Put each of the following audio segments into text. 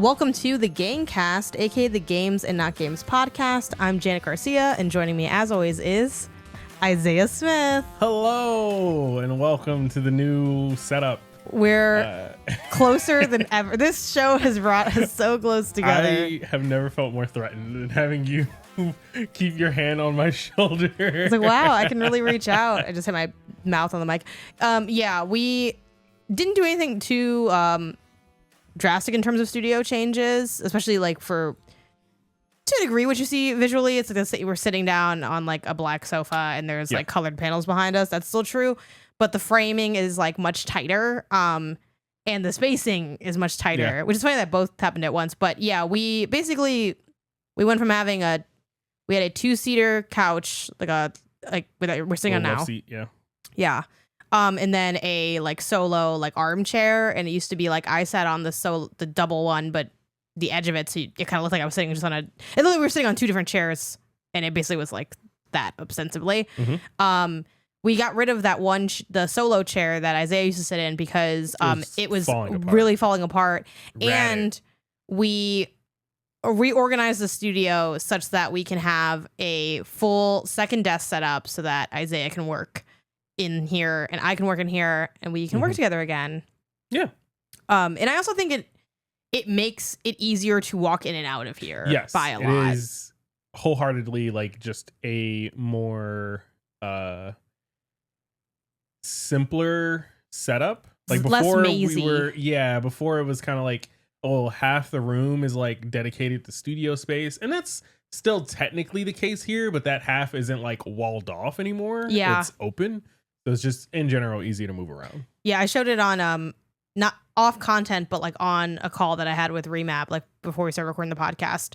Welcome to the Gangcast, aka the Games and Not Games podcast. I'm Janet Garcia, and joining me as always is Isaiah Smith. Hello, and welcome to the new setup. We're closer than ever. This show has brought us so close together. I have never felt more threatened than having you keep your hand on my shoulder. It's like, wow, I can really reach out. I just hit my mouth on the mic. Yeah, we didn't do anything too drastic in terms of studio changes, especially like to a degree what you see visually. It's like we're sitting down on like a black sofa and there's like colored panels behind us. That's still true, but the framing is like much tighter, and the spacing is much tighter, which is funny that both happened at once. But yeah, we went from having we had a 2-seater couch, we're sitting on now. Seat, yeah. And then a like solo like armchair, and it used to be like I sat on the double one, but the edge of it, so it kind of looked like I was sitting just on it looked like we were sitting on 2 different chairs, and it basically was like that ostensibly. Mm-hmm. We got rid of that one the solo chair that Isaiah used to sit in because it was really falling apart, and we reorganized the studio such that we can have a full second desk set up so that Isaiah can work in here and I can work in here and we can work together again. Yeah. And I also think it makes it easier to walk in and out of here by a lot. It is wholeheartedly like just a more simpler setup. Like before before it was kind of like, oh, half the room is like dedicated to studio space, and that's still technically the case here, but that half isn't like walled off anymore. Yeah. It's open. So it's just in general easy to move around. Yeah, I showed it on not off content, but like on a call that I had with Remap, like before we started recording the podcast,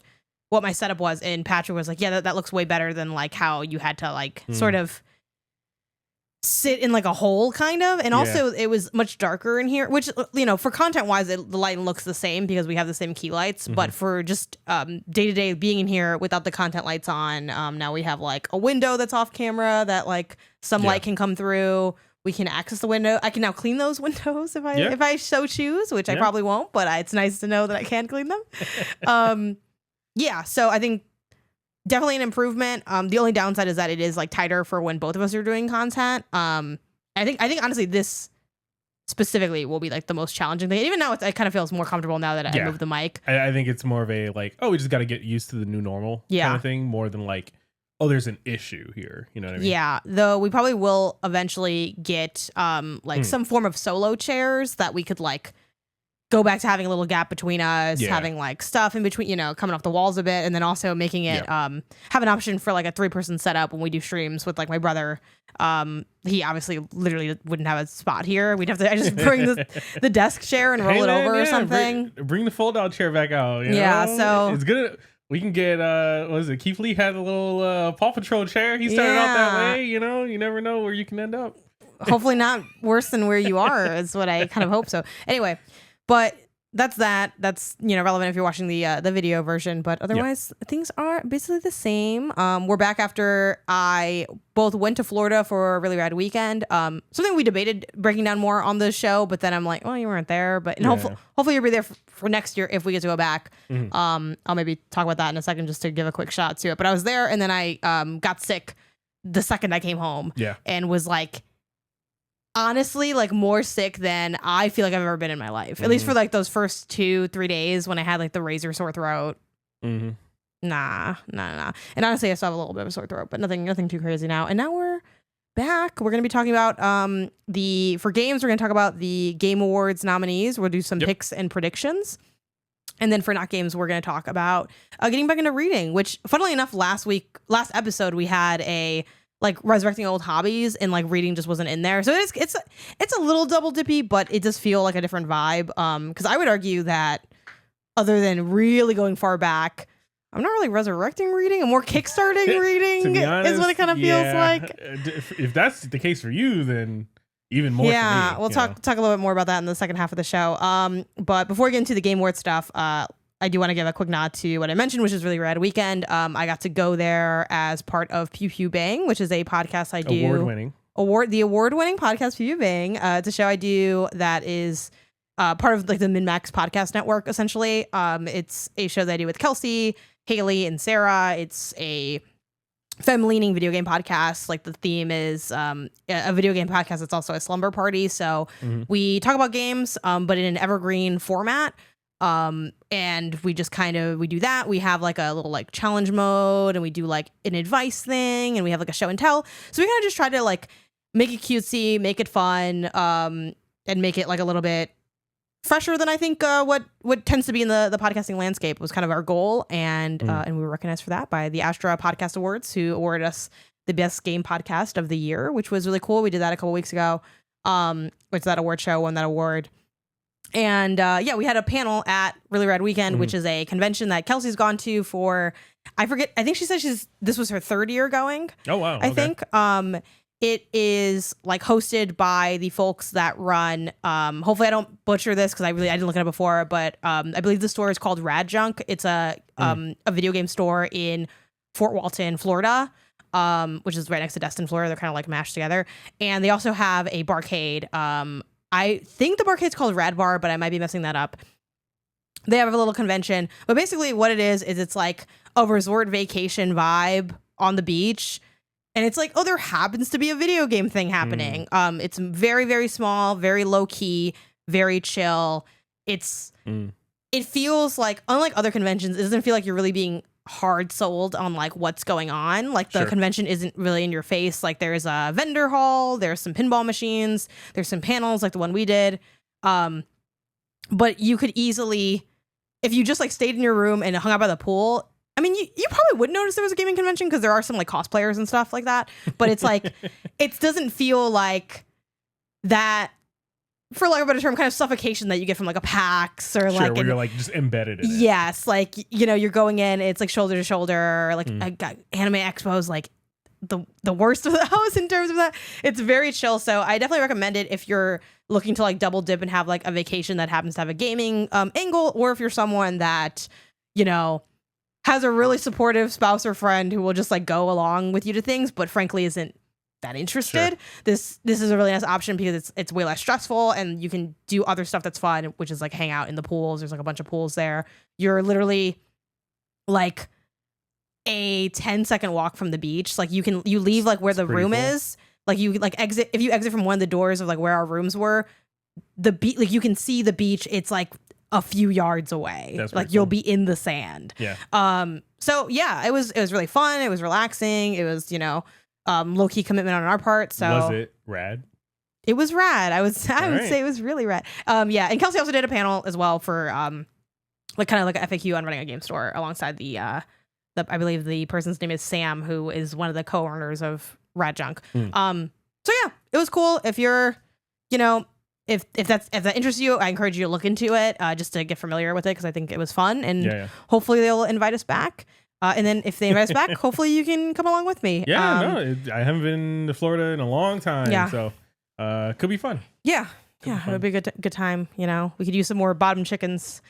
what my setup was, and Patrick was like, yeah, that looks way better than like how you had to like sort of sit in like a hole kind of. And also it was much darker in here, which, you know, for content wise, the lighting looks the same because we have the same key lights, but for just day-to-day being in here without the content lights on, now we have like a window that's off camera that like some light can come through. We can access the window. I can now clean those windows if I so choose, which I probably won't, but it's nice to know that I can clean them. So I think definitely an improvement. The only downside is that it is like tighter for when both of us are doing content. I think honestly this specifically will be like the most challenging thing. Even now it kind of feels more comfortable now that I moved the mic. I think it's more of a like, oh, we just got to get used to the new normal kind of thing, more than like, oh, there's an issue here. You know what I mean? Yeah. Though we probably will eventually get some form of solo chairs that we could like go back to having a little gap between us, having like stuff in between, you know, coming off the walls a bit, and then also making it have an option for like a 3-person setup when we do streams with like my brother. He obviously literally wouldn't have a spot here. We'd have to just bring the desk chair and roll it over or something. Bring the fold out chair back out. You know? So it's good. We can get what is it? Keith Lee had a little Paw Patrol chair. He started out that way. You know, you never know where you can end up. Hopefully not worse than where you are is what I kind of hope so. Anyway. But that's, you know, relevant if you're watching the video version. But otherwise, things are basically the same. We're back after I both went to Florida for a really rad weekend. Something we debated breaking down more on the show, but then I'm like, well, you weren't there. But hopefully you'll be there for next year if we get to go back. I'll maybe talk about that in a second just to give a quick shot to it. But I was there, and then I got sick the second I came home. And was like, honestly, like more sick than I feel like I've ever been in my life. At least for like those first 2-3 days when I had like the razor sore throat. Nah. And honestly, I still have a little bit of a sore throat, but nothing too crazy now. And now we're back. We're going to be talking about for games, we're going to talk about the Game Awards nominees. We'll do some picks and predictions. And then for not games, we're going to talk about getting back into reading, which funnily enough, last episode, we had a like resurrecting old hobbies, and like reading just wasn't in there. So it's a little double dippy, but it does feel like a different vibe. Because I would argue that other than really going far back, I'm not really resurrecting reading. I'm more kickstarting reading is what it kind of feels like. If that's the case for you, then even more. Yeah, for me, we'll talk a little bit more about that in the second half of the show. But before we get into the Game Award stuff, I do want to give a quick nod to what I mentioned, which is really rad weekend. I got to go there as part of Pew Pew Bang, which is a podcast I do. Award-winning award-winning podcast Pew Pew Bang. It's a show I do that is part of like the Min-Max podcast network, essentially. It's a show that I do with Kelsey, Haley, and Sarah. It's a femme-leaning video game podcast. Like the theme is a video game podcast that's also a slumber party. So we talk about games, but in an evergreen format. And we just we do that. We have like a little like challenge mode, and we do like an advice thing, and we have like a show and tell. So we kind of just try to like make it cutesy, make it fun, and make it like a little bit fresher than I think what tends to be in the podcasting landscape was kind of our goal, and we were recognized for that by the Astra Podcast Awards, who awarded us the best game podcast of the year, which was really cool. We did that a couple weeks ago. Which that award show won that award, and we had a panel at Really Rad Weekend, which is a convention that Kelsey's gone to for I think she said this was her 3rd year going. Oh wow! I think it is like hosted by the folks that run. Hopefully I don't butcher this because I didn't look at it before, but I believe the store is called Rad Junk. It's a video game store in Fort Walton, Florida, which is right next to Destin, Florida. They're kind of like mashed together, and they also have a barcade. I think the barcade's called Rad Bar, but I might be messing that up. They have a little convention, but basically what it is it's like a resort vacation vibe on the beach. And it's like, oh, there happens to be a video game thing happening. It's very, very small, very low key, very chill. It feels like, unlike other conventions, it doesn't feel like you're really being hard sold on like what's going on. Like the convention isn't really in your face. Like there's a vendor hall, there's some pinball machines, there's some panels like the one we did. But you could easily, if you just like stayed in your room and hung out by the pool, I mean, you probably would notice there was a gaming convention because there are some like cosplayers and stuff like that. But it's like, it doesn't feel like that, for lack of a better term, kind of suffocation that you get from like a PAX or like where you're like just embedded in it. Yes, like you're going in, it's like shoulder to shoulder. Like I got Anime Expo's like the worst of those in terms of that. It's very chill, so I definitely recommend it if you're looking to like double dip and have like a vacation that happens to have a gaming angle, or if you're someone that has a really supportive spouse or friend who will just like go along with you to things, but frankly isn't that interested. Sure. This is a really nice option because it's way less stressful, and you can do other stuff that's fun, which is like hang out in the pools. There's like a bunch of pools there. You're literally like a 10-second walk from the beach. Like you leave like where the room is. Like you like exit, if you exit from one of the doors of like where our rooms were, the beach, like you can see the beach. It's like a few yards away. That's like you'll be in the sand. Yeah. So yeah, it was really fun. It was relaxing. It was, low key commitment on our part. So was it rad? It was rad. I would say it was really rad. Yeah. And Kelsey also did a panel as well for like kind of like a FAQ on running a game store alongside the I believe the person's name is Sam, who is one of the co-owners of Rad Junk. So yeah, it was cool. If you're, if that interests you, I encourage you to look into it just to get familiar with it, because I think it was fun, and hopefully they'll invite us back. And then if they invite us back, hopefully you can come along with me. Yeah, I haven't been to Florida in a long time, so could be fun. Yeah, it would be a good time. We could use some more bottom chickens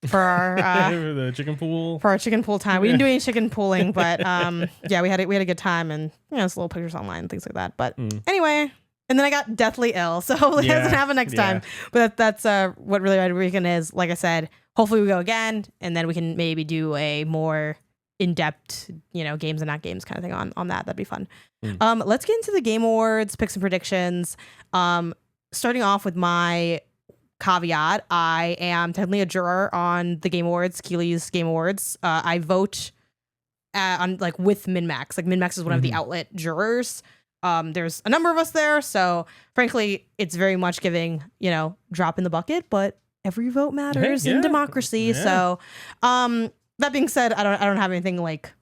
for our the chicken pool. For our chicken pool time. We didn't do any chicken pooling, but yeah, we had a good time, and some little pictures online and things like that. But anyway. And then I got deathly ill, so hopefully it doesn't happen next time. But that's what Really Rad Weekend is. Like I said, hopefully we go again, and then we can maybe do a more in-depth, games and not games kind of thing on that. That'd be fun. Let's get into the Game Awards, picks and predictions. Starting off with my caveat, I am technically a juror on the Game Awards, Keely's Game Awards. I vote on like with Min-Max. Like Min-Max is one of the outlet jurors. There's a number of us there, so frankly, it's very much giving, drop in the bucket, but every vote matters in democracy. Yeah. So, that being said, I don't have anything like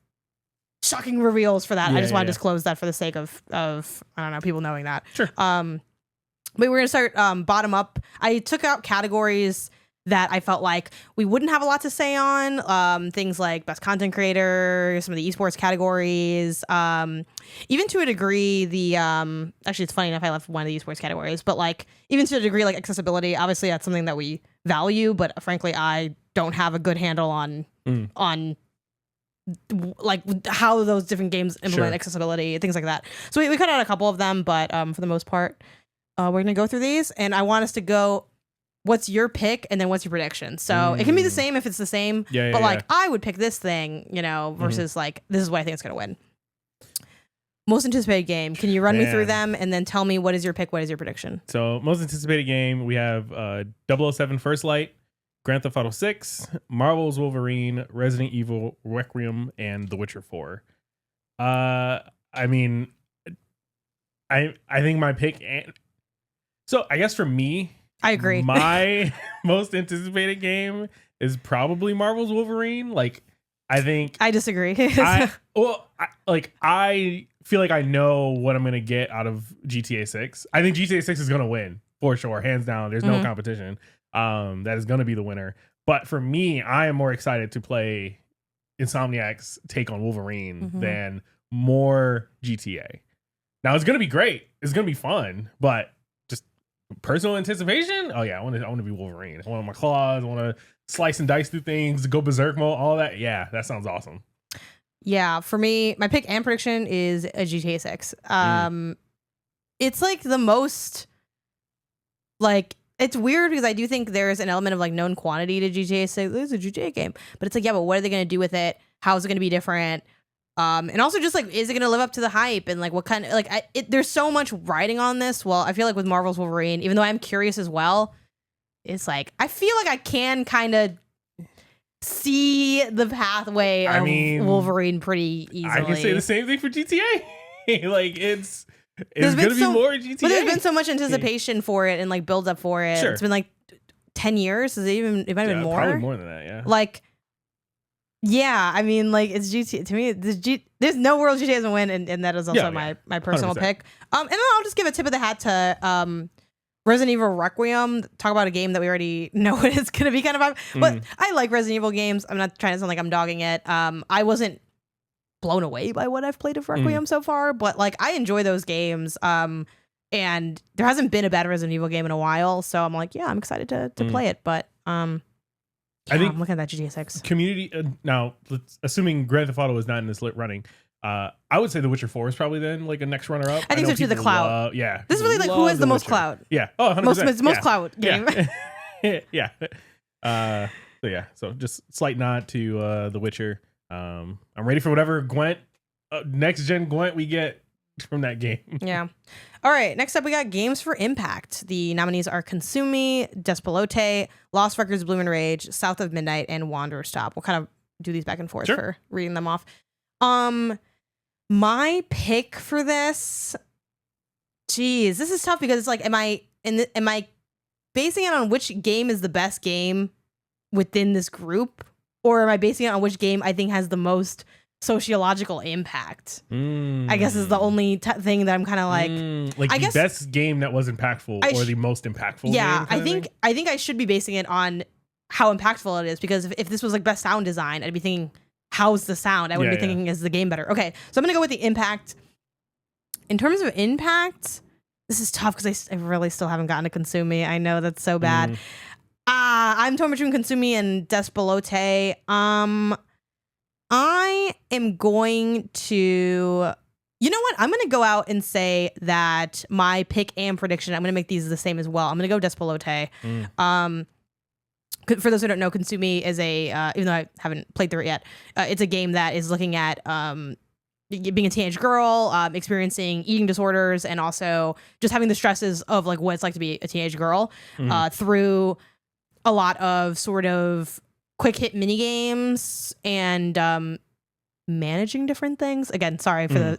shocking reveals for that. I just want to disclose that for the sake of I don't know, people knowing that. Sure. But we're gonna start bottom up. I took out categories that I felt like we wouldn't have a lot to say on, things like best content creator, some of the esports categories, even to a degree, actually it's funny enough I left one of the esports categories, but like even to a degree like accessibility, obviously that's something that we value, but frankly I don't have a good handle on like how those different games implement accessibility, things like that. So we cut out a couple of them, but for the most part, we're gonna go through these, and I want us to go what's your pick and then what's your prediction. So it can be the same if it's the same, but like I would pick this thing, you know, versus like this is what I think it's gonna win. Most anticipated game. Can you run me through them and then tell me what is your pick, what is your prediction? So most anticipated game, we have 007 First Light, Grand Theft Auto 6, Marvel's Wolverine, Resident Evil Requiem, and The Witcher 4. I mean, I think my pick. So I guess for me, I agree. My most anticipated game is probably Marvel's Wolverine. Like, I think I disagree. I feel like I know what I'm gonna get out of GTA 6. I think GTA 6 is gonna win for sure, hands down. There's no competition. That is gonna be the winner. But for me, I am more excited to play Insomniac's take on Wolverine than more GTA. Now it's gonna be great. It's gonna be fun, but just personal anticipation. Oh yeah, I want to be Wolverine. I want my claws. I want to slice and dice through things, go berserk mode, all that. Yeah, that sounds awesome. Yeah, for me, my pick and prediction is a GTA 6. It's like the most, like, it's weird because I do think there's an element of like known quantity to GTA 6. It's a GTA game, but it's like, yeah, but what are they going to do with it? How is it going to be different? And also just like, is it going to live up to the hype? And like, what kind of, like, there's so much riding on this. Well, I feel like with Marvel's Wolverine, even though I'm curious as well, it's like, I feel like I can kind of see the pathway of Wolverine pretty easily. I can say the same thing for GTA. Like it's gonna be more GTA. But there's been so much anticipation for it and like build up for it. Sure. It's been like 10 years. It might have been more. Probably more than that, yeah. Like, yeah, I mean, like it's GTA to me. There's no world GTA doesn't win, and that is also my personal 100%. Pick. And then I'll just give a tip of the hat to Resident Evil Requiem. Talk about a game that we already know what it's going to be kind of. But I like Resident Evil games. I'm not trying to sound like I'm dogging it. I wasn't blown away by what I've played of Requiem so far, but like I enjoy those games. And there hasn't been a bad Resident Evil game in a while, so I'm like, yeah, I'm excited to play it. But I think I'm looking at that GTA 6 community now. Assuming Grand Theft Auto is not in this running. I would say The Witcher 4 is probably then like a next runner up. I think so too. The clout. Yeah. This is really like who has the most clout. Yeah. Oh, 100%. Most clout game. Yeah. So just slight nod to The Witcher. I'm ready for whatever Gwent, next gen Gwent we get from that game. Yeah. All right. Next up, we got games for Impact. The nominees are Consumi, Despelote, Lost Records, Bloom and Rage, South of Midnight, and Wanderer's Top. We'll kind of do these back and forth for reading them off. My pick for this, geez, this is tough because it's like, am I basing it on which game is the best game within this group, or am I basing it on which game I think has the most sociological impact? I guess is the only thing that I'm kind of like I guess best game that was impactful or the most impactful. Yeah, game I think I should be basing it on how impactful it is, because if this was like best sound design, I'd be thinking, how's the sound? I wouldn't be thinking, is the game better? Okay, so I'm gonna go with the impact. In terms of impact, this is tough because I really still haven't gotten to Consumi. I know that's so bad. I'm torn between Consumi and Despelote. I am going to, you know what? I'm going to go out and say that my pick and prediction, I'm going to make these the same as well. I'm going to go Despelote. For those who don't know, Consumi is even though I haven't played through it yet, it's a game that is looking at being a teenage girl, experiencing eating disorders, and also just having the stresses of like what it's like to be a teenage girl through a lot of sort of quick hit mini games and managing different things. Again, sorry for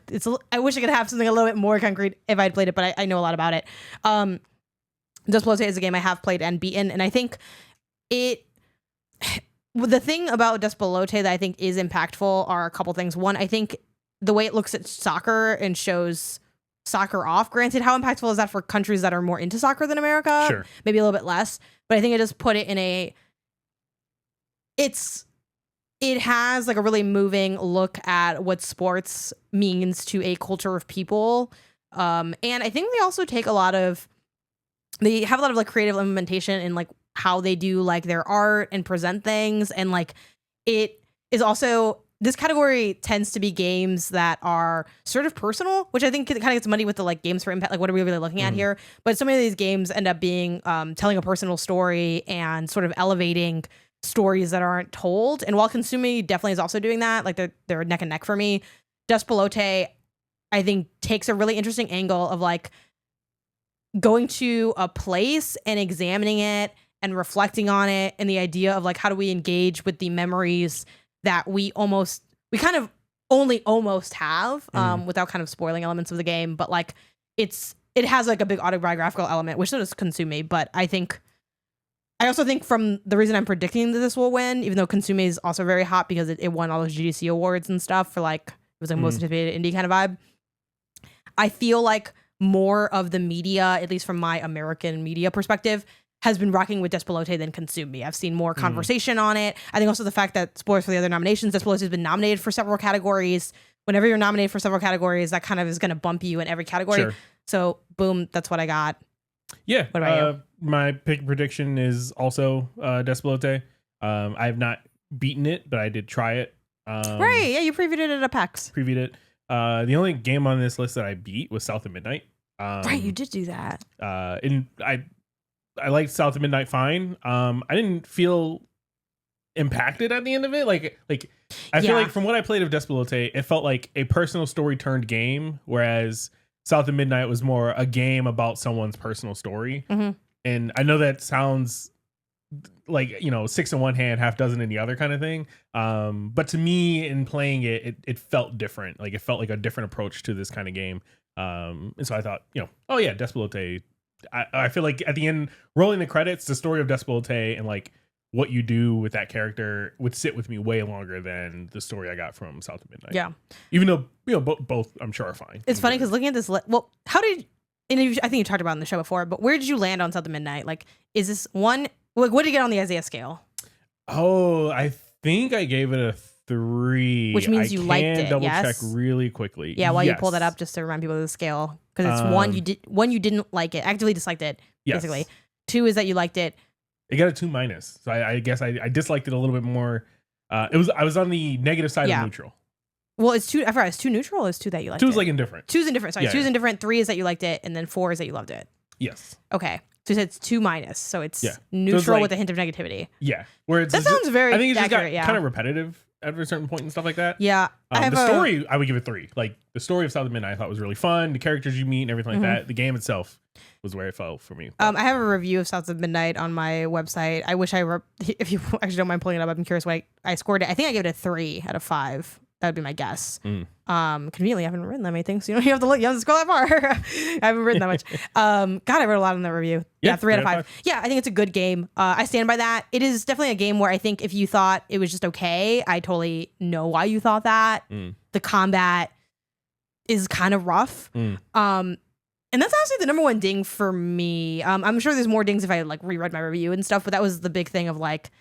I wish I could have something a little bit more concrete if I'd played it, but I know a lot about it. Despelote is a game I have played and beaten, and I think the thing about Despelote that I think is impactful are a couple things. One, I think the way it looks at soccer and shows soccer off. Granted, how impactful is that for countries that are more into soccer than America? Sure. Maybe a little bit less, but I think it just put it in it has like a really moving look at what sports means to a culture of people. And I think they also take they have a lot of like creative implementation in like how they do like their art and present things. And like it is also, this category tends to be games that are sort of personal, which I think kind of gets muddy with the like games for impact. Like, what are we really looking at here? But so many of these games end up being telling a personal story and sort of elevating stories that aren't told. And while Consumi definitely is also doing that, like they're neck and neck for me. Despelote, I think, takes a really interesting angle of like going to a place and examining it and reflecting on it, and the idea of like, how do we engage with the memories that we kind of only almost have, without kind of spoiling elements of the game. But like it has like a big autobiographical element, which so does Consumi. But I also think from the reason I'm predicting that this will win, even though Consumi is also very hot because it won all those GDC awards and stuff for like, it was like most anticipated indie kind of vibe. I feel like more of the media, at least from my American media perspective, has been rocking with Despelote than Consumi. I've seen more conversation on it. I think also the fact that, spoilers for the other nominations, Despelote has been nominated for several categories. Whenever you're nominated for several categories, that kind of is going to bump you in every category. Sure. So boom, that's what I got. Yeah. What about you? My pick prediction is also Despelote. I have not beaten it, but I did try it. Right. Yeah, you previewed it at a PAX. Previewed it. The only game on this list that I beat was South of Midnight. Right, you did do that. And I liked South of Midnight fine. I didn't feel impacted at the end of it. Like I feel like from what I played of Despelote, it felt like a personal story turned game, whereas South of Midnight was more a game about someone's personal story. And I know that sounds like, 6 in one hand, half dozen in the other kind of thing. But to me, in playing it felt different. Like it felt like a different approach to this kind of game. And so I thought, oh yeah, Despelote. I feel like at the end, rolling the credits, the story of Despelote and like what you do with that character would sit with me way longer than the story I got from South of Midnight. Yeah. Even though, both I'm sure are fine. It's funny because looking at this, how did, and I think you talked about it on the show before, but where did you land on South of Midnight? Like, is this one, like, what did you get on the Isaiah scale? Oh, I think I gave it a 3. Which means you liked it. Double check really quickly. Yeah, while you pull that up just to remind people of the scale, because it's one you didn't like it, actively disliked it. Basically, 2 is that you liked it. It got a 2-. So I guess I disliked it a little bit more. I was on the negative side of neutral. Well, it's 2. I forgot. It's 2 neutral. Or it's 2 that you liked. 2 is like indifferent. 2 is indifferent. Sorry, 2 is indifferent. 3 is that you liked it, and then 4 is that you loved it. Yes. Okay. So you said it's 2-. So it's neutral, so it's with a hint of negativity. Yeah. Where it's that sounds very. I think it's accurate, just got kind of repetitive at a certain point and stuff like that. Yeah. The story, I would give it 3. Like the story of South of Midnight, I thought was really fun. The characters you meet and everything like that. The game itself was where it fell for me. I have a review of South of Midnight on my website. I wish if you actually don't mind pulling it up, I'm curious what I scored it. I think I gave it a 3 out of 5. That would be my guess. Conveniently, I haven't written that many things, so you don't have to look. You don't have to scroll that far. I haven't written that much. God, I wrote a lot in that review. Yeah, 3 out of 5. Yeah, I think it's a good game. I stand by that. It is definitely a game where I think if you thought it was just okay, I totally know why you thought that. The combat is kind of rough. And that's honestly the number one ding for me. I'm sure there's more dings if I like reread my review and stuff, but that was the big thing of like,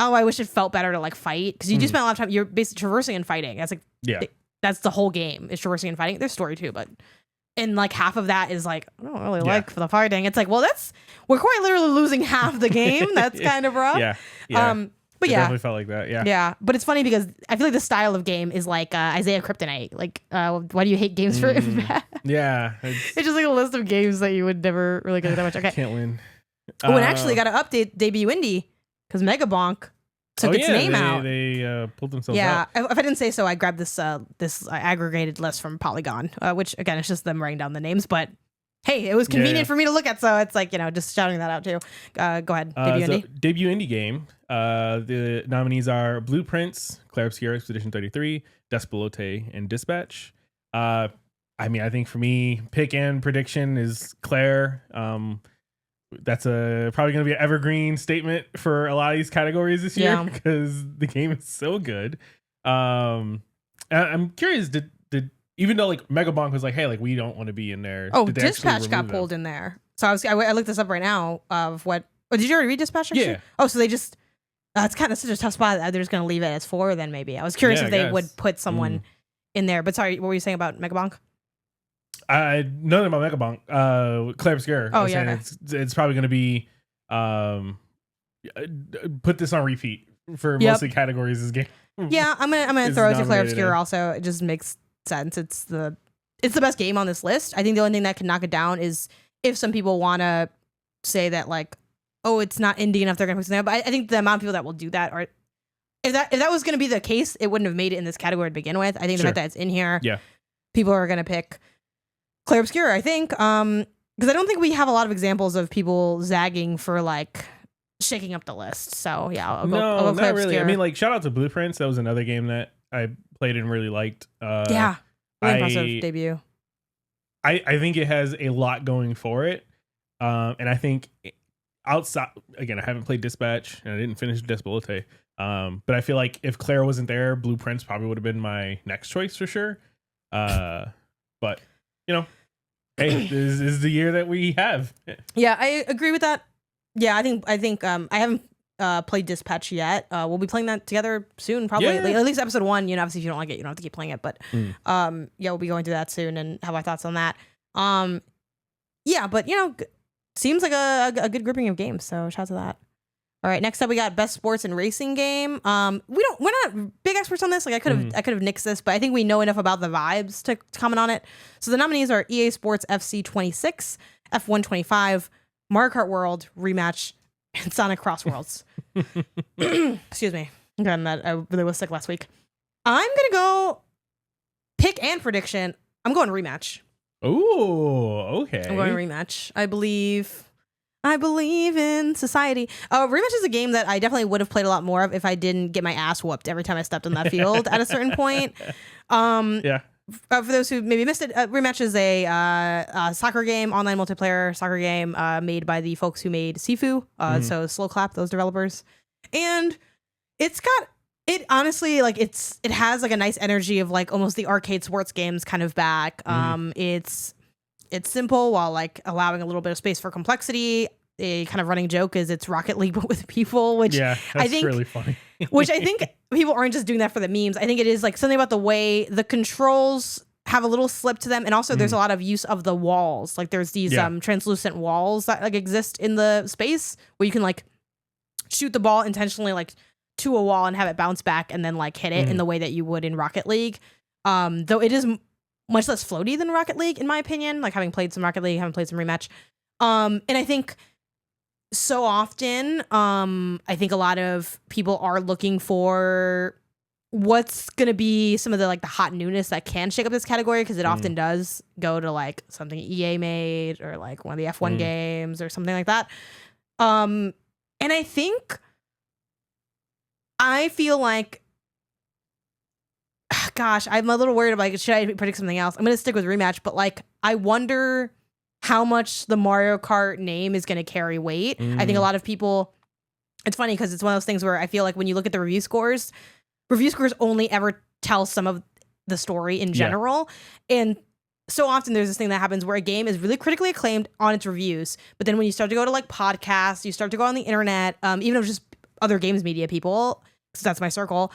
oh, I wish it felt better to like fight, because you do spend a lot of time. You're basically traversing and fighting. That's like, that's the whole game is traversing and fighting. There's story too, but and like half of that is like, I don't really like for the fighting. It's like, well, we're quite literally losing half the game. That's kind of rough. But it definitely felt like that. Yeah. But it's funny because I feel like the style of game is like Isaiah Kryptonite. Like, why do you hate games for that? Yeah. It's just like a list of games that you would never really get that much. Okay. Can't win. Oh, and actually got to update debut indie because Megabonk took its name out. They pulled themselves up. Yeah. If I didn't say so, I grabbed this aggregated list from Polygon, which again, it's just them writing down the names, but hey, it was convenient for me to look at, so it's like, just shouting that out too. Go ahead, debut indie. Debut indie game. The nominees are Blueprints, Claire Obscura Expedition 33, Despelote, and Dispatch. I think for me, pick and prediction is Claire. That's probably going to be an evergreen statement for a lot of these categories this year because the game is so good. I'm curious, did even though like Megabonk was like, hey, like we don't want to be in there. Oh, Dispatch got pulled in there. So I looked this up right now of what. Oh, did you already read Dispatch? Actually? Yeah. Oh, so they just it's kind of such a tough spot. They're just going to leave it as 4. Then maybe I was curious if they would put someone in there. But sorry, what were you saying about Megabonk? Nothing about Megabonk. Claire Obscura. Oh yeah. Okay. It's probably going to be put this on repeat for most of the categories this game. Yeah, I'm gonna throw it to Clair Obscur also. It just makes sense. It's the best game on this list. I think the only thing that can knock it down is if some people want to say that like, oh, it's not indie enough, they're gonna put something out. But I think the amount of people that will do that are, if that was gonna be the case, it wouldn't have made it in this category to begin with. I think the fact that it's in here, people are gonna pick Clair Obscur, I think. Because I don't think we have a lot of examples of people zagging for like shaking up the list. So yeah, I'll go not really. I mean, like shout out to Blueprints. That was another game that I played and really liked. Really impressive debut. I think it has a lot going for it. And I think outside, again, I haven't played Dispatch and I didn't finish Despelote. But I feel like if Claire wasn't there, Blueprints probably would have been my next choice for sure. But you know, hey, this is the year that we have. Yeah, I agree with that. Yeah, I think I haven't played Dispatch yet. We'll be playing that together soon, probably. Yeah. Like, at least episode 1. You know, obviously if you don't like it, you don't have to keep playing it. But yeah, we'll be going through that soon and have our thoughts on that. Yeah, but you know, seems like a good grouping of games. So shout out to that. All right, next up we got best sports and racing game. We're not big experts on this. Like I could have nixed this, but I think we know enough about the vibes to comment on it. So the nominees are EA Sports FC 26, F1 25, Mario Kart World Rematch, and Sonic Cross Worlds. Excuse me. I really was sick last week. I'm gonna go pick and prediction. I'm going Rematch. Oh, okay. I'm going Rematch. I believe in society. Rematch is a game that I definitely would have played a lot more of if I didn't get my ass whooped every time I stepped on that field at a certain point. Yeah. For those who maybe missed it, Rematch is a soccer game, online multiplayer soccer game made by the folks who made Sifu. So Slow Clap, those developers. And it honestly, like it has like a nice energy of like almost the arcade sports games kind of back. It's simple while like allowing a little bit of space for complexity. A kind of running joke is it's Rocket League but with people, which I think really funny. which I think people aren't just doing that for the memes. I think it is like something about the way the controls have a little slip to them, and also there's a lot of use of the walls. Like there's these translucent walls that like exist in the space where you can like shoot the ball intentionally like to a wall and have it bounce back and then like hit it in the way that you would in Rocket League. Though it is much less floaty than Rocket League, in my opinion, like having played some Rocket League, having played some Rematch. And I think so often, I think a lot of people are looking for what's going to be some of the like the hot newness that can shake up this category, because it often does go to like something EA made or like one of the F1 games or something like that. And I feel like, gosh, I'm a little worried about like, should I predict something else? I'm going to stick with Rematch, but like, I wonder how much the Mario Kart name is going to carry weight. I think a lot of people, it's funny because it's one of those things where I feel like when you look at the review scores only ever tell some of the story in general. And so often there's this thing that happens where a game is really critically acclaimed on its reviews, but then when you start to go to like podcasts, you start to go on the internet, even if it's just other games media people, because that's my circle,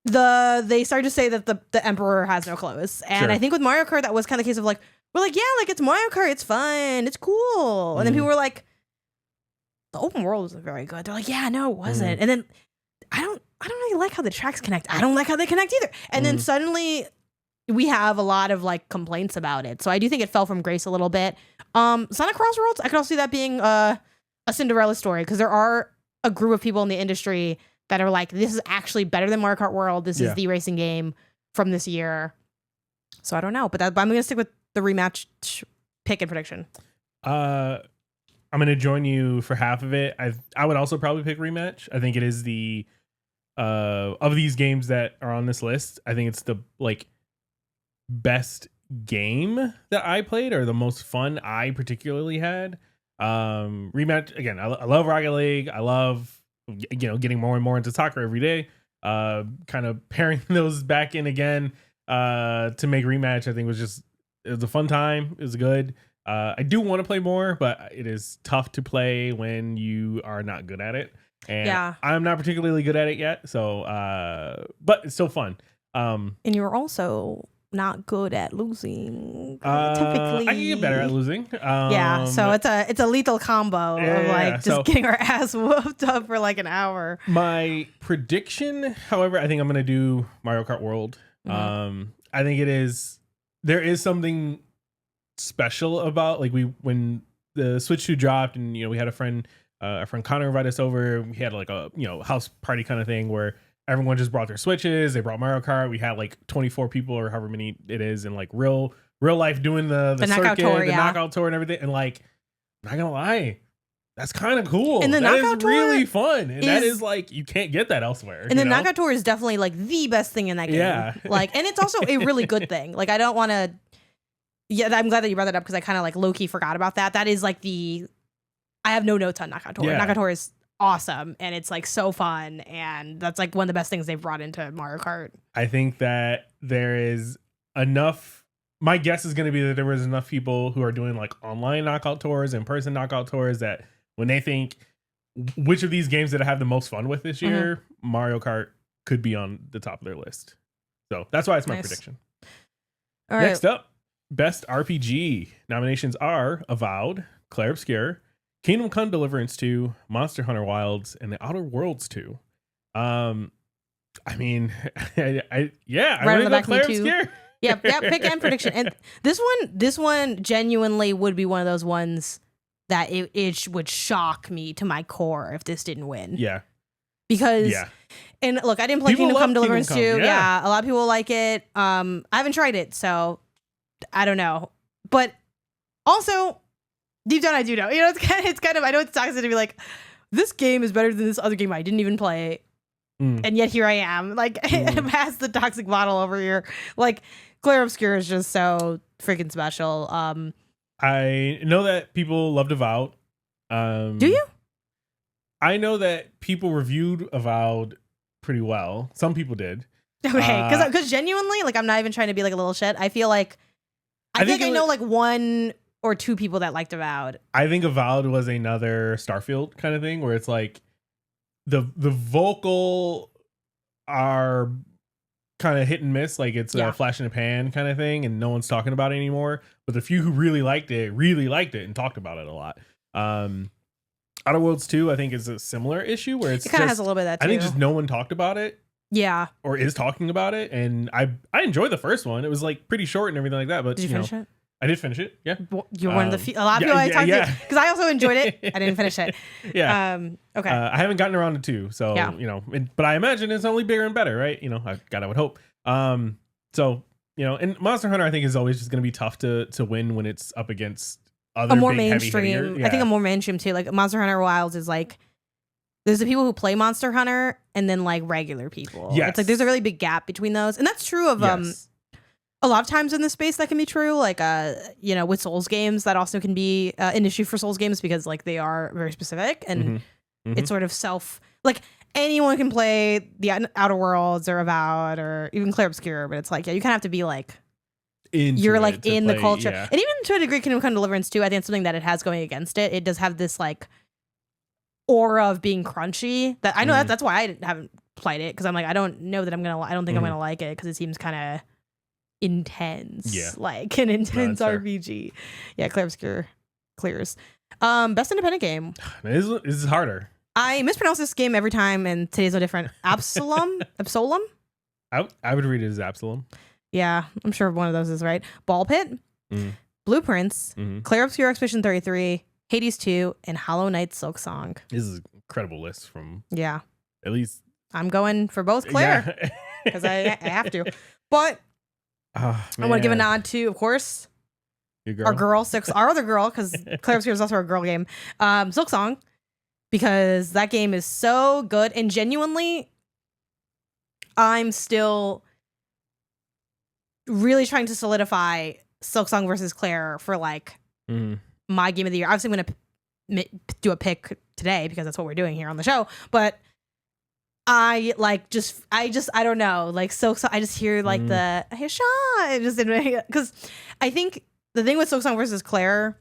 they start to say that the emperor has no clothes. And I think with Mario Kart, that was kind of the case of like, we're like, yeah, like it's Mario Kart, it's fun, it's cool. And then people were like, the open world wasn't very good. They're like, yeah, no, it wasn't. And then I don't really like how the tracks connect. I don't like how they connect either. And then suddenly we have a lot of like complaints about it. So I do think it fell from grace a little bit. Sonic Cross Worlds, I could also see that being a Cinderella story, because there are a group of people in the industry that are like, this is actually better than Mario Kart World. This is the racing game from this year. So I don't know, but I'm going to stick with the Rematch pick and prediction. I'm going to join you for half of it. I would also probably pick Rematch. I think it is the of these games that are on this list, I think it's the like best game that I played, or the most fun I particularly had. Rematch, again, I love Rocket League. I love, getting more and more into soccer every day. Kind of pairing those back in again to make Rematch, I think it was a fun time. It was good. I do want to play more, but it is tough to play when you are not good at it. And I'm not particularly good at it yet. So, but it's still fun. And you were also not good at losing. Typically, I can get better at losing. Yeah, so it's a lethal combo of like just getting our ass whooped up for like an hour. My prediction, however, I think I'm gonna do Mario Kart World. Mm-hmm. I think there is something special about like when the Switch 2 dropped, and we had our friend Connor invite us over. We had like a house party kind of thing where everyone just brought their Switches. They brought Mario Kart. We had like 24 people or however many it is in like real life doing the circuit, knockout tour and everything. And like, I'm not gonna lie, that's kind of cool. And the knockout tour really fun. And that is like, you can't get that elsewhere. And the knockout tour is definitely like the best thing in that game. Yeah. Like, and it's also a really good thing. Like, I don't want to. Yeah, I'm glad that you brought that up because I kind of like low key forgot about that. That is like I have no notes on knockout tour. Yeah. Knockout tour is awesome and it's like so fun, and that's like one of the best things they've brought into Mario Kart. I think that there is enough. My guess is going to be that there was enough people who are doing like online knockout tours, in-person knockout tours, that when they think which of these games did I have the most fun with this year, Mario Kart could be on the top of their list. So that's why it's my prediction. All right. Next up, Best RPG nominations are Avowed, Clair Obscur, Kingdom Come Deliverance 2, Monster Hunter Wilds, and The Outer Worlds 2. I mean, I'm gonna go Clair Obscur. Yeah, pick and prediction. And this one genuinely would be one of those ones that it would shock me to my core if this didn't win. Yeah. Because and look, I didn't play Kingdom Come Deliverance 2. Yeah, a lot of people like it. I haven't tried it, so I don't know. But also, deep down I do know. It's kind of I know it's toxic to be like, this game is better than this other game I didn't even play. And yet here I am, like past the toxic bottle over here. Like, Clair Obscur is just so freaking special. I know that people loved Avowed. Do you? I know that people reviewed Avowed pretty well. Some people did. Okay, because genuinely, like, I'm not even trying to be like a little shit. I feel like I know like one or two people that liked Avowed. I think Avowed was another Starfield kind of thing where it's like the vocal are kind of hit and miss, like it's a flash in a pan kind of thing, and no one's talking about it anymore. But the few who really liked it and talked about it a lot. Outer Worlds 2, I think, is a similar issue where it kind of has a little bit of that too. I think just no one talked about it. Yeah. Or is talking about it. And I enjoyed the first one. It was like pretty short and everything like that. But did you finish it? I did finish it. Yeah. You're one of the few. A lot of people I talked to, because I also enjoyed it. I didn't finish it. Yeah. Okay. I haven't gotten around to 2. So, but I imagine it's only bigger and better, right? I would hope. So, and Monster Hunter, I think, is always just going to be tough to win when it's up against other more big, mainstream. I think a more mainstream too. Like Monster Hunter Wilds is like, there's the people who play Monster Hunter and then like regular people. Yes. It's like there's a really big gap between those, and that's true of a lot of times in this space that can be true. Like with Souls games, that also can be an issue for Souls games because like they are very specific and it's sort of like anyone can play the Outer Worlds or Avowed or even Clair Obscur, but it's like you kind of have to be like you're like in the culture. And even to a degree, Kingdom Come Deliverance 2, I think something that it has going against it. It does have this like aura of being crunchy that I know that's why I haven't played it, because I'm like, I don't think I'm gonna like it because it seems kind of intense, like an intense RPG. Yeah, Clair Obscur clears. Best independent game. This is harder. I mispronounce this game every time, and today's no different. Absolum. I would read it as Absalom. Yeah, I'm sure one of those is right. Ball Pit, Blueprints, Clair Obscur Expedition 33, Hades 2, and Hollow Knight Silk Song. This is an incredible list from at least. I'm going for both Clair because I have to, but I want to give a nod to, of course, our girl, our other girl, because Clair Obscur is also a girl game, Silk Song, because that game is so good, and genuinely, I'm still really trying to solidify Silk Song versus Clair for like my game of the year. Obviously, I'm going to do a pick today because that's what we're doing here on the show, but I don't know, like Silk Song. I just hear like the shot. Because I think the thing with Silk Song versus Clair,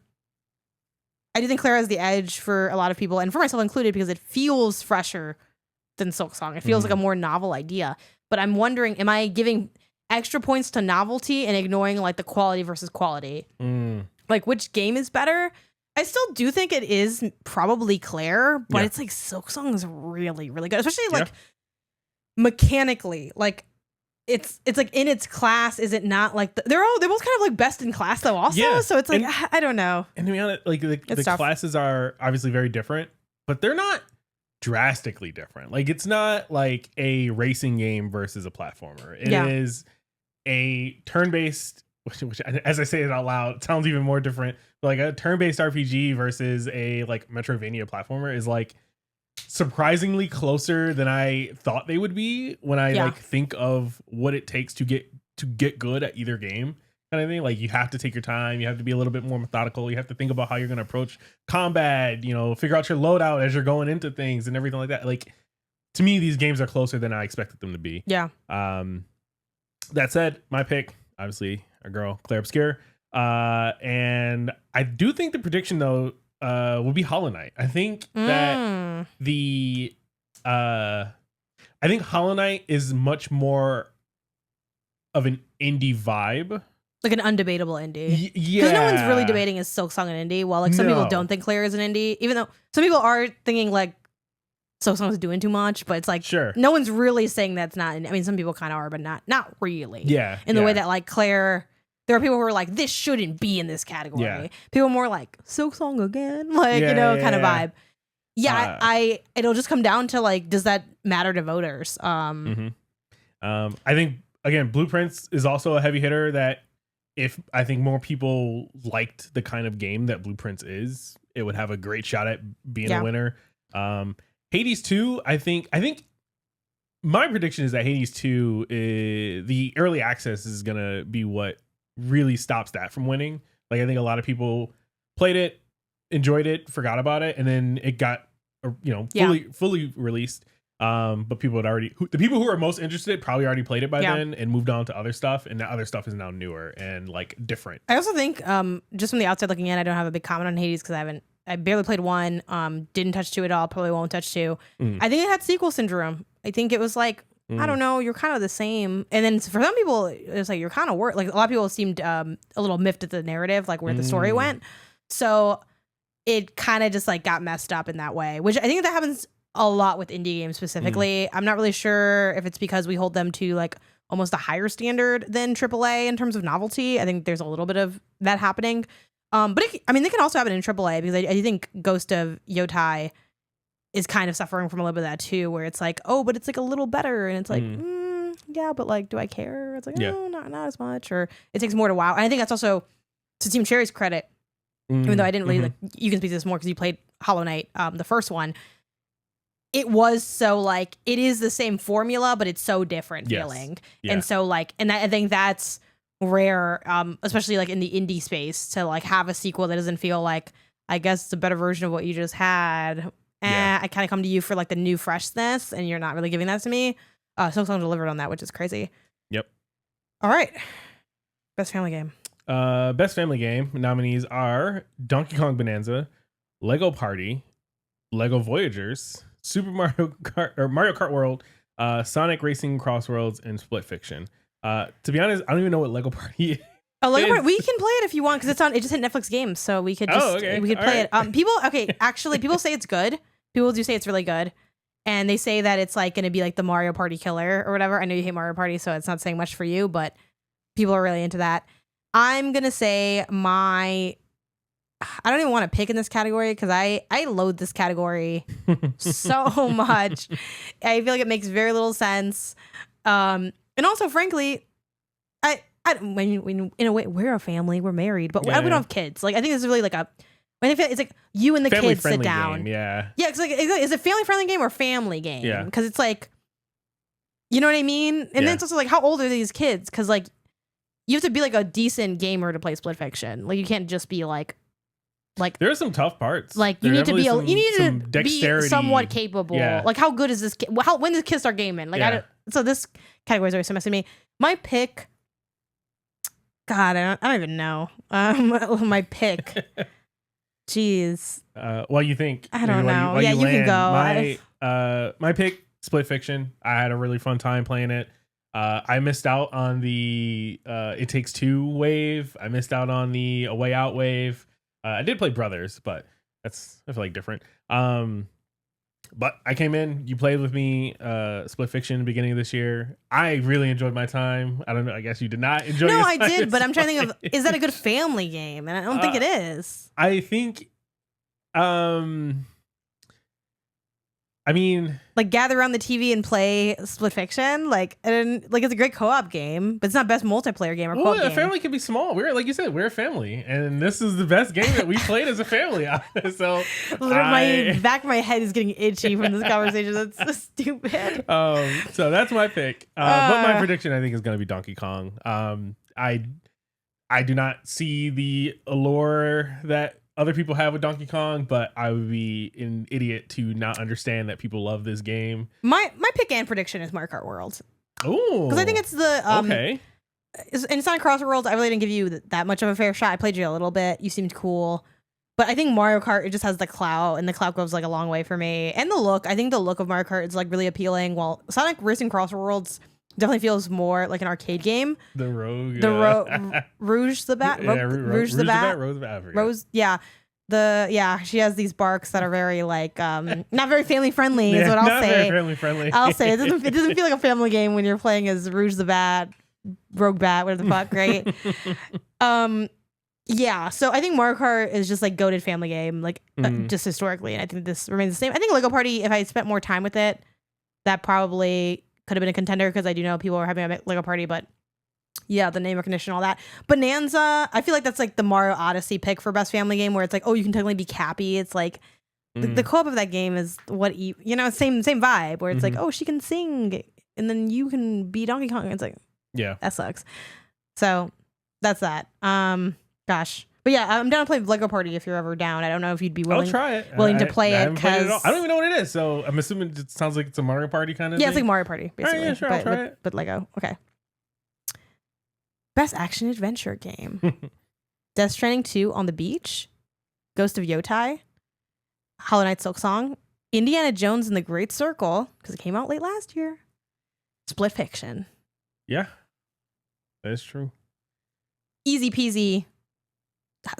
I do think Clair has the edge for a lot of people, and for myself included, because it feels fresher than Silk Song. It feels like a more novel idea. But I'm wondering, am I giving extra points to novelty and ignoring like the quality versus quality. Like which game is better? I still do think it is probably Claire, but it's like Silksong is really, really good, especially like mechanically. Like it's like in its class, is it not like they're both kind of like best in class though also. So it's like I don't know. And to be honest, like the classes are obviously very different, but they're not drastically different. Like it's not like a racing game versus a platformer. It is a turn-based, which as I say it out loud, it sounds even more different. Like a turn-based RPG versus a like Metroidvania platformer is like surprisingly closer than I thought they would be when I like think of what it takes to get good at either game kind of thing. Like you have to take your time, you have to be a little bit more methodical, you have to think about how you're going to approach combat, you know, figure out your loadout as you're going into things and everything like that. Like to me, these games are closer than I expected them to be. That said, my pick, obviously our girl Claire Obscure, and I do think the prediction though will be Hollow Knight. I think that I think Hollow Knight is much more of an indie vibe. Like an undebatable indie. Because no one's really debating is Silksong an indie, while like some people don't think Claire is an indie, even though some people are thinking like Silksong is doing too much, but it's like no one's really saying that's not. I mean, some people kind of are, but not really. In the way that like Claire, there are people who are like, this shouldn't be in this category. People more like Silksong again, like kind of vibe. It'll just come down to like, does that matter to voters? I think again, Blueprints is also a heavy hitter that if I think more people liked the kind of game that Blueprints is, it would have a great shot at being a winner. Hades 2, I think my prediction is that Hades 2, the early access is going to be what really stops that from winning. Like I think a lot of people played it, enjoyed it, forgot about it, and then it got fully released. But people had already, the people who are most interested probably already played it by then and moved on to other stuff, and that other stuff is now newer and like different. I also think just from the outside looking in, I don't have a big comment on Hades because I barely played 1, didn't touch 2 at all, probably won't touch 2. I think it had sequel syndrome. I think it was like, I don't know, you're kind of the same. And then for some people, it's like you're kind of worse. Like a lot of people seemed a little miffed at the narrative, like where the story went. So it kind of just like got messed up in that way, which I think that happens a lot with indie games specifically. I'm not really sure if it's because we hold them to like almost a higher standard than AAA in terms of novelty. I think there's a little bit of that happening. But they can also happen in AAA because I think Ghost of Yotai is kind of suffering from a little bit of that too, where it's like, oh, but it's like a little better, and it's like, yeah, but like, do I care? It's like, no, not as much, or it takes more to WoW. And I think that's also to Team Cherry's credit, even though I didn't really like, you can speak to this more because you played Hollow Knight, the first one. It was so like it is the same formula, but it's so different feeling, and so like, and I think that's rare, especially like in the indie space, to like have a sequel that doesn't feel like, I guess it's a better version of what you just had. I kind of come to you for like the new freshness, and you're not really giving that to me. Silksong delivered on that, which is crazy. Yep. All right, best family game. Best family game nominees are Donkey Kong Bonanza, Lego Party, Lego Voyagers, Super Mario Kart or Mario Kart World, Sonic Racing Crossworlds, and Split Fiction. To be honest, I don't even know what Lego Party is. Lego Party, we can play it if you want because it just hit Netflix Games, so we could just we could play it. People say it's good. People do say it's really good, and they say that it's like going to be like the Mario Party killer or whatever. I know you hate Mario Party, so it's not saying much for you, but people are really into that. I'm gonna say I don't even want to pick in this category because I loathe this category so much. I feel like it makes very little sense. And also, frankly, when in a way we're a family, we're married, but we don't have kids. Like I think this is really like it's like you and the kids sit down. Game, it's like is it family friendly game or family game? Yeah, because it's like, you know what I mean. And then it's also like, how old are these kids? Because like you have to be like a decent gamer to play Split Fiction. Like you can't just be like there are some tough parts. Like you need to be somewhat capable. Yeah. Like how good is this kid? When does kids start gaming? Like so this category is always so messy to me. My pick. God, I don't even know. My pick. Jeez. What you think? I don't know. You can go. My pick, Split Fiction. I had a really fun time playing it. I missed out on the It Takes Two wave. I missed out on the A Way Out wave. I did play Brothers, but that's, I feel like, different. But I came in, you played with me, Split Fiction beginning of this year. I really enjoyed my time. I don't know, I guess you did not enjoy No, your I time. did, but I'm trying to think of, is that a good family game? And I don't think it is. I think, I mean, like gather around the TV and play Split Fiction, and it's a great co-op game, but it's not best multiplayer game or co-op game. A family can be small. We're, like you said, we're a family, and this is the best game that we played as a family. So my back of my head is getting itchy from this conversation. That's so stupid. So that's my pick. But my prediction, I think, is going to be Donkey Kong. I do not see the allure that other people have with Donkey Kong, but I would be an idiot to not understand that people love this game. My pick and prediction is Mario Kart World. Oh, because I think it's the okay. In Sonic Cross Worlds, I really didn't give you that much of a fair shot. I played you a little bit. You seemed cool, but I think Mario Kart, it just has the clout, and the clout goes like a long way for me. And the look, I think the look of Mario Kart is like really appealing. While Sonic Racing Cross Worlds definitely feels more like an arcade game. The Rogue, Rouge the Bat, Rouge the Bat, Rose, yeah. She has these barks that are very not very family friendly is what I'll not say. Very family friendly. I'll say it doesn't feel like a family game when you're playing as Rouge the Bat, Rogue Bat, whatever the fuck, right? So I think Mario Kart is just like goated family game, just historically, and I think this remains the same. I think Lego Party, if I spent more time with it, that probably could have been a contender because I do know people are having a Lego Party, but yeah, the name recognition, all that. Bonanza, I feel like that's like the Mario Odyssey pick for best family game, where it's like, oh, you can technically be Cappy. It's like the co-op of that game is same vibe, where it's like, oh, she can sing, and then you can be Donkey Kong. It's like, yeah, that sucks. So that's that. Gosh. But yeah, I'm down to play Lego Party if you're ever down. I don't know if you'd be willing. I'll try it. Willing to play it because I don't even know what it is. So I'm assuming it sounds like it's a Mario Party kind of thing. It's like Mario Party, basically. Right, yeah, sure, I'll try it. But Lego. Okay. Best action adventure game. Death Stranding 2 on the Beach, Ghost of Yotai, Hollow Knight Silk Song, Indiana Jones and the Great Circle, because it came out late last year, Split Fiction. Yeah, that is true. Easy peasy.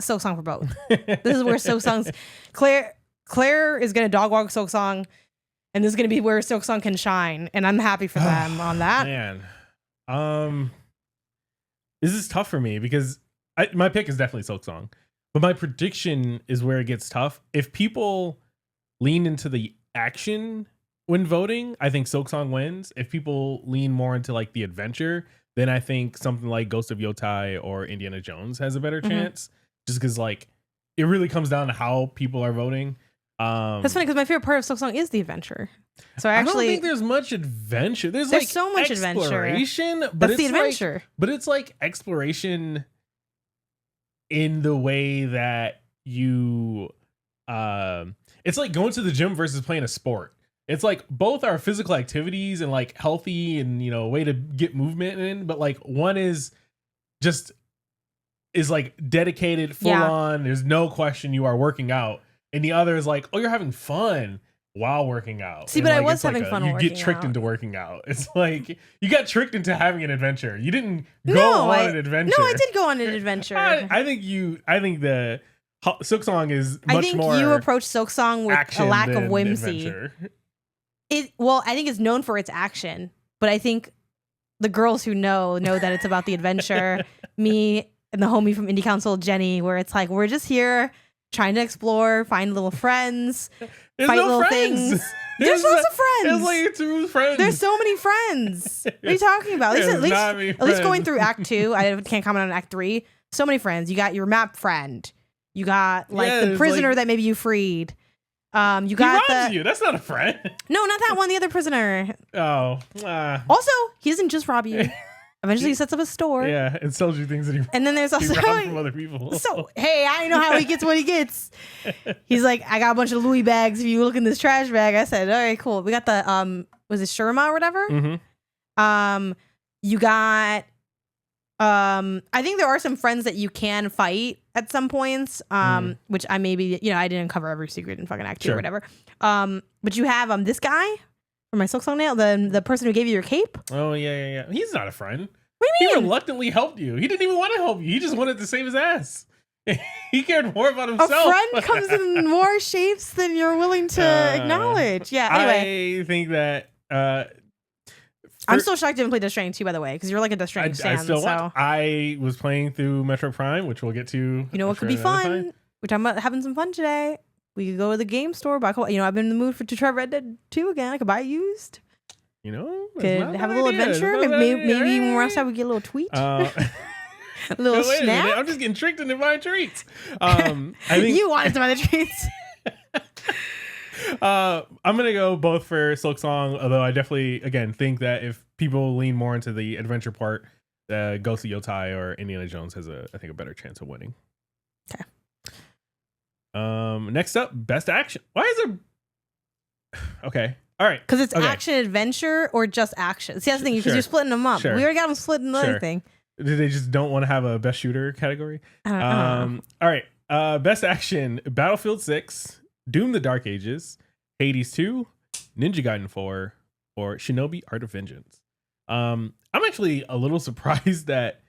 Silk Song for both. This is where Silk Song's Claire is gonna dog walk Silk Song, and this is gonna be where Silk Song can shine, and I'm happy for them on that. Man, this is tough for me because my pick is definitely Silk Song, but my prediction is where it gets tough. If people lean into the action when voting, I think Silk Song wins. If people lean more into like the adventure, then I think something like Ghost of Yotai or Indiana Jones has a better chance. Just because like it really comes down to how people are voting. That's funny because my favorite part of Silk Song is the adventure. So I don't think there's much adventure. There's like so much exploration, adventure. That's the adventure. But it's like exploration in the way that you it's like going to the gym versus playing a sport. It's like both are physical activities and like healthy and, you know, a way to get movement in, but like one is like dedicated full on. There's no question you are working out. And the other is like, oh, you're having fun while working out. See, but I was having fun. You get tricked into working out. It's like you got tricked into having an adventure. You didn't go on an adventure. No, I did go on an adventure. I think the Silk Song is much more. I think you approach Silk Song with a lack of whimsy. I think it's known for its action, but I think the girls who know that it's about the adventure. Me and the homie from Indie Council, Jenny, where it's like we're just here trying to explore, find little friends, fight little things. There's lots of friends. There's like 2 friends. There's so many friends. What are you talking about? At least going through Act 2. I can't comment on Act 3. So many friends. You got your map friend. You got the prisoner that maybe you freed. You got he robs you. That's not a friend. No, not that one. The other prisoner. Oh. Also, he doesn't just rob you. Eventually, he sets up a store. Yeah, and sells you things that he. And then there's also from other people. So hey, I know how he gets what he gets. He's like, I got a bunch of Louis bags. If you look in this trash bag, I said, all right, cool. We got the was it Sherma or whatever? Mm-hmm. You got I think there are some friends that you can fight at some points. Which I maybe I didn't cover every secret in fucking Act 2 or whatever. But you have this guy For my Silk Song nail, the person who gave you your cape. Oh yeah. He's not a friend. What do you mean? He reluctantly helped you. He didn't even want to help you. He just wanted to save his ass. He cared more about himself. A friend comes in more shapes than you're willing to acknowledge. Yeah. Anyway, I think that. I'm still shocked you haven't played Death Stranding 2, by the way, because you're like a Death Stranding fan. I was playing through Metro Prime, which we'll get to. You know what could be fun? We're talking about having some fun today. We could go to the game store, buy. I've been in the mood to try Red Dead 2 again. I could buy it used. Could have a little adventure. Maybe when we're outside, we get a little tweet. A little snack. I'm just getting tricked into buying treats. I think you wanted to buy the treats. I'm gonna go both for Silk Song, although I definitely again think that if people lean more into the adventure part, Ghost of Yotai or Indiana Jones has a better chance of winning. Okay. Next up, best action. Why is there? Okay. All right. Because it's action adventure or just action. See, that's the thing, because you're splitting them up. Sure. We already got them split in the other thing. They just don't want to have a best shooter category. I don't know. All right. Best action: Battlefield 6, Doom: The Dark Ages, Hades 2, Ninja Gaiden 4, or Shinobi: Art of Vengeance. I'm actually a little surprised that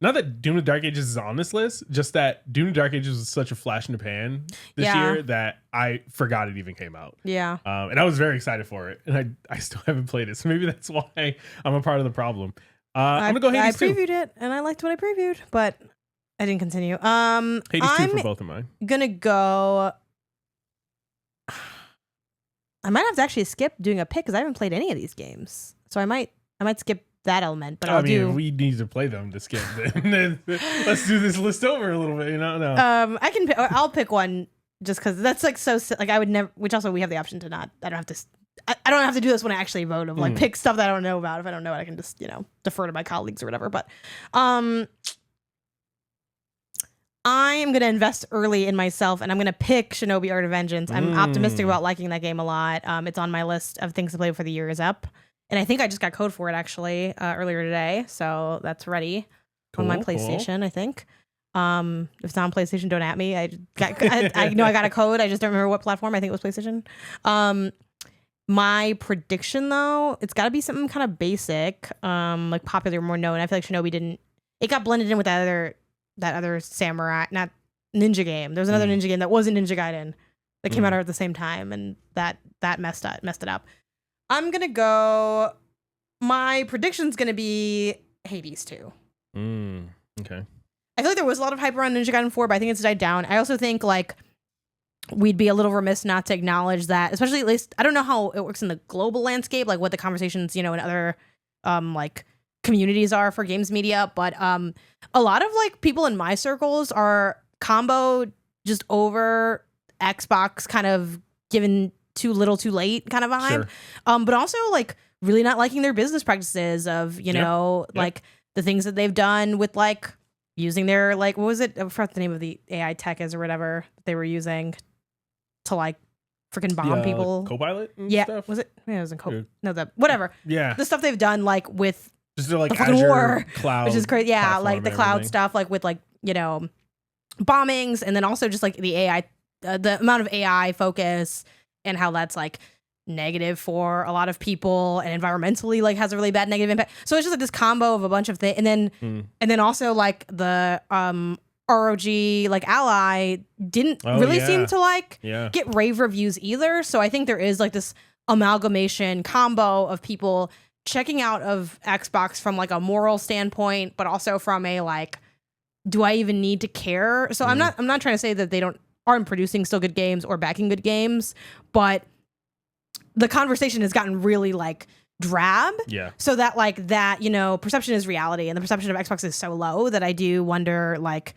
not that Doom: The Dark Ages is on this list, just that Doom: The Dark Ages was such a flash in the pan this year that I forgot it even came out. Yeah. And I was very excited for it, and I still haven't played it, so maybe that's why I'm a part of the problem. I'm gonna go Hades 2. I previewed it, and I liked what I previewed, but I didn't continue. Hades 2 for both of mine. Gonna go. I might have to actually skip doing a pick because I haven't played any of these games, so I might skip that element. But we need to play them to skip. Then let's do this list over a little bit. No. I can. I'll pick one just because that's like so. Like I would never. Which also we have the option to not. I don't have to. I don't have to do this when I actually vote of like pick stuff that I don't know about. If I don't know it, I can just defer to my colleagues or whatever. But I am going to invest early in myself, and I'm going to pick Shinobi: Art of Vengeance. I'm optimistic about liking that game a lot. It's on my list of things to play before the year is up. And I think I just got code for it actually earlier today. So that's ready on my PlayStation, I think. If it's not on PlayStation, don't at me. I know I got a code. I just don't remember what platform. I think it was PlayStation. My prediction, though, it's got to be something kind of basic, like popular, more known. I feel like Shinobi didn't. It got blended in with that other samurai, not ninja game. There was another ninja game that wasn't Ninja Gaiden that came out at the same time, and that messed it up. I'm gonna go. My prediction's gonna be Hades 2. Okay. I feel like there was a lot of hype around Ninja Gaiden 4, but I think it's died down. I also think like we'd be a little remiss not to acknowledge that, especially at least I don't know how it works in the global landscape, like what the conversations, in other like communities are for games media, but a lot of like people in my circles are combo just over Xbox kind of given too little too late kind of vibe. Sure. But also like really not liking their business practices of, like the things that they've done with like using their like, what was it? I forgot the name of the AI tech is or whatever they were using to like freaking bomb people. Copilot? Stuff? Was it? Yeah, it wasn't whatever. Yeah. The stuff they've done like with just like the fucking Azure war, cloud, which is crazy. Yeah, like the cloud stuff, like with like, bombings, and then also just like the AI, the amount of AI focus and how that's like negative for a lot of people and environmentally like has a really bad negative impact. So it's just like this combo of a bunch of things, and then also like the ROG like Ally didn't really seem to like get rave reviews either. So I think there is like this amalgamation combo of people checking out of Xbox from like a moral standpoint, but also from a like, do I even need to care? So I'm not trying to say that they aren't producing still good games or backing good games, but the conversation has gotten really like drab. Yeah. So that like that, perception is reality, and the perception of Xbox is so low that I do wonder, like,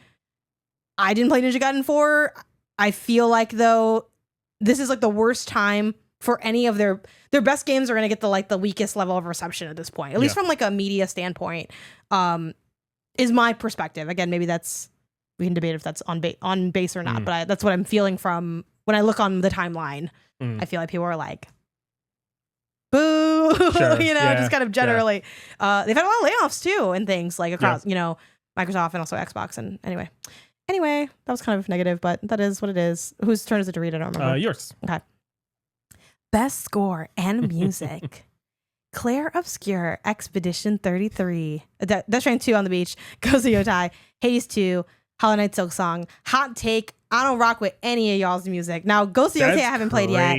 I didn't play Ninja Gaiden 4. I feel like though this is like the worst time for any of their best games are going to get the weakest level of reception at this point, at least from like a media standpoint, is my perspective. Again, maybe we can debate if that's on base or not, but that's what I'm feeling from when I look on the timeline. I feel like people are like, boo, sure. Just kind of generally. They've had a lot of layoffs too and things like across, Microsoft and also Xbox. And anyway, that was kind of negative, but that is what it is. Whose turn is it to read? I don't remember. Yours. Okay. Best score and music. Claire Obscure, Expedition 33, Death Train 2 on the Beach, Ghost of Yotai, Hades 2, Hollow Knight Silk Song. Hot take, I don't rock with any of y'all's music. Now, Ghost of Yotai I haven't played yet.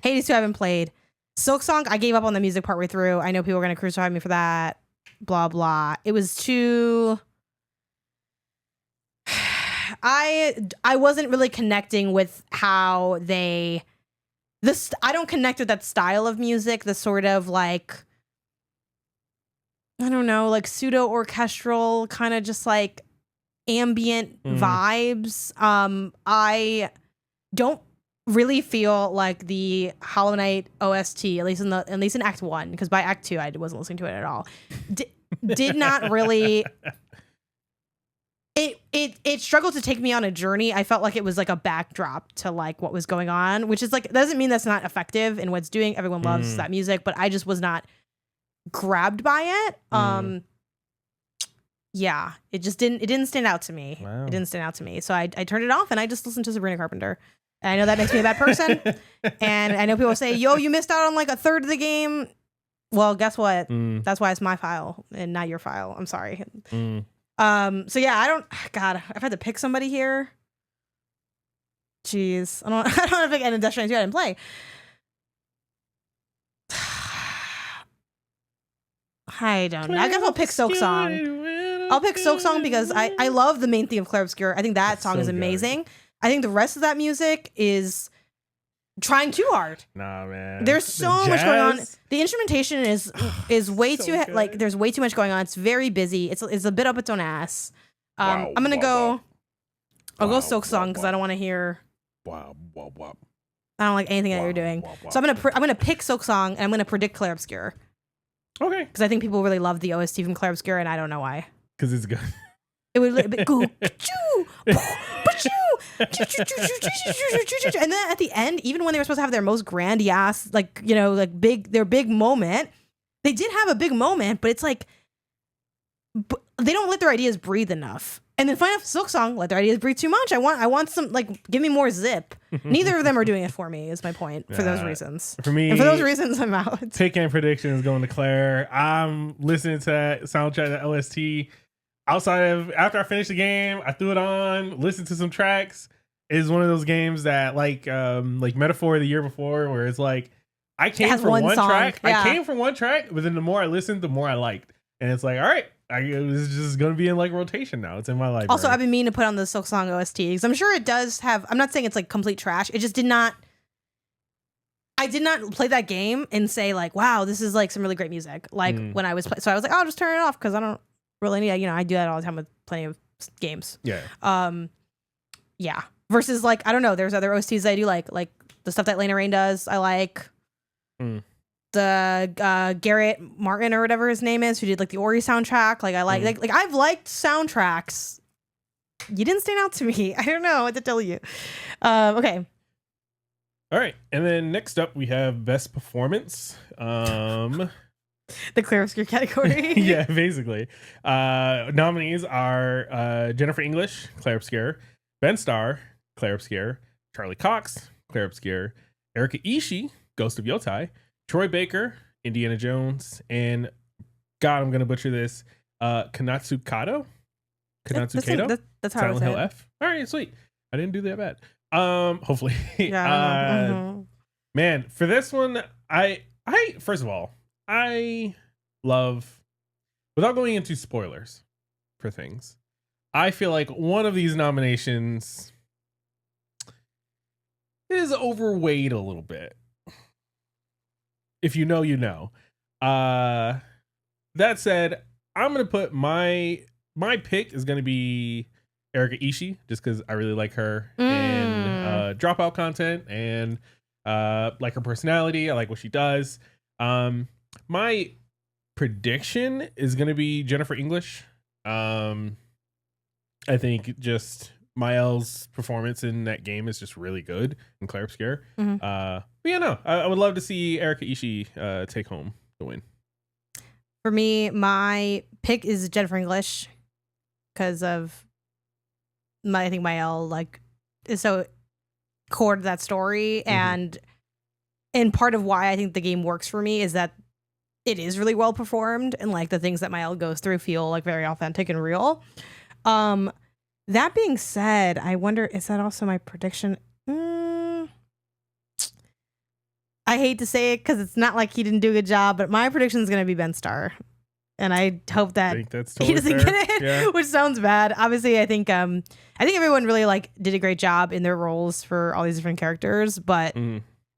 Hades 2 I haven't played. Silk Song, I gave up on the music partway through. I know people are going to crucify me for that. Blah, blah. It was too... I wasn't really connecting with how they... I don't connect with that style of music, the sort of like, I don't know, like pseudo orchestral kind of just like ambient vibes. I don't really feel like the Hollow Knight OST, at least in Act 1, because by Act 2 I wasn't listening to it at all. Did not really. It struggled to take me on a journey. I felt like it was like a backdrop to like what was going on, which is like, doesn't mean that's not effective in what it's doing. Everyone loves that music, but I just was not grabbed by it. Yeah, it didn't stand out to me. Wow. It didn't stand out to me. So I turned it off and I just listened to Sabrina Carpenter. And I know that makes me a bad person. And I know people say, yo, you missed out on like a third of the game. Well, guess what? That's why it's my file and not your file. I'm sorry. So yeah, God, I've had to pick somebody here. Jeez. I don't have to pick any Death Train 2 I didn't play. I don't know. I guess I'll pick Silk Song. I'll pick Silk Song because I love the main theme of Claire Obscure. I think that song is amazing. Good. I think the rest of that music is trying too hard. Nah, man. There's so much going on. The instrumentation is way so too like there's way too much going on. It's very busy. It's a bit up its own ass. I'm gonna go. I'll go Silk Song because I don't want to hear. I don't like anything that you're doing. So I'm gonna pick Silk Song and I'm gonna predict Claire Obscure. Okay. Because I think people really love the OST from Claire Obscure and I don't know why. Because it's good. It would go and then at the end, even when they were supposed to have their most grandiose, like, you know, like their big moment, they did have a big moment, but it's like they don't let their ideas breathe enough. And then Final Silk Song let their ideas breathe too much. I want some, like, give me more zip. Neither of them are doing it for me, is my point, for those reasons. For me, and for those reasons, I'm out. Taking predictions going to Claire. I'm listening to that soundtrack, that OST. After I finished the game, I threw it on, listened to some tracks. It's one of those games that like Metaphor the year before, where it's like I came from one track. Yeah. I came from one track, but then the more I listened, the more I liked. And it's like, all right, it was just going to be in like rotation now. It's in my library. Also, I've been meaning to put on the Silk Song OST because I'm sure it does have. I'm not saying it's like complete trash. It just did not. I did not play that game and say like, wow, this is like some really great music. Like when I was playing, so I was like, oh, I'll just turn it off because I don't really need. You know, I do that all the time with plenty of games. Yeah. Yeah. Versus like, I don't know. There's other OSTs I do like the stuff that Lena Raine does. I like the Garrett Martin or whatever his name is, who did like the Ori soundtrack. Like I like I've liked soundtracks. You didn't stand out to me. I don't know what to tell you. Okay. All right, and then next up we have best performance. The Claire Obscure category. Yeah, basically. Nominees are Jennifer English, Claire Obscure, Ben Starr, Claire Obscure, Charlie Cox, Claire Obscure, Erika Ishii, Ghost of Yotai, Troy Baker, Indiana Jones, and God, I'm gonna butcher this. Kanatsu Kato. That's how Silent Hill F. All right, sweet. I didn't do that bad. Hopefully. Yeah. Man, for this one, I first of all, I love, without going into spoilers for things, I feel like one of these nominations is overweight a little bit. If you know, you know. That said, I'm gonna put my pick is gonna be Erika Ishii, just because I really like her in Dropout content and like her personality. I like what she does. My prediction is gonna be Jennifer English. I think just Mael's performance in that game is just really good in Claire Obscure. But yeah, no, I would love to see Erika Ishii take home the win. For me, my pick is Jennifer English because of I think Mael like is so core to that story, and And part of why I think the game works for me is that it is really well performed, and like the things that Mael goes through feel like very authentic and real. That being said, I wonder, is that also my prediction? I hate to say it because it's not like he didn't do a good job, but my prediction is going to be Ben Starr. And I hope that he doesn't get it, which sounds bad. Obviously, I think everyone really like did a great job in their roles for all these different characters. But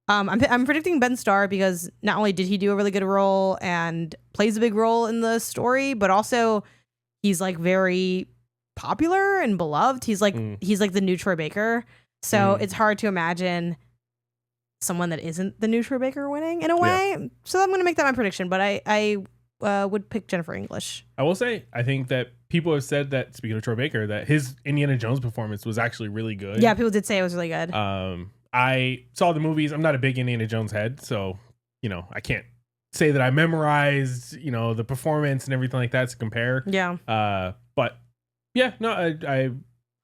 I'm predicting Ben Starr because not only did he do a really good role and plays a big role in the story, but also he's like very popular and beloved. He's like the new Troy Baker. So it's hard to imagine someone that isn't the new Troy Baker winning in a way. Yeah. So I'm going to make that my prediction, but I would pick Jennifer English. I will say, I think that people have said that, speaking of Troy Baker, that his Indiana Jones performance was actually really good. Yeah, people did say it was really good. I saw the movies. I'm not a big Indiana Jones head, so, I can't say that I memorized, the performance and everything like that to compare. Yeah. But yeah, no, I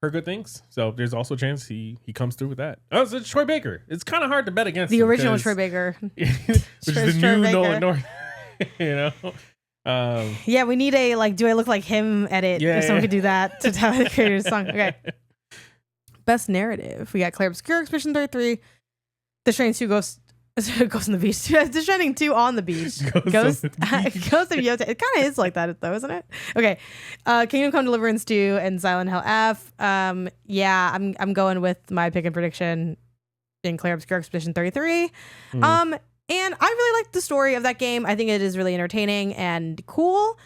heard good things. So there's also a chance he comes through with that. Oh, it's Troy Baker. It's kind of hard to bet against the original Troy Baker. Which is the new Nolan North. Yeah, we need a do I look like him edit if someone could do that to tell the creator's song. Okay. Best narrative. We got Claire Obscure, Expedition 33, The Shining 2 Ghost on the Beach. The Shining 2 on the Beach. Ghost of Yota. It kind of is like that though, isn't it? Okay. Kingdom Come Deliverance 2 and Silent Hill F. Yeah, I'm going with my pick and prediction in Claire Obscure, Expedition 33. And I really like the story of that game. I think it is really entertaining and cool.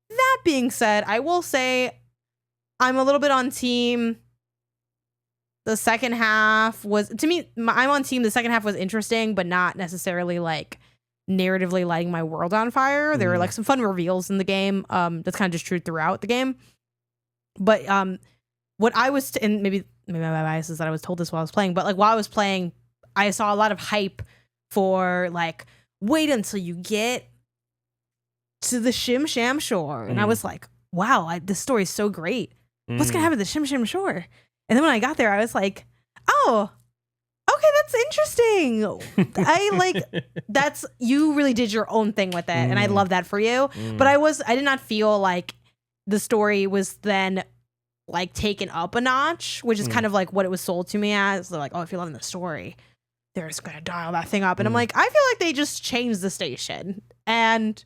That being said, I will say I'm a little bit on team. The second half was, to me, I'm on team. The second half was interesting, but not necessarily like narratively lighting my world on fire. There were like some fun reveals in the game. That's kind of just true throughout the game. But what I was, and maybe my bias is that I was told this while I was playing, but like while I was playing, I saw a lot of hype for like, wait until you get to the Shim Sham Shore. And I was like, wow, this story is so great. What's going to happen at the Shim Sham Shore? And then when I got there, I was like, oh, okay, that's interesting. You really did your own thing with it. And I love that for you. But I did not feel like the story was then like taken up a notch, which is kind of like what it was sold to me as. They're like, oh, if you're loving the story, they're just going to dial that thing up. And I'm like, I feel like they just changed the station. And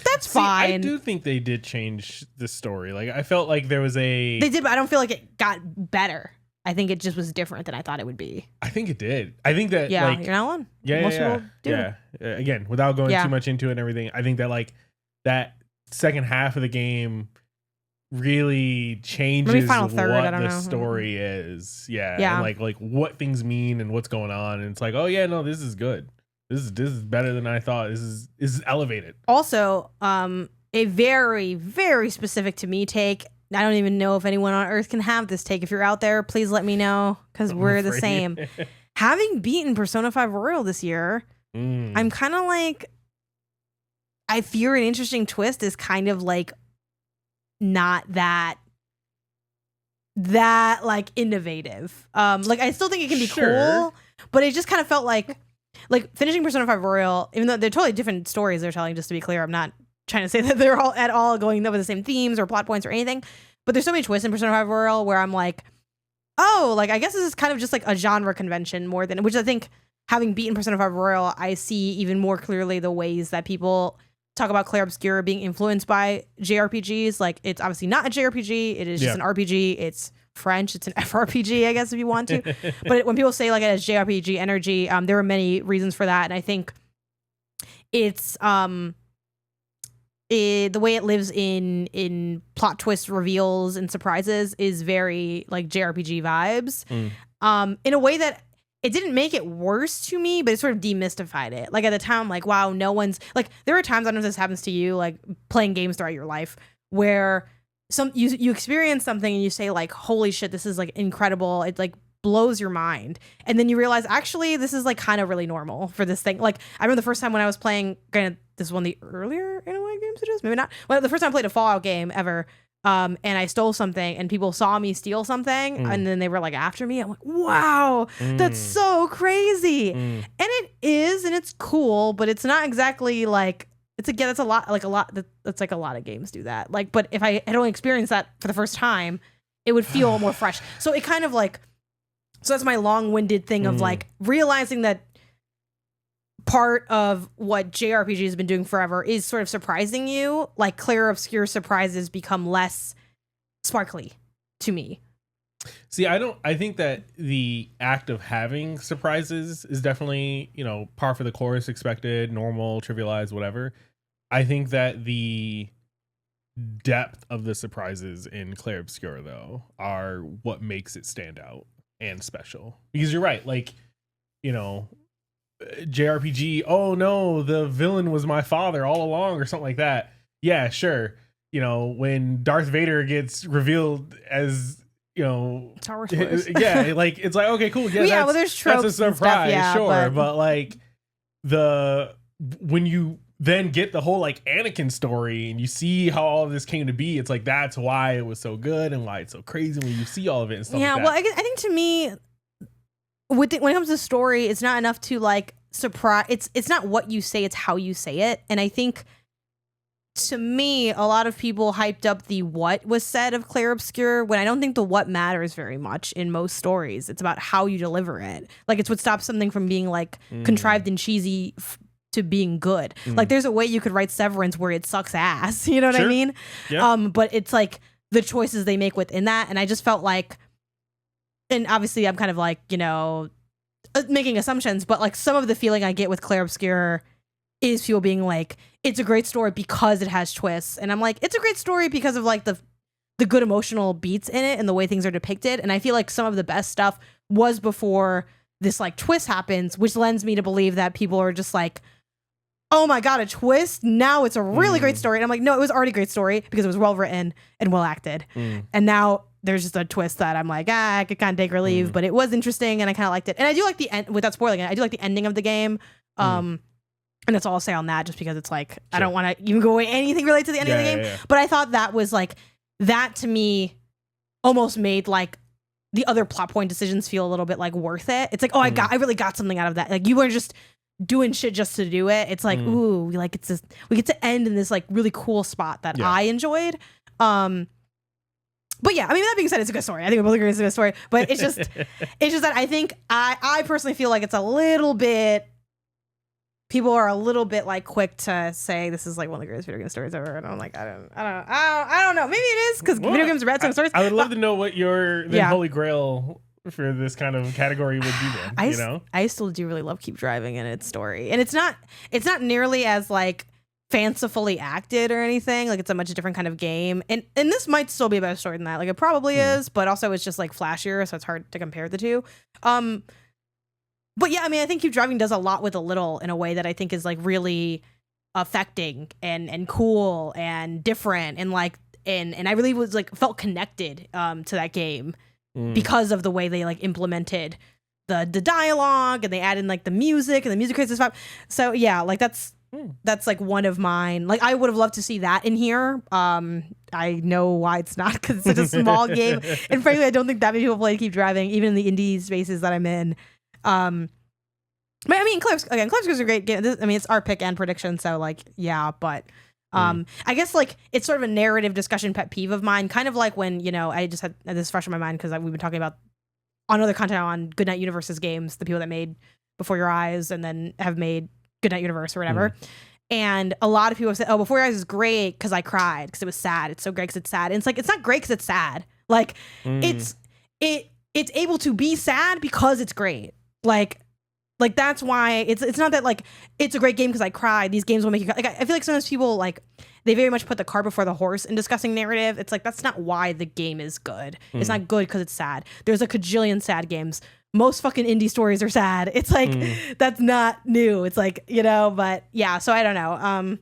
that's fine. I do think they did change the story. Like, I felt like there was They did, but I don't feel like it got better. I think it just was different than I thought it would be. I think it did. I think that, you're not one. Yeah. Again, without going too much into it and everything, I think that, like, that second half of the game really changes what the story is. Yeah. And like what things mean and what's going on. And it's like, oh, yeah, no, this is good. This is better than I thought. This is elevated. Also, a very, very specific to me take. I don't even know if anyone on Earth can have this take. If you're out there, please let me know because we're the same. Having beaten Persona 5 Royal this year, I'm kind of like, I fear an interesting twist is kind of like not that like innovative. Like I still think it can be cool, but it just kind of felt like finishing Persona 5 Royal, even though they're totally different stories they're telling, just to be clear, I'm not trying to say that they're all at all going over the same themes or plot points or anything, but there's so many twists in Persona 5 Royal where I'm like, oh, like I guess this is kind of just like a genre convention more than, which I think having beaten Persona 5 Royal, I see even more clearly the ways that people talk about Claire Obscure being influenced by JRPGs. Like it's obviously not a JRPG, it is just an RPG. It's French, it's an FRPG, I guess, if you want to. But when people say like it has JRPG energy, there are many reasons for that, and I think it's the way it lives in plot twists, reveals, and surprises is very like JRPG vibes. In a way that it didn't make it worse to me, but it sort of demystified it. Like at the time, like, wow, no one's like, there are times, I don't know if this happens to you, like playing games throughout your life where you experience something and you say like, holy shit, this is like incredible. It like blows your mind. And then you realize actually this is like kind of really normal for this thing. Like I remember the first time when I was playing, granted this is one of the earlier in a way games it is, maybe not. Well, the first time I played a Fallout game ever, and I stole something and people saw me steal something and then they were like after me. I'm like, wow, that's so crazy. And it is, and it's cool, but it's not exactly like, that's a lot that's like a lot of games do that. Like, but if I had only experienced that for the first time, it would feel more fresh. So it kind of like, so that's my long-winded thing of like realizing that part of what JRPG has been doing forever is sort of surprising you. Like clear, obscure surprises become less sparkly to me. See, I think that the act of having surprises is definitely, par for the course, expected, normal, trivialized, whatever. I think that the depth of the surprises in Clair Obscur, though, are what makes it stand out and special. Because you're right, like, JRPG, oh no, the villain was my father all along or something like that. Yeah, sure. When Darth Vader gets revealed as, Star Wars spoilers. Yeah, like it's like, okay, cool. Yeah, well, there's tropes that's a surprise, and stuff, sure. But like when you then get the whole like Anakin story and you see how all of this came to be, it's like that's why it was so good and why it's so crazy when you see all of it and stuff like that. Well, I think to me, when it comes to story, it's not enough to like surprise. It's not what you say, it's how you say it. And I think to me, a lot of people hyped up the what was said of Clair Obscur when I don't think the what matters very much in most stories. It's about how you deliver it. Like it's what stops something from being like contrived and cheesy to being good. Like there's a way you could write Severance where it sucks ass. You know what I mean? Yeah. But it's like the choices they make within that. And I just felt like, and obviously I'm kind of like, making assumptions, but like some of the feeling I get with Clair Obscur is people being like, it's a great story because it has twists. And I'm like, it's a great story because of like the good emotional beats in it and the way things are depicted. And I feel like some of the best stuff was before this like twist happens, which lends me to believe that people are just like, oh my God, a twist. Now it's a really great story. And I'm like, no, it was already a great story because it was well written and well acted. And now there's just a twist that I'm like, I could kind of take or leave, but it was interesting and I kind of liked it. And I do like the end, without spoiling it, I do like the ending of the game. And that's all I'll say on that, just because it's like, sure. I don't want to even go away anything related to the ending of the game. Yeah. But I thought that was like, that to me almost made like the other plot point decisions feel a little bit like worth it. It's like, oh, I really got something out of that. Like you weren't just doing shit just to do it. It's like, ooh, like it's this, we get to end in this like really cool spot that I enjoyed. But yeah, I mean, that being said, it's a good story. I think we're both agree it's a good story. But it's just that I think I personally feel like it's a little bit. People are a little bit like quick to say this is like one of the greatest video game stories ever, and I'm like, I don't know. Maybe it is because video games are bad stories. I would love to know what your holy grail for this kind of category would be. Then I still do really love Keep Driving and its story, and it's not nearly as like fancifully acted or anything. Like it's a much different kind of game, and this might still be a better story than that. Like it probably is, but also it's just like flashier, so it's hard to compare the two. But yeah, I mean, I think Keep Driving does a lot with a little in a way that I think is like really affecting and cool and different and like and I really was like felt connected to that game because of the way they like implemented the dialogue and they add in like the music and the music creates this vibe. So yeah, like that's like one of mine. Like I would have loved to see that in here. I know why it's not because it's such a small game, and frankly, I don't think that many people play Keep Driving, even in the indie spaces that I'm in. But I mean, Clair Obscur is a great game. I mean, it's our pick and prediction, so like, yeah. But I guess like it's sort of a narrative discussion pet peeve of mine, kind of like when I just had this fresh in my mind because we've been talking about on other content on Goodnight Universe's games, the people that made Before Your Eyes and then have made Goodnight Universe or whatever. And a lot of people have said, "Oh, Before Your Eyes is great because I cried because it was sad. It's so great because it's sad." And it's like it's not great because it's sad. Like it's able to be sad because it's great. Like that's why it's not that like it's a great game because I cried. These games will make you cry. Like I feel like sometimes people like they very much put the cart before the horse in discussing narrative. It's like that's not why the game is good. It's not good because it's sad. There's a cajillion sad games. Most fucking indie stories are sad. It's like that's not new. It's like but yeah. So I don't know.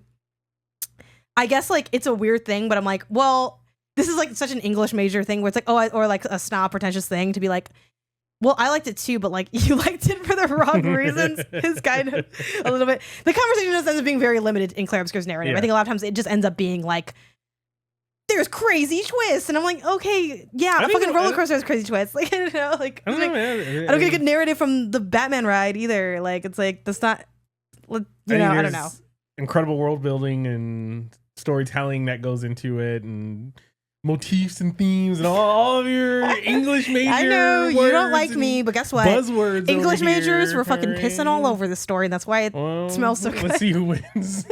I guess like it's a weird thing, but I'm like, well, this is like such an English major thing where it's like or like a snob pretentious thing to be like. Well, I liked it too, but like you liked it for the wrong reasons is kind of a little bit. The conversation just ends up being very limited in Clair Obscur's narrative. Yeah. I think a lot of times it just ends up being like there's crazy twists, and I'm like, okay, yeah, a fucking roller coaster has crazy twists. Like, I don't know, like I don't get a good narrative from the Batman ride either. Like, it's like that's not, I don't know. Incredible world building and storytelling that goes into it, and motifs and themes and all of your English major I know you don't like me, but guess what? Buzzwords. English majors were fucking pissing all over the story, and that's why it smells so good. Let's see who wins.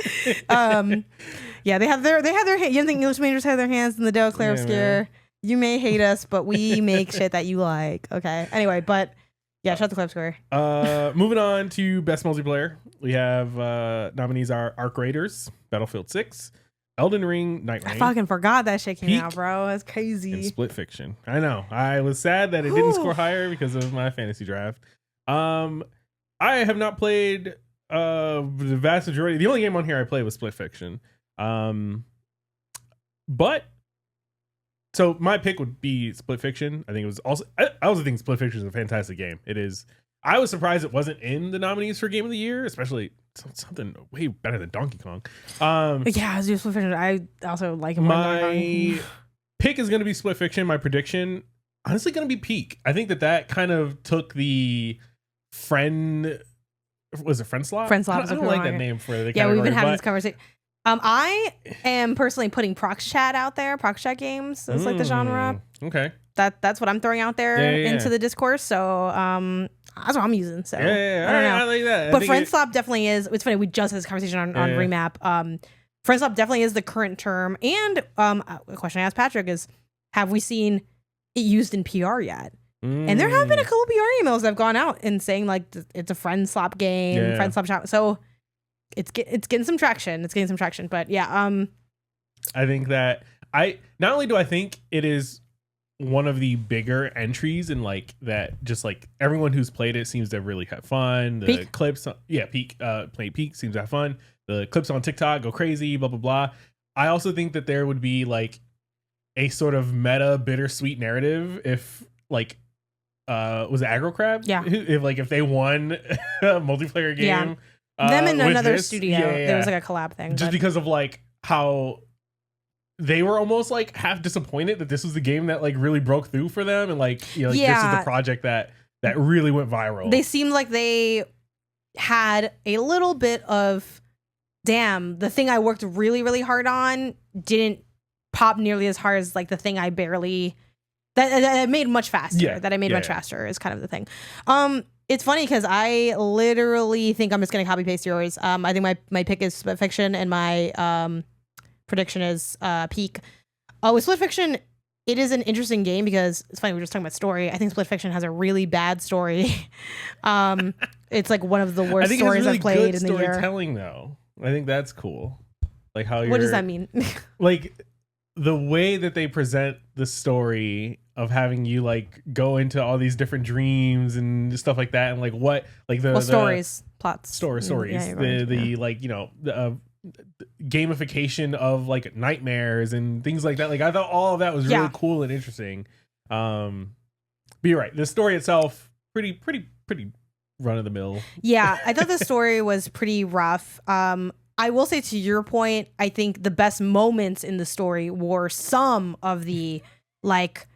Yeah, they have their you don't think English majors have their hands in the dough, Claire Obscure? You may hate us, but we make shit that you like. Okay. Anyway, but yeah, shout out to Claire Obscure. Moving on to best multiplayer, we have nominees are Arc Raiders, Battlefield 6, Elden Ring, Night Rain. I fucking forgot that shit came out, bro. That's crazy. And Split Fiction. I know. I was sad that it didn't score higher because of my fantasy draft. I have not played the vast majority. The only game on here I played was Split Fiction. But so my pick would be Split Fiction. I think it was also. I also think Split Fiction is a fantastic game. It is. I was surprised it wasn't in the nominees for Game of the Year, especially something way better than Donkey Kong. Yeah, Split Fiction. I also like him. My pick is going to be Split Fiction. My prediction, honestly, going to be Peak. I think that kind of took the friend. Was it Friend Slot? Friend Slot. I don't like that name for the category. Yeah, we've been having this conversation. I am personally putting Prox Chat out there. Prox Chat games is like the genre. Okay. That's what I'm throwing out there into the discourse. So that's what I'm using. So I don't know. I like that. But Friend Slop definitely is. It's funny. We just had this conversation on Remap. Friend Slop definitely is the current term. And a question I asked Patrick is, have we seen it used in PR yet? And there have been a couple PR emails that have gone out and saying like it's a Friend Slop game, Friend Slop shop. So it's getting some traction. It's getting some traction. But yeah, I think that not only do I think it is one of the bigger entries and like that, just like everyone who's played it seems to really have fun. The Peak? Clips, play Peak seems to have fun. The clips on TikTok go crazy, blah blah blah. I also think that there would be like a sort of meta bittersweet narrative if like was it Aggro Crab? Yeah. If they won a multiplayer game. Yeah. Them in another studio. There was like a collab thing. Just because of like how they were almost like half disappointed that this was the game that like really broke through for them, and like this is the project that really went viral. They seemed like they had a little bit of, damn, the thing I worked really, really hard on didn't pop nearly as hard as like the thing I barely that made much faster. Faster is kind of the thing. It's funny because I literally think I'm just gonna copy paste yours. I think my pick is Split Fiction and my prediction is Peak. With Split Fiction, it is an interesting game because it's funny, we were just talking about story. I think Split Fiction has a really bad story. It's like one of the worst stories I've played in the year. Storytelling though, I think that's cool. Like how what does that mean? Like the way that they present the story of having you like go into all these different dreams and stuff like that, and like what like the stories, plots, stories, the like, you know, the gamification of like nightmares and things like that. Like I thought all of that was really cool and interesting. But you're right, the story itself pretty run of the mill. Yeah, I thought the story was pretty rough. I will say, to your point, I think the best moments in the story were some of the like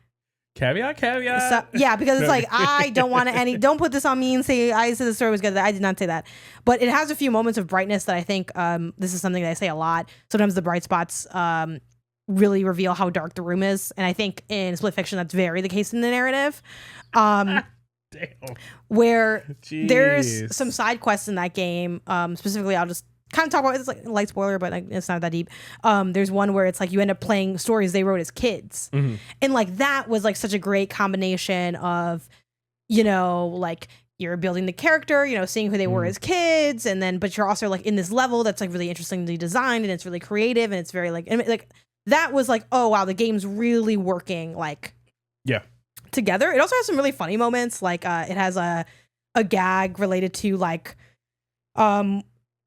caveat. Because it's like, I don't want to don't put this on me and say I said the story was good. I did not say that, but it has a few moments of brightness that I think this is something that I say a lot. Sometimes the bright spots really reveal how dark the room is, and I think in Split Fiction that's very the case in the narrative. Damn. Where there's some side quests in that game. Specifically, I'll just kind of talk about it's like a light spoiler, but like, it's not that deep. There's one where it's like you end up playing stories they wrote as kids, and like that was like such a great combination of, you know, like you're building the character, you know, seeing who they were as kids, and then but you're also like in this level that's like really interestingly designed and it's really creative and it's very like that was like, oh wow, the game's really working like together. It also has some really funny moments, like it has a gag related to like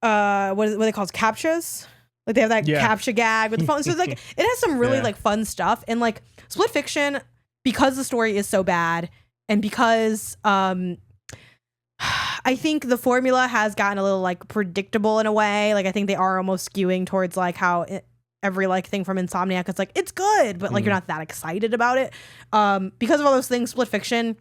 what are they called, captchas, like they have that captcha gag with the phone, so it's like it has some really like fun stuff. And like Split Fiction, because the story is so bad and because I think the formula has gotten a little like predictable in a way, like I think they are almost skewing towards like how every like thing from Insomniac. It's like it's good, but like you're not that excited about it. Because of all those things, Split Fiction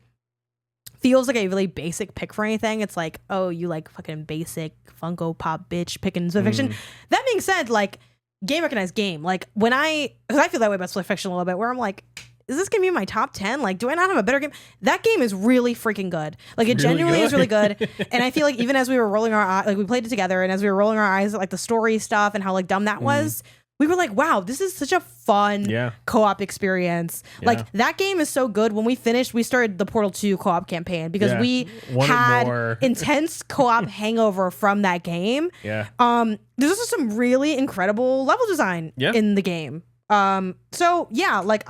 feels like a really basic pick for anything. It's like, oh, you like fucking basic Funko Pop bitch picking Split Fiction. That being said, like game recognized game. Like because I feel that way about Split Fiction a little bit, where I'm like, is this gonna be in my top 10? Like, do I not have a better game? That game is really freaking good. Like, it genuinely is really good. And I feel like even as we were rolling our eyes, like we played it together, and as we were rolling our eyes at like the story stuff and how like dumb that was, we were like, wow, this is such a fun co-op experience. Like that game is so good. When we finished, we started the Portal 2 co-op campaign because we had intense co-op hangover from that game. There's also some really incredible level design in the game. So yeah, like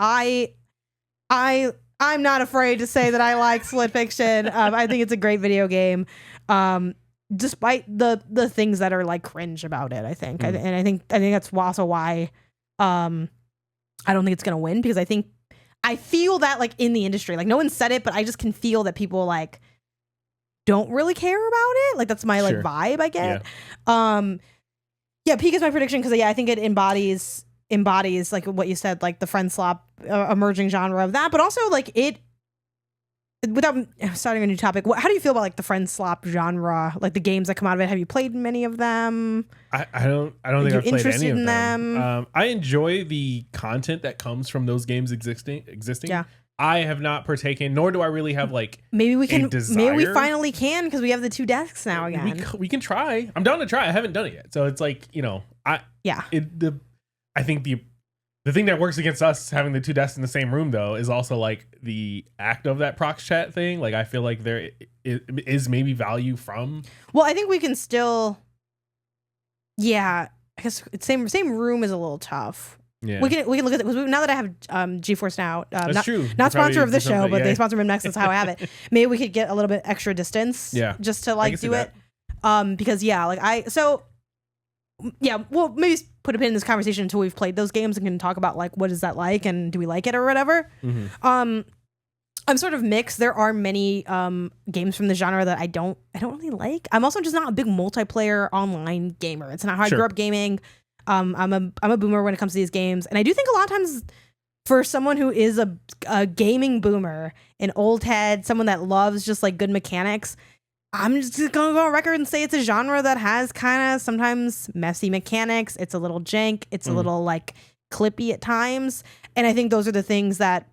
I'm not afraid to say that I like Split Fiction. I think it's a great video game. Despite the things that are like cringe about it, I think. And I think that's also why I don't think it's gonna win, because I feel that like in the industry, like no one said it, but I just can feel that people like don't really care about it. Like that's my like vibe I get. Peak is my prediction because I think it embodies like what you said, like the friend slop emerging genre of that, but also like it, without starting a new topic, how do you feel about like the friend slop genre, like the games that come out of it? Have you played many of them? I don't think I've played any of them. I enjoy the content that comes from those games existing. I have not partaken, nor do I really have like maybe we finally can, because we have the 2 desks now again. We can try. I'm down to try. I haven't done it yet, so it's like, I think the thing that works against us having the 2 desks in the same room, though, is also like the act of that prox chat thing. Like I feel like there is maybe value from. Well, I think we can still. Yeah, I guess same room is a little tough. Yeah, we can look at it, because now that I have GeForce Now, that's true. Not sponsor of this show, but they sponsor me next. That's how I have it. Maybe we could get a little bit extra distance. Just to like do it. Because we'll maybe put a pin in this conversation until we've played those games and can talk about like what is that like and do we like it or whatever. I'm sort of mixed. There are many games from the genre that I don't really like. I'm also just not a big multiplayer online gamer. It's not how I grew up gaming. I'm a boomer when it comes to these games, and I do think a lot of times for someone who is a gaming boomer, an old head, someone that loves just like good mechanics, I'm just gonna go on record and say it's a genre that has kind of sometimes messy mechanics. It's a little jank. It's a little like clippy at times. And I think those are the things that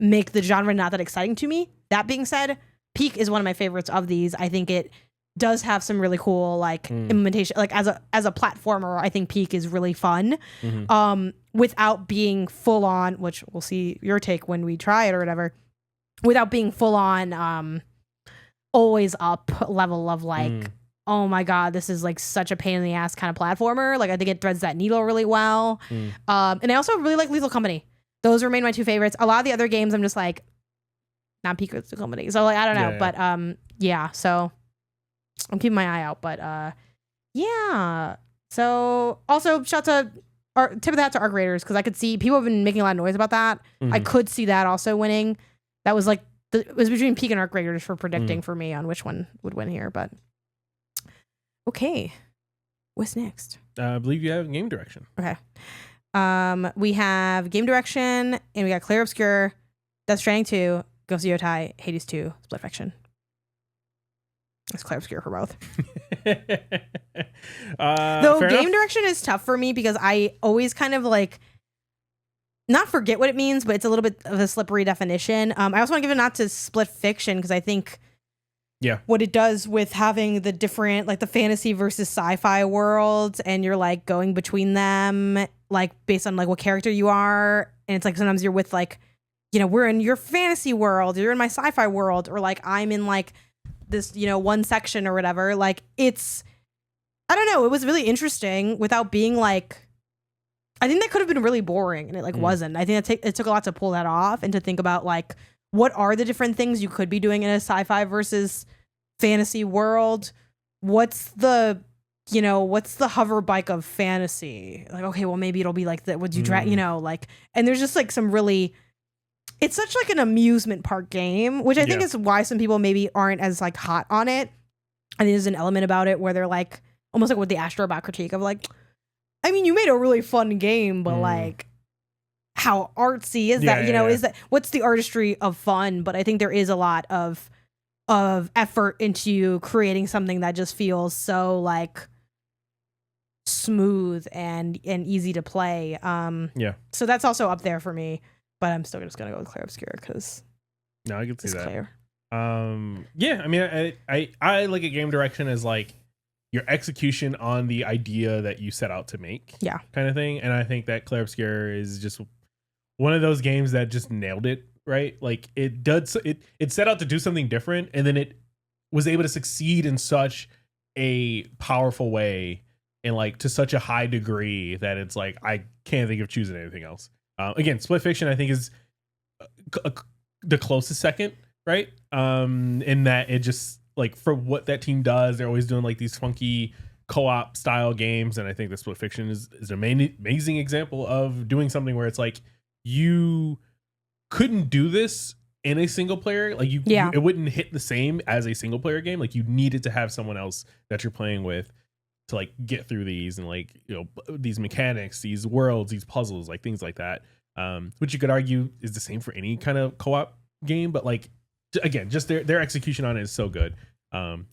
make the genre not that exciting to me. That being said, Peak is one of my favorites of these. I think it does have some really cool like implementation. Like as a platformer, I think Peak is really fun. Without being full on, which we'll see your take when we try it or whatever, without being full on always up level of like, oh my god, this is like such a pain in the ass kind of platformer. Like I think it threads that needle really well. And I also really like Lethal Company. Those remain my 2 favorites. A lot of the other games I'm just like, not Peak or Lethal Company. So like I don't know. But so I'm keeping my eye out. But so also shout to tip of the hat to Arc Raiders, because I could see people have been making a lot of noise about that. I could see that also winning. That was like it was between Peak and Arc Raiders for predicting for me on which one would win here. But okay, what's next? I believe you have game direction. Okay, we have game direction, and we got Clear Obscure, Death Stranding 2, Ghost of Yotai, Hades 2, Split Fiction. It's Clear Obscure for both. Though game direction is tough for me because I always kind of like not forget what it means, but it's a little bit of a slippery definition. I also want to give a nod to Split Fiction because I think what it does with having the different, like the fantasy versus sci-fi worlds, and you're like going between them, like based on like what character you are. And it's like sometimes you're with like, we're in your fantasy world, you're in my sci-fi world, or like I'm in like this, one section or whatever. Like it's, I don't know. It was really interesting without being like, I think that could have been really boring, and it like wasn't. I think it took a lot to pull that off and to think about like what are the different things you could be doing in a sci-fi versus fantasy world. What's the hover bike of fantasy? Like, okay, well maybe it'll be like that. Would you drag? Like, and there's just like some really. It's such like an amusement park game, which I think is why some people maybe aren't as like hot on it. I think there's an element about it where they're like almost like with the Astrobot critique of like, I mean, you made a really fun game, but like, how artsy is that? You know, is that what's the artistry of fun? But I think there is a lot of effort into creating something that just feels so like smooth and easy to play. So that's also up there for me. But I'm still just gonna go with Clair Obscur because I can see that. Clair. I mean, I like a game direction as like your execution on the idea that you set out to make, kind of thing. And I think that Clair Obscur is just one of those games that just nailed it, right? Like it set out to do something different, and then it was able to succeed in such a powerful way and like to such a high degree that it's like I can't think of choosing anything else. Again, Split Fiction I think is the closest second, right? In that it just like for what that team does, they're always doing like these funky co-op style games, and I think the Split Fiction is an amazing example of doing something where it's like you couldn't do this in a single player, like it wouldn't hit the same as a single player game. Like you needed to have someone else that you're playing with to like get through these and like, you know, these mechanics, these worlds, these puzzles, like things like that, which you could argue is the same for any kind of co-op game, but like again, just their execution on it is so good.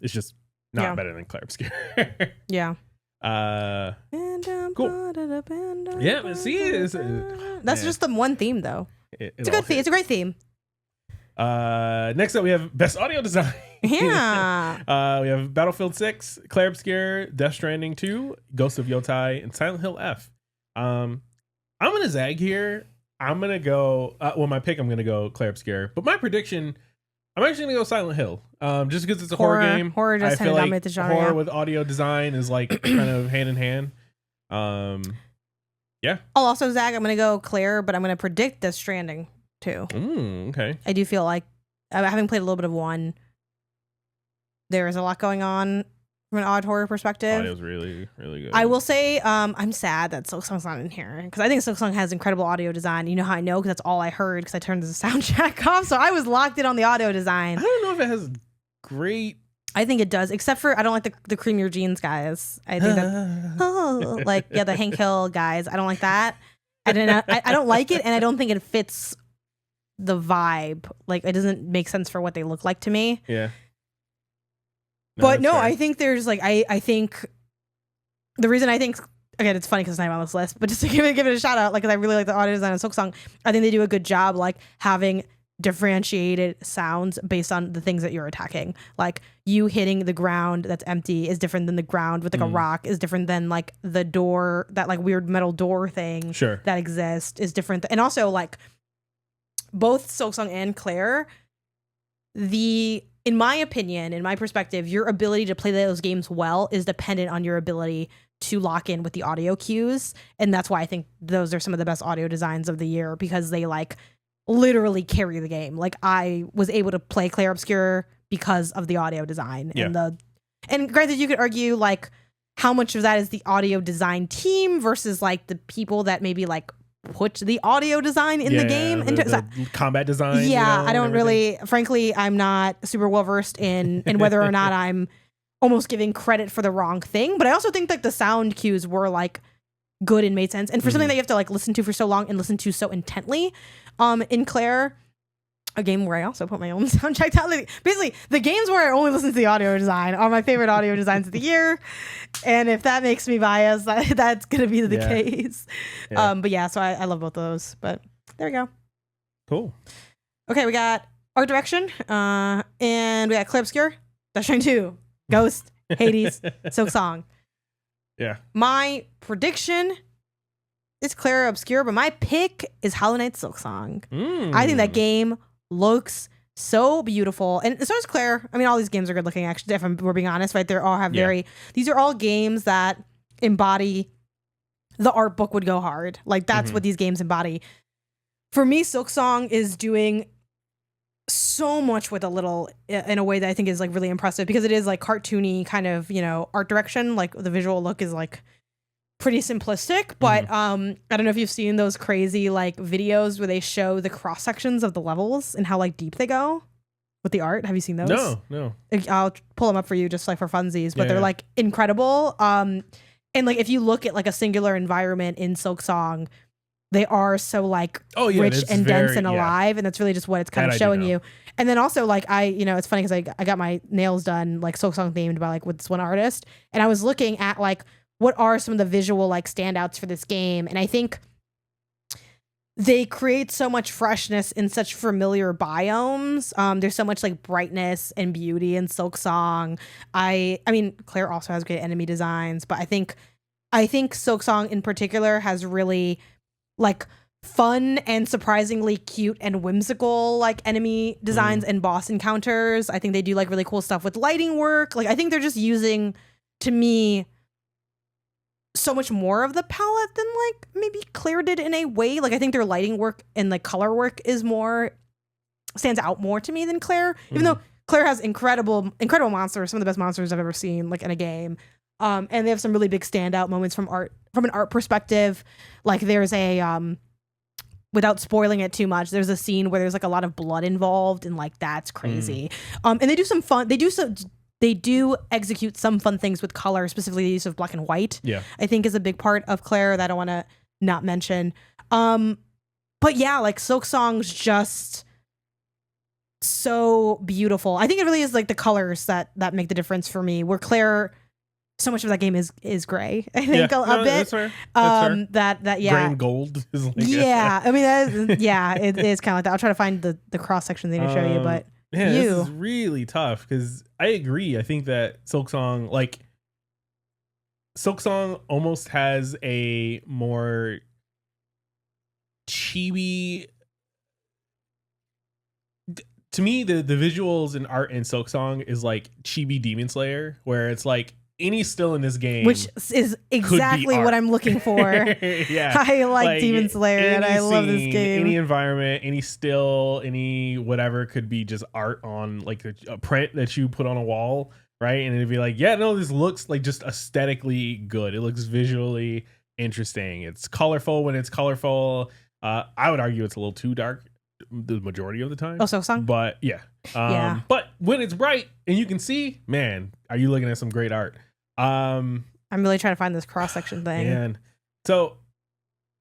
It's just not better than Clair Obscur. Cool. Yeah, see, that's just the one theme though. It's a good theme. It's a great theme. Next up we have Best Audio Design. We have Battlefield 6, Clair Obscur, Death Stranding 2, Ghost of Yotai, and Silent Hill F. I'm gonna zag here. I'm gonna go my pick, I'm gonna go Clair Obscur, but my prediction, I'm actually gonna go Silent Hill. Just because it's a horror game. Horror just kind of dominate the genre. Horror with audio design is like kind of hand in hand. I'll also zag. I'm gonna go Clair, but I'm gonna predict Death Stranding too. Okay. I do feel like, having played a little bit of one, there is a lot going on from an odd horror perspective. Audio's really, really good. I will say, I'm sad that Silksong's not in here because I think Silksong has incredible audio design. You know how I know? Because that's all I heard because I turned the soundtrack off. So I was locked in on the audio design. I don't know if it has great. I think it does, except for I don't like the Cream Your Jeans guys. I think that the Hank Hill guys. I don't like that. I don't like it, and I don't think it fits the vibe. Like it doesn't make sense for what they look like to me. Yeah. But no, fair. I think there's like I think the reason I think, again, it's funny because it's not on this list, but just to give it a shout out, like, because I really like the audio design of Silksong. I think they do a good job like having differentiated sounds based on the things that you're attacking. Like you hitting the ground that's empty is different than the ground with like a rock, is different than like the door, that like weird metal door thing that exists is different. And also like both Silksong and Clair, in my opinion, in my perspective, your ability to play those games well is dependent on your ability to lock in with the audio cues. And that's why I think those are some of the best audio designs of the year, because they like literally carry the game. Like I was able to play Clair Obscur because of the audio design. And granted, you could argue like how much of that is the audio design team versus like the people that maybe like put the audio design in the game, the combat design. Yeah, I don't really, frankly, I'm not super well versed in whether or not I'm almost giving credit for the wrong thing. But I also think like the sound cues were like good and made sense. And for something that you have to like listen to for so long and listen to so intently, in Clair, a game where I also put my own soundtrack down. Like, basically, the games where I only listen to the audio design are my favorite audio designs of the year. And if that makes me biased, that's going to be the case. Yeah. But yeah, so I love both of those. But there we go. Cool. Okay, we got art direction, and we got Clair Obscur, Death Stranding 2, Ghost, Hades, Silksong. Yeah. My prediction is Clair Obscur, but my pick is Hollow Knight Silksong. I think that game looks so beautiful, and so is Clair. I mean, all these games are good looking, actually, if we're being honest, right? They all have these are all games that embody the art book would go hard. Like that's what these games embody. For me, Silksong is doing so much with a little, in a way that I think is like really impressive, because it is like cartoony kind of, you know, art direction. Like the visual look is like pretty simplistic, but I don't know if you've seen those crazy like videos where they show the cross sections of the levels and how like deep they go with the art. Have you seen those? No. I'll pull them up for you just like for funsies, but they're like incredible. And like if you look at like a singular environment in Silksong, they are so like rich and dense and alive, and that's really just what it's kind of showing you. And then also like it's funny because I got my nails done like Silksong themed by like with this one artist, and I was looking at like what are some of the visual like standouts for this game, and I think they create so much freshness in such familiar biomes. There's so much like brightness and beauty in Silksong. I mean, Claire also has great enemy designs, but I think Silksong in particular has really like fun and surprisingly cute and whimsical like enemy designs and boss encounters. I think they do like really cool stuff with lighting work. Like I think they're just using, to me, so much more of the palette than like maybe Claire did in a way. Like I think their lighting work and like color work stands out more to me than Claire, even though Claire has incredible monsters, some of the best monsters I've ever seen like in a game. And they have some really big standout moments from an art perspective. Like there's a without spoiling it too much, there's a scene where there's like a lot of blood involved, and like that's crazy. And they do some fun. They do execute some fun things with color, specifically the use of black and white. Yeah, I think is a big part of Claire that I don't want to not mention. But yeah, like Silksong's just so beautiful. I think it really is like the colors that make the difference for me. Where Claire, so much of that game is gray. I think a bit. That's fair. That gray and gold is like I mean that is, it is kind of like that. I'll try to find the cross section thing to show you, but this is really tough because I agree. I think that Silksong almost has a more chibi. To me, the visuals and art in Silksong is like chibi Demon Slayer, where it's like any still in this game, which is exactly what I'm looking for. Yeah, I like Demon Slayer, and I love this game. Any environment, any still, any whatever could be just art on like a print that you put on a wall, right? And it'd be like, yeah, no, this looks like just aesthetically good. It looks visually interesting. It's colorful when it's colorful. I would argue it's a little too dark the majority of the time. Oh, Silksong? But yeah. But when it's bright and you can see, man, are you looking at some great art? I'm really trying to find this cross-section thing. And so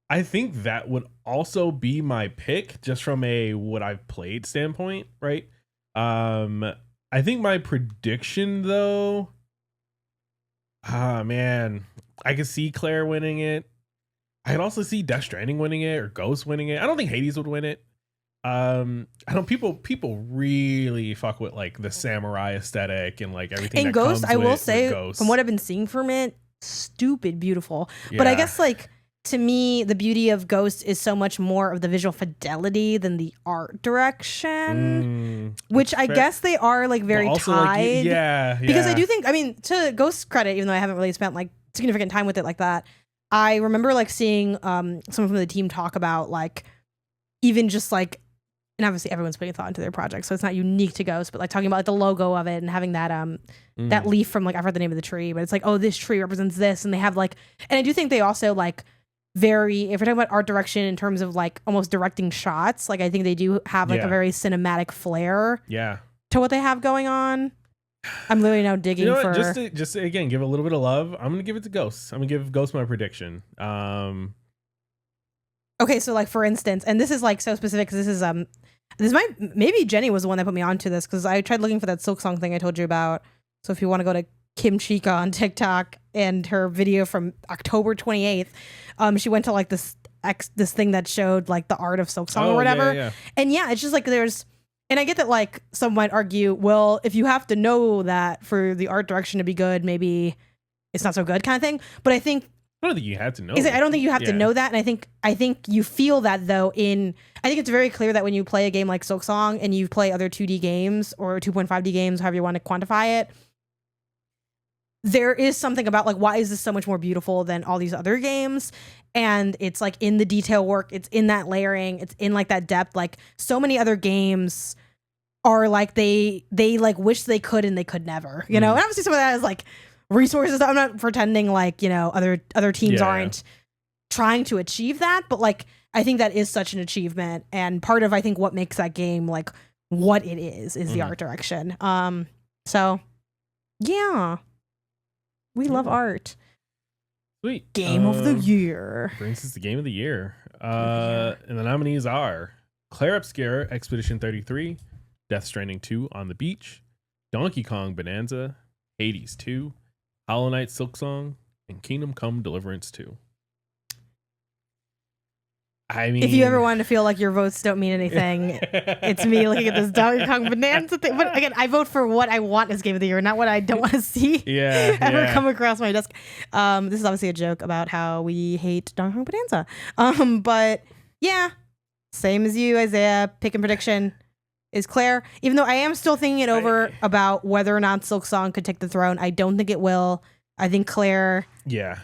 I think that would also be my pick just from a what I've played standpoint, right? I think my prediction though, man, I could see Claire winning it. I could also see Death Stranding winning it or Ghost winning it. I don't think Hades would win it. I don't people really fuck with like the samurai aesthetic and like everything. And Ghost, I will say, from what I've been seeing from it, stupid beautiful. Yeah. But I guess like to me, the beauty of Ghost is so much more of the visual fidelity than the art direction, which I guess they are like very tied. Like, because I do think, I mean, to Ghost's credit, even though I haven't really spent like significant time with it like that, I remember like seeing someone from the team talk about like even just like, and obviously everyone's putting thought into their project, so it's not unique to Ghost, but like talking about like the logo of it and having that that leaf from like, I forgot the name of the tree, but it's like, oh, this tree represents this, and they have like, and I do think they also like if we're talking about art direction in terms of like almost directing shots, like I think they do have like a very cinematic flair to what they have going on. I'm literally now digging for just to again give a little bit of love. I'm gonna give it to Ghost. I'm gonna give Ghost my prediction. Okay, so like for instance, and this is like so specific because maybe Jenny was the one that put me onto this because I tried looking for that Silksong thing I told you about. So if you want to go to Kim Chica on TikTok and her video from October 28th, she went to like this thing that showed like the art of Silksong or whatever. Yeah. And yeah, it's just like and I get that like some might argue, well, if you have to know that for the art direction to be good, maybe it's not so good kind of thing. But I don't think you have to know. I don't think you have to know that, and I think you feel that though. I think it's very clear that when you play a game like Silksong and you play other 2D games or 2.5D games, however you want to quantify it, there is something about like why is this so much more beautiful than all these other games? And it's like in the detail work, it's in that layering, it's in like that depth. Like so many other games are like they like wish they could and they could never, you know. And obviously some of that is like resources. I'm not pretending like, you know, other teams aren't trying to achieve that, but like I think that is such an achievement, and part of I think what makes that game like what it is the art direction. So yeah, we love art. Sweet. Game of the year. Brings us to game of the year. And the nominees are Claire Obscure Expedition 33, Death Stranding 2 On the Beach, Donkey Kong Bonanza, Hades 2, Hollow Knight Silksong, and Kingdom Come Deliverance 2. I mean, if you ever wanted to feel like your votes don't mean anything, it's me looking at this Donkey Kong Bonanza thing. But again, I vote for what I want as game of the year, not what I don't want to see ever come across my desk. This is obviously a joke about how we hate Donkey Kong Bonanza. But yeah, same as you, Isaiah. Pick and prediction is Claire. Even though I am still thinking it over about whether or not Silksong could take the throne. I don't think it will. I think Claire. Yeah.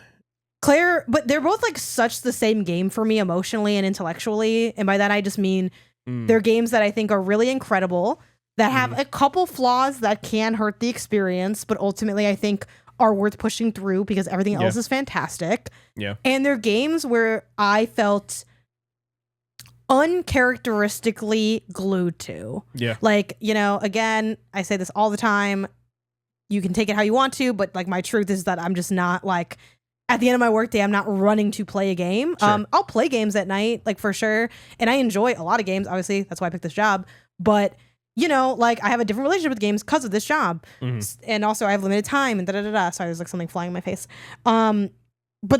Claire, but they're both like such the same game for me emotionally and intellectually. And by that, I just mean they're games that I think are really incredible, that have a couple flaws that can hurt the experience, but ultimately I think are worth pushing through because everything else is fantastic. Yeah. And they're games where I felt uncharacteristically glued to. Yeah. Like, you know, again, I say this all the time. You can take it how you want to, but like my truth is that I'm just not like, at the end of my workday, I'm not running to play a game. Sure. I'll play games at night, like for sure. And I enjoy a lot of games. Obviously, that's why I picked this job. But, you know, like I have a different relationship with games because of this job. And also I have limited time and da-da-da-da. Sorry, there's like something flying in my face. But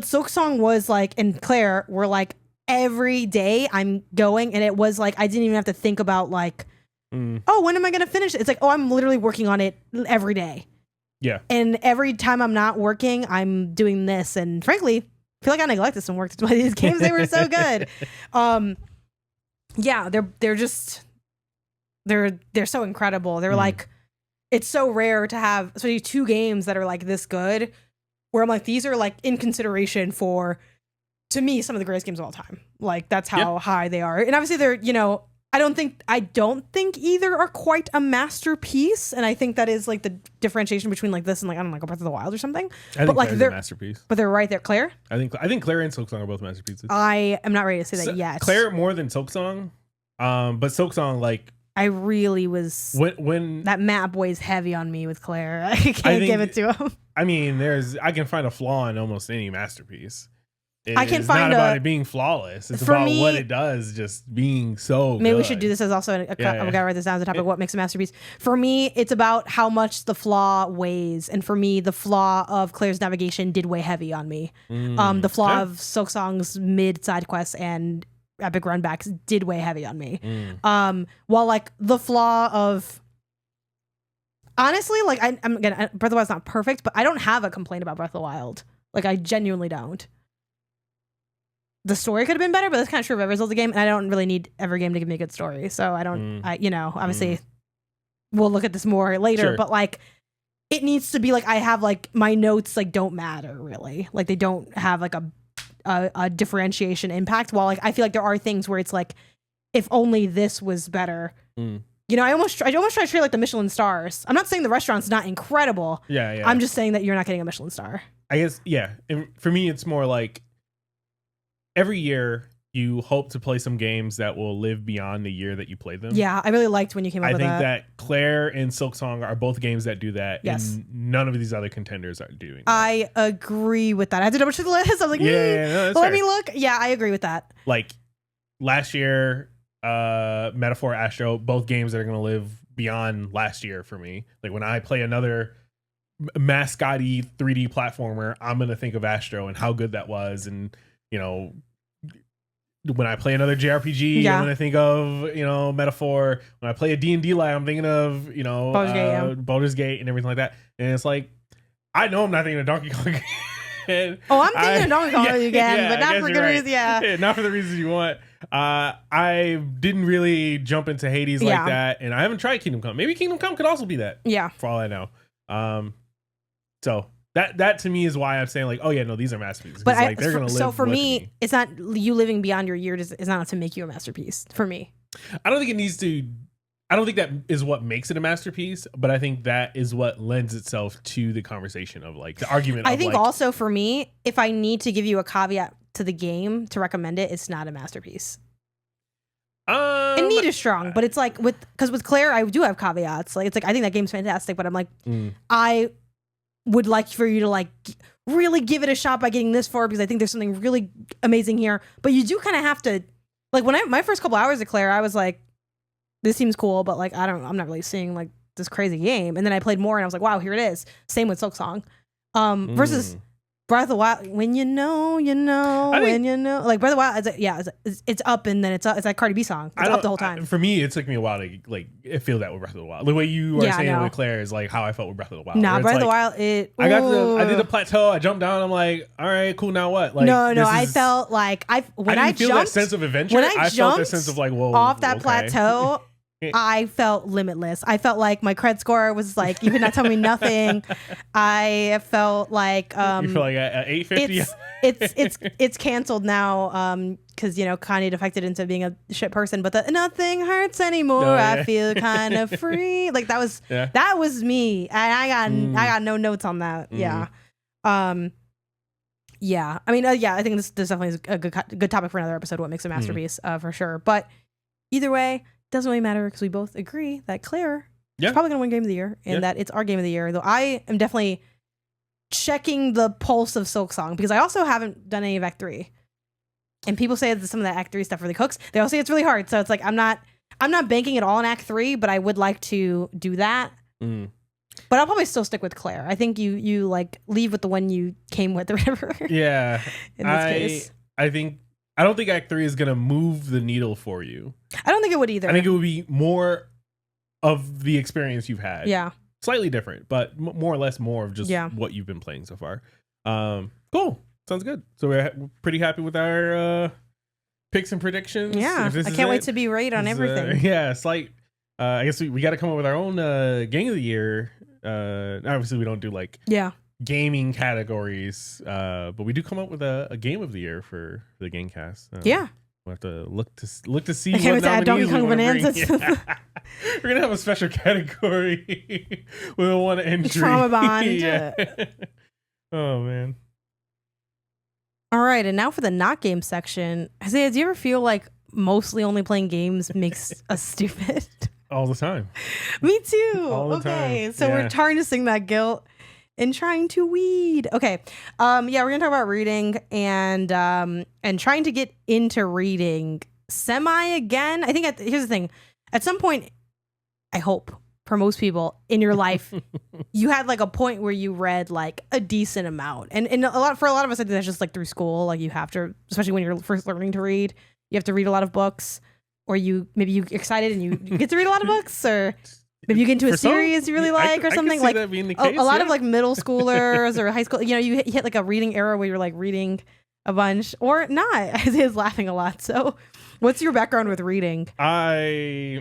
Silksong was like, and Claire were like, every day I'm going. And it was like, I didn't even have to think about like, oh, when am I going to finish it? It's like, oh, I'm literally working on it every day. Yeah. And every time I'm not working, I'm doing this. And frankly, I feel like I neglected some work to play these games. They were so good. Yeah, they're just they're so incredible. They're like, it's so rare to have especially two games that are like this good, where I'm like, these are like in consideration for, to me, some of the greatest games of all time. Like that's how high they are. And obviously they're, you know, I don't think either are quite a masterpiece, and I think that is like the differentiation between like this and like I don't know, like Breath of the Wild or something. I think Claire's a masterpiece. But they're right there. Claire? I think Claire and Silksong are both masterpieces. I am not ready to say that yet. Claire more than Silksong, but Silksong like I really was when that map weighs heavy on me with Claire. I can't give it to him. I mean, I can find a flaw in almost any masterpiece. It's find not about it being flawless. It's about what it does, just being so maybe good. we should do this as also I'm gonna write this down as a topic. What makes a masterpiece? For me, it's about how much the flaw weighs, and for me, the flaw of Claire's navigation did weigh heavy on me. The flaw of Silksong's mid side quests and epic runbacks did weigh heavy on me. While like the flaw of, honestly, like I'm again, Breath of the Wild's not perfect, but I don't have a complaint about Breath of the Wild. Like I genuinely don't. The story could have been better, but that's kind of true of every Zelda game, and I don't really need every game to give me a good story. So I don't, you know, obviously we'll look at this more later, but like it needs to be like I have like my notes like don't matter really. Like they don't have like a differentiation impact. While like I feel like there are things where it's like if only this was better. You know, I almost try to treat like the Michelin stars. I'm not saying the restaurant's not incredible. Yeah. I'm just saying that you're not getting a Michelin star. I guess, yeah. And for me, it's more like every year you hope to play some games that will live beyond the year that you played them. Yeah, I really liked when you came up with that. I think that Claire and Silksong are both games that do that. Yes. And none of these other contenders are doing that. I agree with that. I had to double check the list. I was like, let me look. Yeah, I agree with that. Like last year, Metaphor, Astro, both games that are going to live beyond last year for me. Like when I play another mascot-y 3D platformer, I'm going to think of Astro and how good that was. And, you know, when I play another JRPG, I'm going to think of, you know, Metaphor. When I play a D&D live, I'm thinking of, you know, Baldur's Gate and everything like that. And it's like, I know I'm not thinking of Donkey Kong. I'm thinking of Donkey Kong again, but not for good reasons. Yeah, not for the reasons you want. I didn't really jump into Hades like that, and I haven't tried Kingdom Come. Maybe Kingdom Come could also be that. Yeah, for all I know. So that to me is why I'm saying like, oh yeah, no, these are masterpieces. But like they're gonna live. So for me, it's not you living beyond your year. It's not to make you a masterpiece. For me, I don't think it needs to. I don't think that is what makes it a masterpiece, but I think that is what lends itself to the conversation of like the argument. I think also for me, if I need to give you a caveat to the game to recommend it, it's not a masterpiece. And need is strong, but it's like with Claire, I do have caveats. Like it's like I think that game's fantastic, but I'm like, I would like for you to like really give it a shot by getting this far because I think there's something really amazing here. But you do kind of have to, like, when my first couple hours of Claire, I was like, this seems cool, but like I'm not really seeing like this crazy game. And then I played more and I was like, wow, here it is. Same with Silksong. Versus Breath of the Wild, when you know, like Breath of the Wild, it's up and then it's up. It's like Cardi B song. It's up the whole time. For me, it took me a while to like feel that with Breath of the Wild. The way you are saying with Claire is like how I felt with Breath of the Wild. Nah, Breath of the Wild, I did the plateau. I jumped down. I'm like, all right, cool. Now what? Like, I felt like I didn't feel that sense of adventure. I felt that sense of like, whoa, off that plateau. I felt limitless. I felt like my cred score was like, you could not tell me nothing. I felt like you feel like at 850. It's canceled now because Kanye defected into being a shit person. But nothing hurts anymore. I feel kind of free. Like that was me, and I got no notes on that. Yeah. Yeah. I mean, I think this definitely is a good topic for another episode. What makes a masterpiece, for sure. But either way. Doesn't really matter because we both agree that Claire is probably going to win Game of the Year and that it's our Game of the Year. Though I am definitely checking the pulse of Silksong because I also haven't done any of Act 3. And people say that some of that Act 3 stuff really cooks. They all say it's really hard. So it's like I'm not banking it all on Act 3, but I would like to do that. But I'll probably still stick with Claire. I think you like leave with the one you came with or whatever. Yeah. In this case. I don't think Act 3 is going to move the needle for you. I don't think it would either. I think it would be more of the experience you've had. Yeah. Slightly different, but more or less more of just what you've been playing so far. Cool. Sounds good. So we're pretty happy with our picks and predictions. Yeah. I can't wait to be right on everything. Slight. I guess we got to come up with our own Game of the Year. Obviously, we don't do like gaming categories, but we do come up with a game of the year for the Gangcast. We'll have to look to see what nominees we want to bring. We're gonna have a special category with one entry. Trauma bond. Oh man. All right, and now for the not game section. Isaiah, do you ever feel like mostly only playing games makes us stupid? All the time. Me too. All the time. So we're harnessing that guilt and trying to weed. Okay. We're gonna talk about reading and trying to get into reading semi again. I think here's the thing. At some point, I hope for most people in your life, you had like a point where you read like a decent amount. And for a lot of us, I think that's just like through school. Like you have to, especially when you're first learning to read, you have to read a lot of books, or maybe you're excited and you get to read a lot of books, or maybe you get into a series you really like or something. Like a lot of like middle schoolers or high school, you hit like a reading era where you're like reading a bunch or not. Isaiah's laughing a lot. So what's your background with reading? I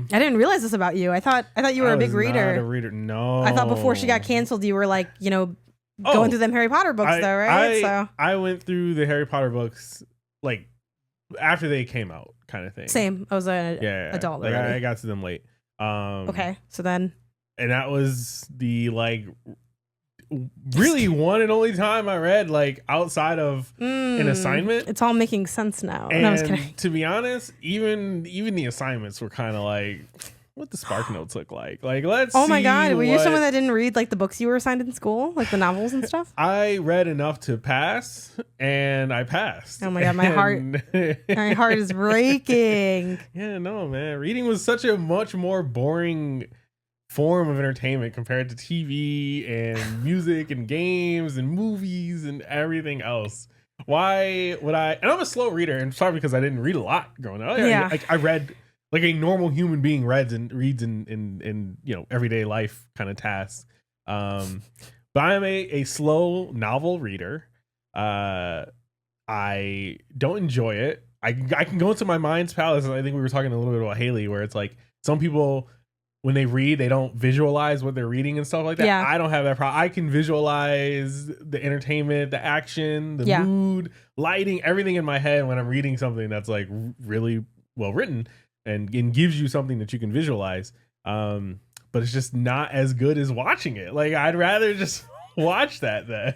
didn't realize this about you. I thought you were a big reader. Not a reader. No. I thought before she got canceled, you were like, going through them Harry Potter books though, right? I went through the Harry Potter books like after they came out kind of thing. Same. I was an adult. Like I got to them late. Okay. So then. And that was the like really one and only time I read like outside of an assignment. It's all making sense now. And no, I was kidding. To be honest, even the assignments were kind of like, what the Spark Notes look like? Like, let's Oh my God. Were you someone that didn't read like the books you were assigned in school? Like the novels and stuff? I read enough to pass and I passed. Oh my God. My heart is breaking. Yeah, no, man. Reading was such a much more boring form of entertainment compared to TV and music and games and movies and everything else. Why would I? And I'm a slow reader, and sorry because I didn't read a lot growing up. Yeah. I read like a normal human being reads in everyday life kind of tasks. But I'm a slow novel reader. I don't enjoy it. I can go into my mind's palace, and I think we were talking a little bit about Haley, where it's like some people, when they read, they don't visualize what they're reading and stuff like that. Yeah. I don't have that problem. I can visualize the entertainment, the action, the mood, lighting, everything in my head when I'm reading something that's like really well written and gives you something that you can visualize. But it's just not as good as watching it. Like I'd rather just watch that then.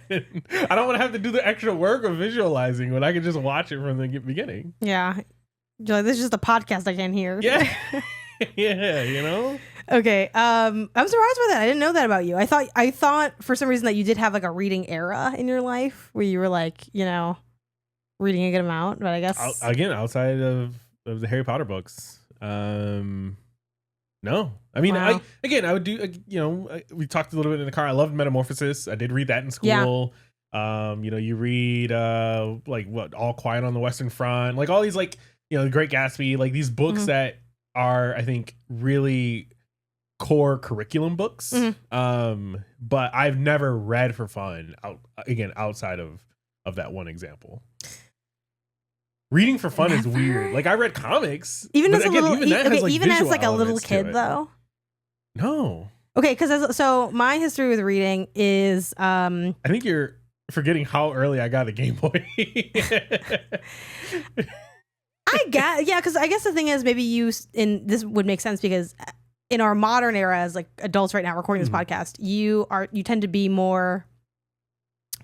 I don't want to have to do the extra work of visualizing when I can just watch it from the beginning. Yeah. This is just a podcast I can't hear. Yeah. Yeah, Okay. I'm surprised by that. I didn't know that about you. I thought for some reason that you did have like a reading era in your life where you were like, reading a good amount, but I guess again, outside of the Harry Potter books. No, I mean, Wow. I would do, we talked a little bit in the car. I loved Metamorphosis. I did read that in school. Yeah. You read like what, All Quiet on the Western Front, like all these, like, The Great Gatsby, like these books that are, I think, really core curriculum books. But I've never read for fun outside of that one example. Reading for fun is weird. Like, I read comics, even as a little, even as like a little kid though. No. Okay, because so my history with reading is I think you're forgetting how early I got a Game Boy. because I guess the thing is, maybe this would make sense because in our modern era as like adults right now recording this podcast, you tend to be more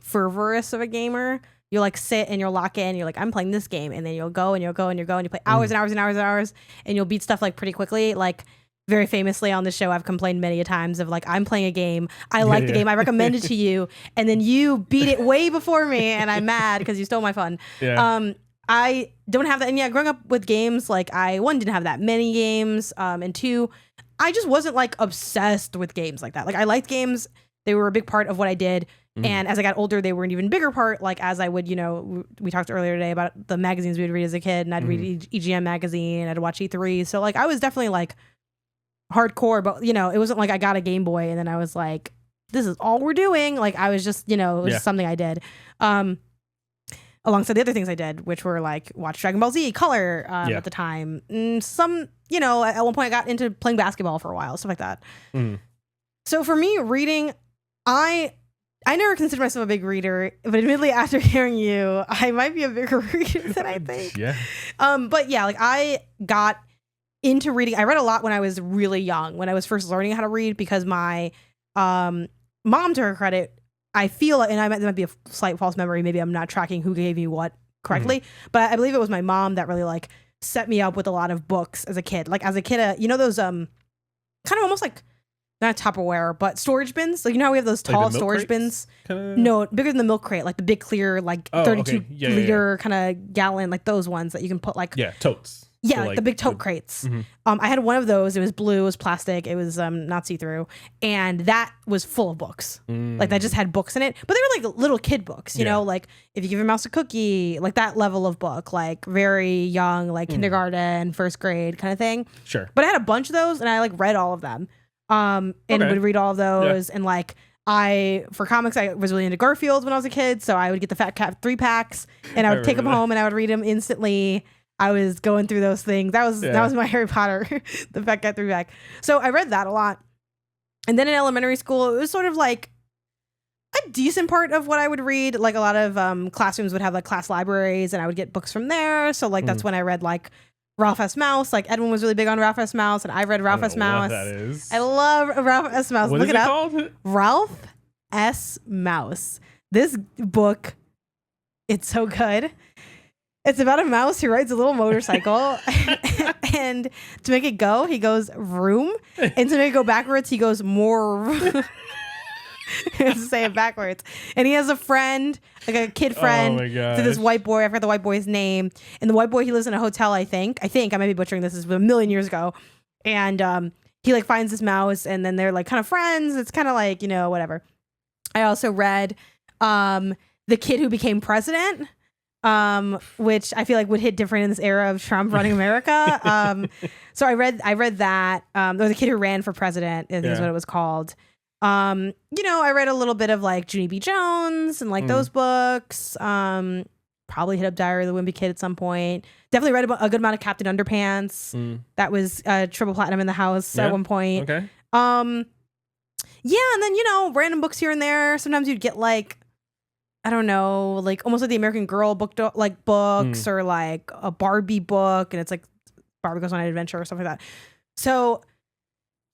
fervorous of a gamer. You'll like sit and you'll lock in. You're like, I'm playing this game, and then you'll go and you'll go and you'll go and you play hours and hours and hours and hours, and you'll beat stuff like pretty quickly. Like, very famously on the show, I've complained many a times of like, I'm playing a game, I like the game, I recommend it to you, and then you beat it way before me, and I'm mad because you stole my fun. Yeah. I don't have that, and growing up with games, like one, didn't have that many games, and two, I just wasn't like obsessed with games like that. Like, I liked games; they were a big part of what I did. And as I got older, they were an even bigger part. Like, as I would, we talked earlier today about the magazines we would read as a kid, and I'd read EGM magazine, I'd watch E3. So like, I was definitely like hardcore, but it wasn't like I got a Game Boy and then I was like, this is all we're doing. Like, I was just, it was just something I did. Alongside the other things I did, which were like watch Dragon Ball Z Color at the time. Some, at one point I got into playing basketball for a while, stuff like that. So for me, reading, I never considered myself a big reader, but admittedly, after hearing you, I might be a bigger reader than I think. Yeah. But yeah, like I got into reading. I read a lot when I was really young, when I was first learning how to read, because my mom, to her credit, I feel, and there might be a slight false memory. Maybe I'm not tracking who gave me what correctly, but I believe it was my mom that really like set me up with a lot of books as a kid. Like as a kid, those kind of almost like, not Tupperware, but storage bins. Like, how we have those tall like storage bins? No, bigger than the milk crate, like the big clear, like 32 liter kind of gallon, like those ones that you can put like... Yeah, totes. Yeah, so like the big tote crates. I had one of those. It was blue, it was plastic, it was not see-through. And that was full of books. Like, that just had books in it. But they were like little kid books, you know? Like, if you give your mouse a cookie, like that level of book. Like, very young, like kindergarten, first grade kind of thing. Sure. But I had a bunch of those, and I like read all of them. And would read all of those. And like, for comics, I was really into Garfield when I was a kid. So I would get the Fat Cat 3-packs and I would take them home and I would read them instantly. I was going through those things. That was my Harry Potter, the Fat Cat 3-pack. So I read that a lot. And then in elementary school, it was sort of like a decent part of what I would read. Like a lot of classrooms would have like class libraries and I would get books from there. So like, that's when I read like Ralph S. Mouse. Like Edwin was really big on Ralph S. Mouse, and I read Ralph S. Mouse. What that is. I love Ralph S. Mouse. What Look is it up. Called? Ralph S. Mouse. This book, it's so good. It's about a mouse who rides a little motorcycle, and to make it go, he goes vroom, and to make it go backwards, he goes more. He has to say it backwards. And he has a friend, like a kid friend, to this white boy. I forgot the white boy's name. And the white boy, he lives in a hotel, I think. I might be butchering this. This was a million years ago. And he like finds this mouse, and then they're like kind of friends. It's kind of like, whatever. I also read The Kid Who Became President, which I feel like would hit different in this era of Trump running America. So I read that. There was a kid who ran for president, I think is what it was called. I read a little bit of like Junie B. Jones and like those books. Probably hit up Diary of the Wimpy Kid at some point. Definitely read a good amount of Captain Underpants. That was triple platinum in the house at one point. Okay. And then random books here and there. Sometimes you'd get like, I don't know, like almost like the American Girl books or like a Barbie book, and it's like Barbie goes on an adventure or stuff like that. So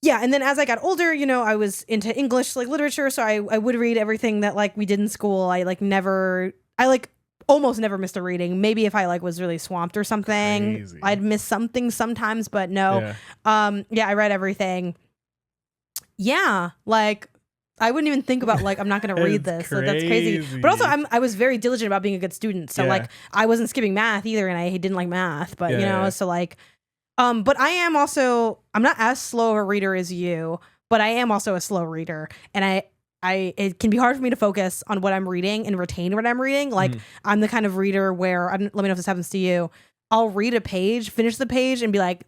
yeah, and then as I got older, I was into English like literature, so I would read everything that like we did in school. I almost never missed a reading. Maybe if I like was really swamped or something, I'd miss something sometimes, but no. I read everything. Yeah, like I wouldn't even think about like I'm not going to read this. Like, that's crazy. But also I was very diligent about being a good student. So like I wasn't skipping math either, and I didn't like math. But so like, but I am also I'm not as slow of a reader as you, but I am also a slow reader, and it can be hard for me to focus on what I'm reading and retain what I'm reading. Like I'm the kind of reader where let me know if this happens to you. I'll read a page, finish the page, and be like,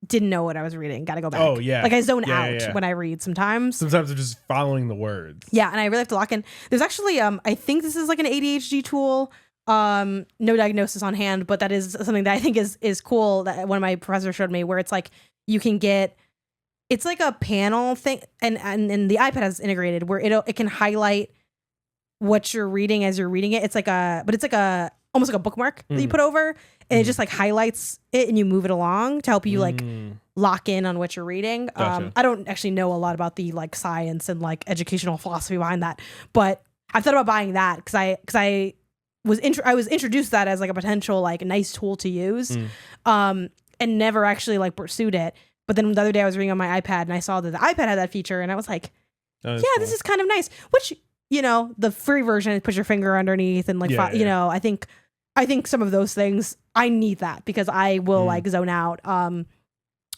didn't know what I was reading. Got to go back. Oh yeah. Like I zone out when I read sometimes. Sometimes I'm just following the words. Yeah, and I really have to lock in. There's actually I think this is like an ADHD tool. No diagnosis on hand, but that is something that I think is cool that one of my professors showed me, where it's like you can get it's like a panel thing, and the iPad has integrated where it can highlight what you're reading as you're reading it. It's like almost like a bookmark that you put over, and it just like highlights it, and you move it along to help you like lock in on what you're reading. Gotcha. I don't actually know a lot about the like science and like educational philosophy behind that, but I've thought about buying that because I was introduced to that as like a potential like nice tool to use, and never actually like pursued it. But then the other day I was reading on my iPad and I saw that the iPad had that feature, and I was like, yeah, cool. This is kind of nice. Which the free version, put your finger underneath and like I think some of those things I need that because I will like zone out.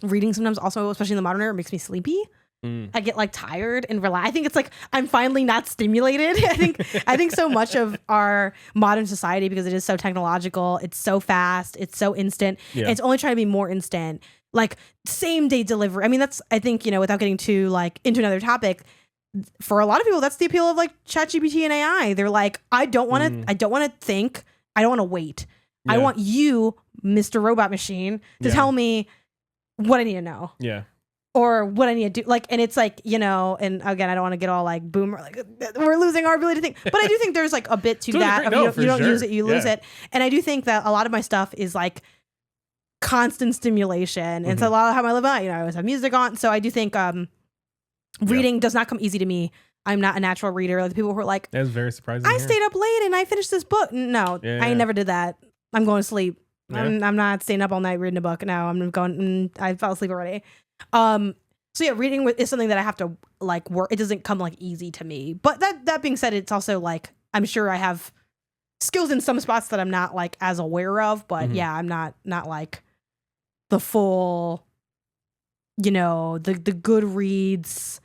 Reading sometimes also, especially in the modern era, makes me sleepy. I get like tired and relax. I think it's like I'm finally not stimulated. I think so much of our modern society, because it is so technological, it's so fast, it's so instant. Yeah. It's only trying to be more instant, like same day delivery. I mean, that's I think without getting too like into another topic. For a lot of people, that's the appeal of like ChatGPT and AI. They're like, I don't want to think. I don't want to wait. Yeah. I want you, Mr. Robot Machine, to tell me what I need to know. Yeah. Or what I need to do. Like, and it's like, and again, I don't want to get all like boomer, like we're losing our ability to think. But I do think there's like a bit to that. You don't use it, you lose it. And I do think that a lot of my stuff is like constant stimulation. And so a lot of how I live out, I always have music on. So I do think reading does not come easy to me. I'm not a natural reader. Like the people who are like, that's very surprising. I stayed up late and I finished this book. No, I never did that. I'm going to sleep. Yeah. I'm not staying up all night reading a book. No, I'm going. I fell asleep already. So yeah, reading is something that I have to like work. It doesn't come like easy to me. But that being said, it's also like I'm sure I have skills in some spots that I'm not like as aware of. But yeah, I'm not like the full, the Goodreads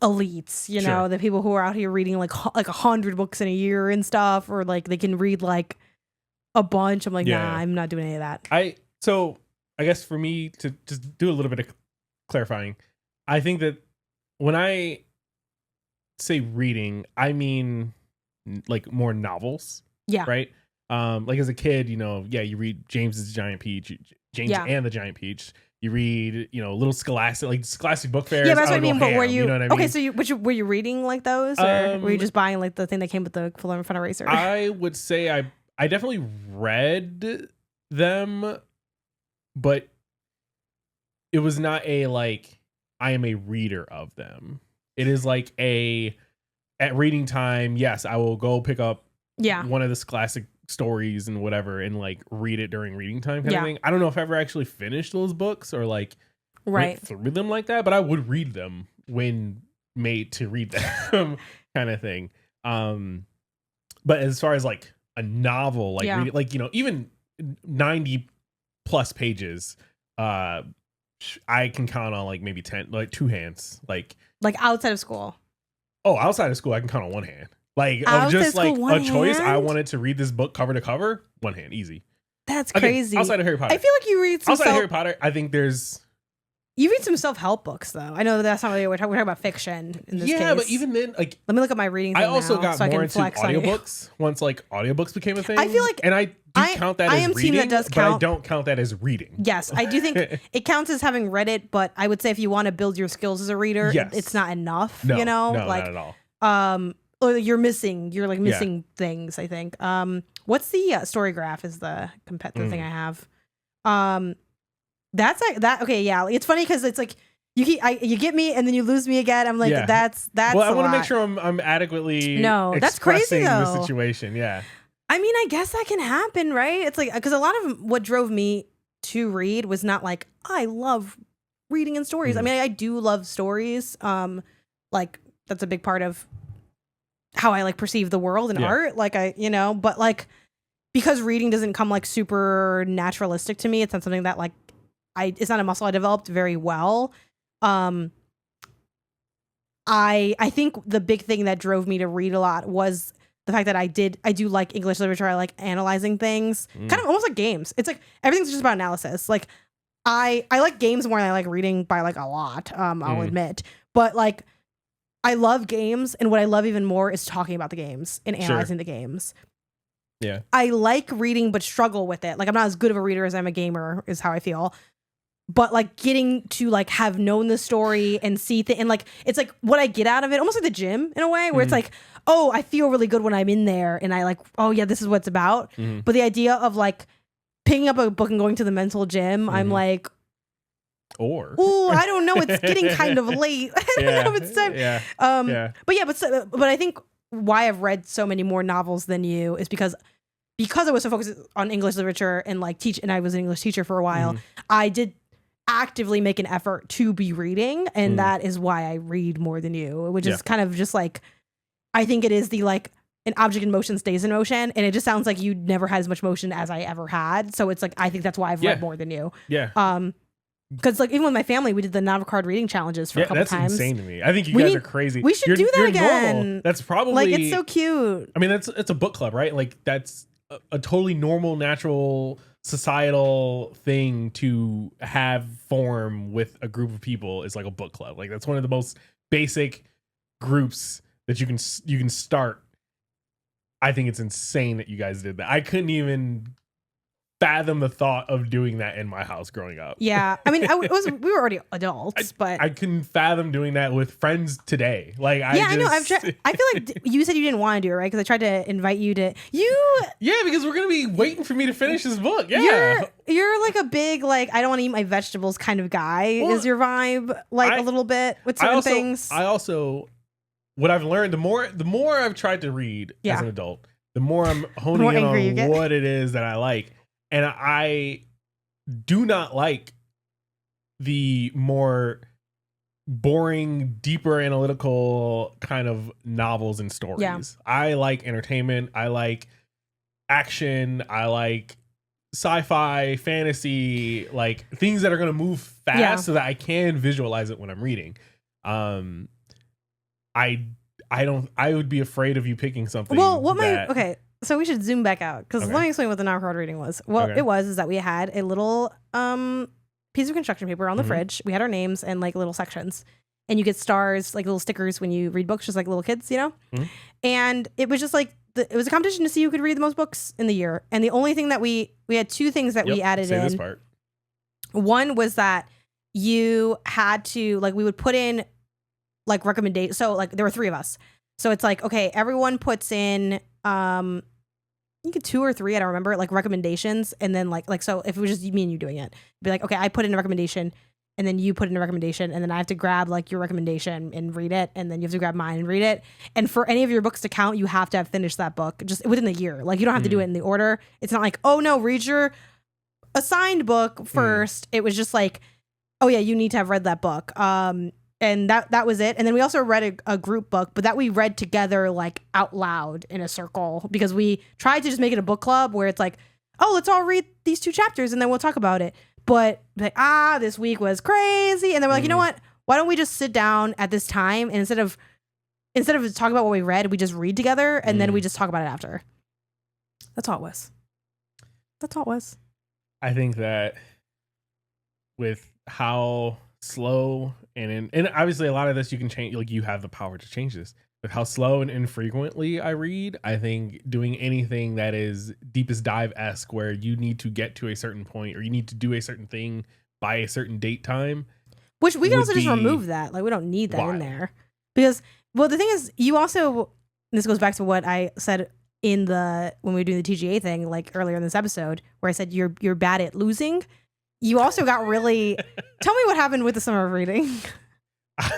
elites, the people who are out here reading like 100 books in a year and stuff, or like they can read like a bunch. I'm like, nah, I'm not doing any of that. So I guess for me to just do a little bit of clarifying, I think that when I say reading, I mean like more novels. Yeah. Right. Like as a kid, you read James and the Giant Peach. You read, little Scholastic book fairs. Yeah, that's what I mean. But were you know what I mean? Okay? So were you reading like those, or were you just buying like the thing that came with the full fun eraser? I would say I definitely read them, but it was not a like I am a reader of them. It is like at reading time. Yes, I will go pick up one of the Scholastic stories and whatever and like read it during reading time kind of thing. I don't know if I ever actually finished those books or like went through them like that, but I would read them when made to read them kind of thing. But as far as like a novel, like read it, like even 90 plus pages, I can count on like maybe 10, like two hands, like outside of school. Oh, outside of school, I can count on one hand. Like of just like a choice. I wanted to read this book cover to cover. One hand, easy. That's crazy. Outside of Harry Potter, I feel like you read some outside of Harry Potter. I think you read some self-help books though. I know that's not really we're talking about fiction in this case. Yeah, but even then, like let me look at my reading. I also got more into audiobooks once like audiobooks became a thing. I feel like, and I count that as reading, that does count. But I don't count that as reading. Yes, I do think it counts as having read it, but I would say if you want to build your skills as a reader, it's not enough. No, like not at all. Or you're missing things, I think. What's the story graph is the competitive thing I have. That's like that. Okay. Yeah. It's funny because it's like you get me and then you lose me again. I'm like, that's well, I want to make sure I'm adequately that's crazy though. The situation. Yeah. I mean, I guess that can happen, right? It's like, because a lot of what drove me to read was not like, I love reading and stories. I mean, I do love stories. Like that's a big part of how I like perceive the world and art. Like but like because reading doesn't come like super naturalistic to me. It's not something that like it's not a muscle I developed very well. I think the big thing that drove me to read a lot was the fact that I do like English literature. I like analyzing things, kind of almost like games. It's like everything's just about analysis. Like I like games more than I like reading by like a lot. I'll admit, but like I love games, and what I love even more is talking about the games and analyzing the games. Yeah, I like reading, but struggle with it. Like I'm not as good of a reader as I'm a gamer, is how I feel. But like getting to like have known the story and see and like it's like what I get out of it, almost like the gym in a way, where it's like, oh, I feel really good when I'm in there, and I like, oh yeah, this is what it's about. But the idea of like picking up a book and going to the mental gym, I'm like, oh, I don't know, it's getting kind of late. I don't know if it's time. But I think why I've read so many more novels than you is because I was so focused on English literature and like and I was an English teacher for a while. I did actively make an effort to be reading, and that is why I read more than you, which is kind of just like, I think it is the like an object in motion stays in motion, and it just sounds like you never had as much motion as I ever had. So it's like, I think that's why I've read more than you. Because like even with my family, we did the novel card reading challenges for a couple times. That's insane to me. I think you guys are crazy. We should do that again. Normal. That's probably like, it's so cute. I mean, it's a book club, right? Like that's a totally normal, natural, societal thing to have form with a group of people. Is like a book club. Like that's one of the most basic groups that you can start. I think it's insane that you guys did that. I couldn't even fathom the thought of doing that in my house growing up. Yeah, I mean, we were already adults, but I couldn't fathom doing that with friends today. Like, I know. I feel like you said you didn't want to do it, right? Because I tried to invite you to Yeah, because we're gonna be waiting for me to finish this book. Yeah, you're like a big like I don't want to eat my vegetables kind of guy. Well, is your vibe like a little bit with certain things? I also what I've learned the more I've tried to read as an adult, the more I'm honing in on what it is that I like. And I do not like the more boring, deeper analytical kind of novels and stories. Yeah. I like entertainment. I like action. I like sci-fi, fantasy, like things that are going to move fast so that I can visualize it when I'm reading. I would be afraid of you picking something. Well, so we should zoom back out because let me explain what the novel card reading was. What it was is that we had a little piece of construction paper on the fridge. We had our names and like little sections, and you get stars, like little stickers when you read books, just like little kids, you know. And it was just like it was a competition to see who could read the most books in the year. And the only thing that we had two things that we added in. This part. One was that you had to like we would put in like recommendations. So like there were three of us. So it's like, okay, everyone puts in I think 2 or 3, I don't remember, like recommendations, and then like so if it was just me and you doing it, it'd be like, okay, I put in a recommendation, and then you put in a recommendation, and then I have to grab like your recommendation and read it, and then you have to grab mine and read it. And for any of your books to count, you have to have finished that book just within the year. Like you don't have to do it in the order. It's not like, oh no, read your assigned book first. It was just like, oh yeah, you need to have read that book. And that was it. And then we also read a group book, but that we read together like out loud in a circle because we tried to just make it a book club where it's like, oh, let's all read these 2 chapters and then we'll talk about it. But like, this week was crazy. And then we're like, you know what? Why don't we just sit down at this time and instead of talking about what we read, we just read together and then we just talk about it after. That's all it was. I think that with how slow and obviously a lot of this you can change, like you have the power to change this, with how slow and infrequently I read, I think doing anything that is Deepest Dive-esque where you need to get to a certain point or you need to do a certain thing by a certain date time, which we can also just remove that, like we don't need that in there because well the thing is you also, and this goes back to what I said when we were doing the TGA thing like earlier in this episode where I said you're bad at losing. You also got really... Tell me what happened with the summer of reading.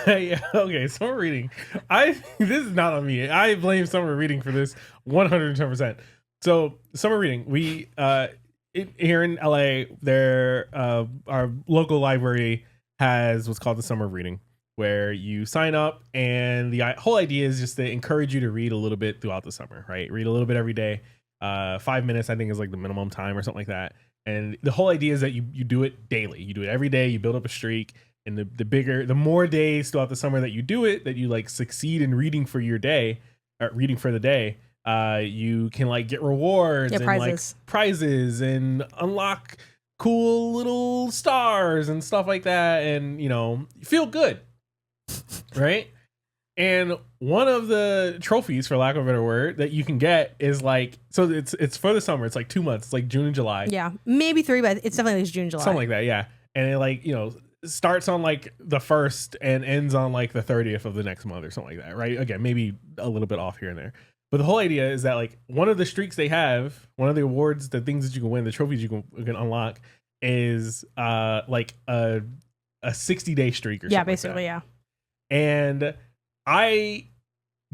Okay, summer reading. This is not on me. I blame summer reading for this 110%. So, summer reading. We, here in LA, our local library has what's called the summer of reading, where you sign up, and the whole idea is just to encourage you to read a little bit throughout the summer, right? Read a little bit every day. 5 minutes, I think, is like the minimum time or something like that. And the whole idea is that you do it daily. You do it every day. You build up a streak. And the more days throughout the summer that you do it, that you like succeed in reading for your day, or reading for the day, you can like get rewards and prizes and unlock cool little stars and stuff like that. And, you know, feel good. Right. And one of the trophies, for lack of a better word, that you can get is like, so it's for the summer. It's like 2 months. It's like June and July. Yeah, maybe 3, but it's definitely June, July. Something like that, yeah. And it like, you know, starts on like the 1st and ends on like the 30th of the next month or something like that, right? Again, maybe a little bit off here and there. But the whole idea is that like one of the streaks they have, one of the awards, the things that you can win, the trophies you can unlock is like a 60-day streak or something. Yeah, basically, like that. And I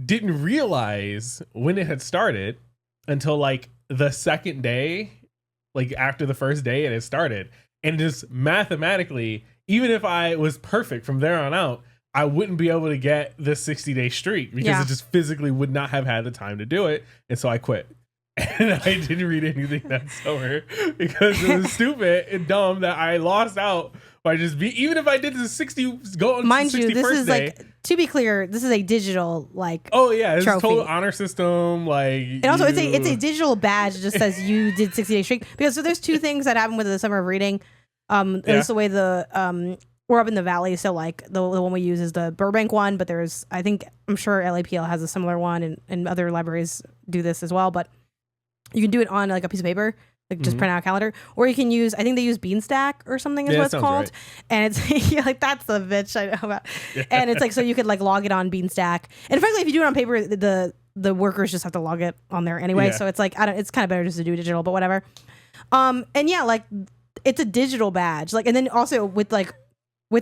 didn't realize when it had started until like the second day, like after the first day it had started. And just mathematically, even if I was perfect from there on out, I wouldn't be able to get the 60-day streak because it just physically would not have had the time to do it. And so I quit. And I didn't read anything that summer because it was stupid and dumb that I lost out by just even if I did the 60 go on. Mind you, this is day, like, to be clear, this is a digital like it's a total honor system, like, and also it's a digital badge that just says you did 60-day streak. Because so there's two things that happen with the summer of reading. At least the way we're up in the valley, so like the one we use is the Burbank one, but I'm sure LAPL has a similar one, and other libraries do this as well. But you can do it on like a piece of paper, like just print out a calendar, or you can use, I think they use Beanstack or something is what it's called, right. And it's like that's the bitch I know about. And it's like, so you could like log it on Beanstack, and frankly, if you do it on paper, the workers just have to log it on there anyway. So it's like it's kind of better just to do digital, but whatever. And yeah, like it's a digital badge, like, and then also with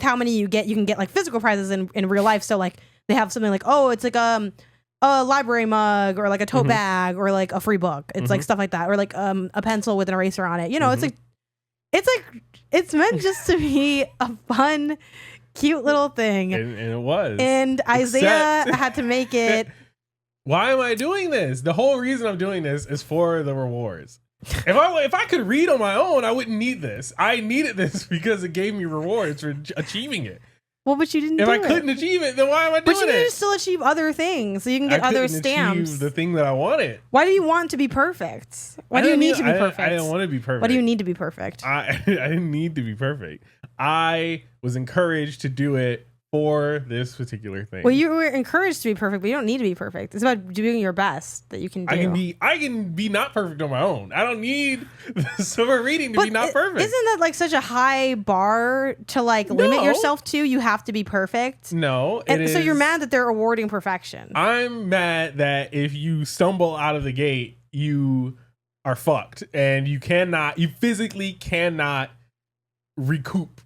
how many you can get like physical prizes in real life. So like they have something like, oh, it's like a library mug or like a tote bag or like a free book. It's like stuff like that, or like a pencil with an eraser on it. You know, it's it's meant just to be a fun, cute little thing. And it was. And Isaiah had to make it. Why am I doing this? The whole reason I'm doing this is for the rewards. If I could read on my own, I wouldn't need this. I needed this because it gave me rewards for achieving it. Well, but you didn't. If I couldn't achieve it, then why am I doing it? But you can still achieve other things, so you can get other stamps. Achieve the thing that I wanted. Why do you want to be perfect? Why do you need to be perfect? I didn't want to be perfect. Why do you need to be perfect? I didn't need to be perfect. I was encouraged to do it for this particular thing. Well, you were encouraged to be perfect, but you don't need to be perfect. It's about doing your best that you can do. I can be not perfect on my own. I don't need the summer reading to be not perfect. Isn't that like such a high bar to like limit yourself to? You have to be perfect. No, so you're mad that they're awarding perfection. I'm mad that if you stumble out of the gate, you are fucked, and you physically cannot recoup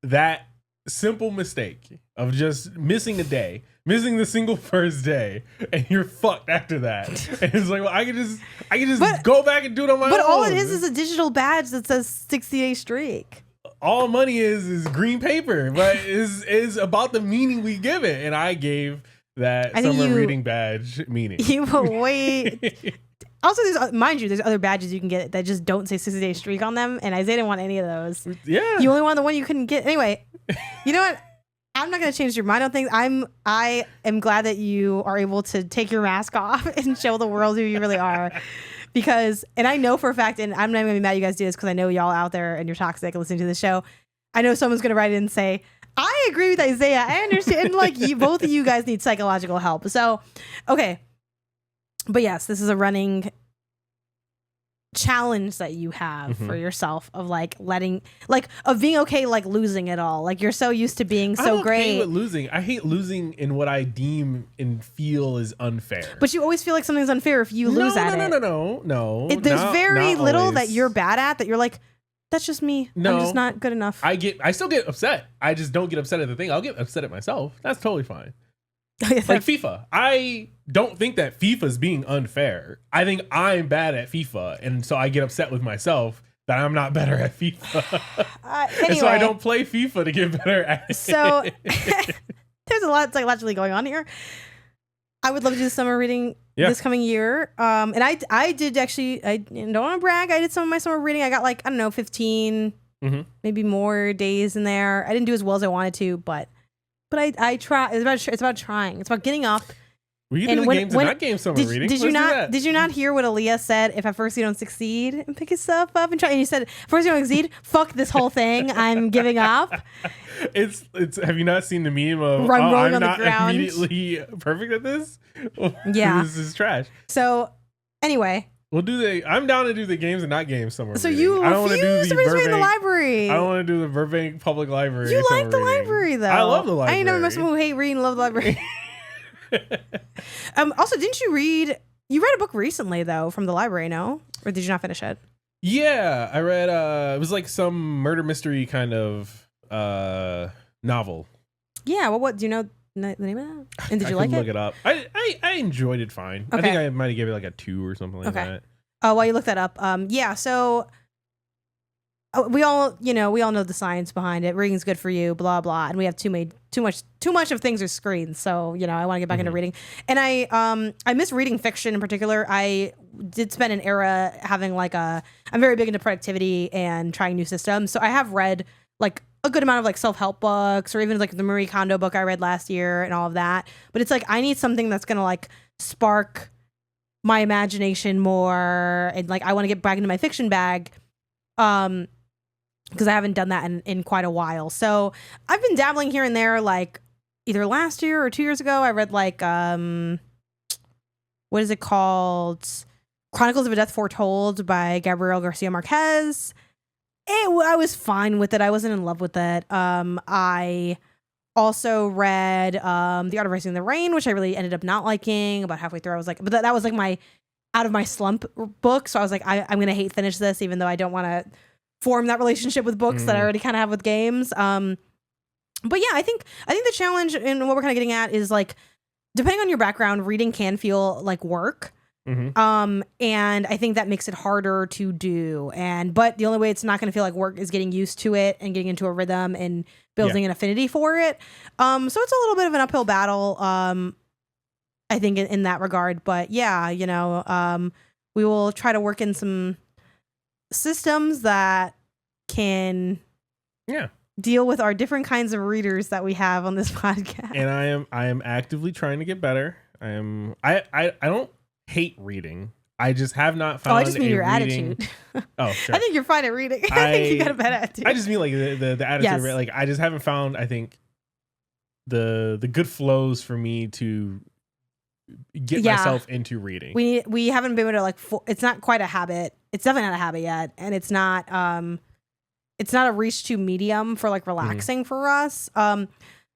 that simple mistake of just missing a day, missing the single first day, and you're fucked after that. And it's like, well, I can just go back and do it on my own. But all it is a digital badge that says 60-day streak. All money is green paper, but is about the meaning we give it. And I gave that summer reading badge meaning. You will wait. Also, there's other badges you can get that just don't say 60-day streak on them, and Isaiah didn't want any of those. Yeah. You only want the one you couldn't get. Anyway, you know what? I'm not going to change your mind on things. I am glad that you are able to take your mask off and show the world who you really are. Because, and I know for a fact, and I'm not going to be mad you guys do this because I know y'all out there and you're toxic listening to the show. I know someone's going to write in and say, I agree with Isaiah. I understand. Like, both of you guys need psychological help. So, okay. But yes, this is a running challenge that you have for yourself of like of being okay, like losing it all. Like you're so used to being so great. With losing. I hate losing in what I deem and feel is unfair. But you always feel like something's unfair if you lose at it. No. There's very little that you're bad at that you're like, that's just me. No, I'm just not good enough. I still get upset. I just don't get upset at the thing. I'll get upset at myself. That's totally fine. Like FIFA. I don't think that FIFA's being unfair. I think I'm bad at FIFA, and so I get upset with myself that I'm not better at FIFA. Anyway, and so I don't play FIFA to get better at it. So there's a lot psychologically going on here. I would love to do summer reading this coming year. And I did actually, I don't want to brag, I did some of my summer reading. I got like, I don't know, 15, maybe more days in there. I didn't do as well as I wanted to, but I try. It's about trying. It's about getting up. We can do the games and not game summer reading. Did you not hear what Aaliyah said? If at first you don't succeed, and pick yourself up and try. And you said, first you don't succeed, fuck this whole thing. I'm giving up. It's. Have you not seen the meme of rolling on I'm not the ground. immediately perfect at this? Yeah, this is trash. So anyway, we'll do the. I'm down to do the games and not games summer. So reading. you I don't refuse to read in the library. I don't want to do the Burbank Public Library. You like the library though. I love the library. I ain't never met someone who hate reading and love the library. Also, didn't you read a book recently though from the library, no? Or did you not finish it? Yeah, I read it was like some murder mystery kind of novel. Yeah, well, what do you know the name of that? And did you like it? Look it up. I enjoyed it fine. Okay. I think I might have given it like a 2 or something like that. Oh, while you look that up, yeah, so we all know the science behind it. Reading's good for you, blah blah, and we have too much of things are screens. So I want to get back into reading, and I miss reading fiction in particular. I did spend an era having I'm very big into productivity and trying new systems. So I have read like a good amount of like self-help books, or even like the Marie Kondo book I read last year and all of that. But it's like I need something that's gonna like spark my imagination more, and like I want to get back into my fiction bag. Because I haven't done that in quite a while. So I've been dabbling here and there, like either last year or 2 years ago. I read like, what is it called? Chronicles of a Death Foretold by Gabriel Garcia Marquez. I was fine with it. I wasn't in love with it. I also read The Art of Racing in the Rain, which I really ended up not liking. About halfway through, I was like, but that was like my out of my slump book. So I was like, I'm going to finish this, even though I don't want to form that relationship with books that I already kind of have with games. But yeah, I think the challenge and what we're kind of getting at is like, depending on your background, reading can feel like work. And I think that makes it harder to do. But the only way it's not going to feel like work is getting used to it and getting into a rhythm and building an affinity for it. So it's a little bit of an uphill battle, I think in that regard. But yeah, we will try to work in some systems that can deal with our different kinds of readers that we have on this podcast. And I am actively trying to get better. I don't hate reading. I just have not found. I just mean your attitude. Oh, sure. I think you're fine at reading. I think you got a bad attitude. I just mean like the attitude. Yes. Like I just haven't found. I think the good flows for me to get myself into reading. We haven't been able to like. It's not quite a habit. It's definitely not a habit yet, and it's not a reach to medium for like relaxing for us. I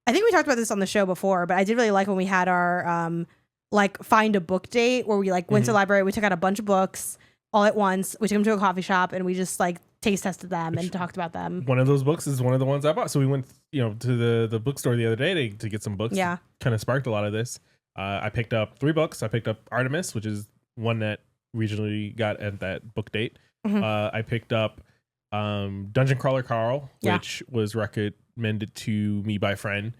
think we talked about this on the show before, but I did really like when we had our like find a book date where we like went to the library, we took out a bunch of books all at once, we took them to a coffee shop, and we just like taste tested them and talked about them. One of those books is one of the ones I bought. So we went to the bookstore the other day to get some books. Yeah, kind of sparked a lot of this. I picked up 3 books. I picked up Artemis, which is one that originally got at that book date. I picked up Dungeon Crawler Carl, which was recommended to me by a friend.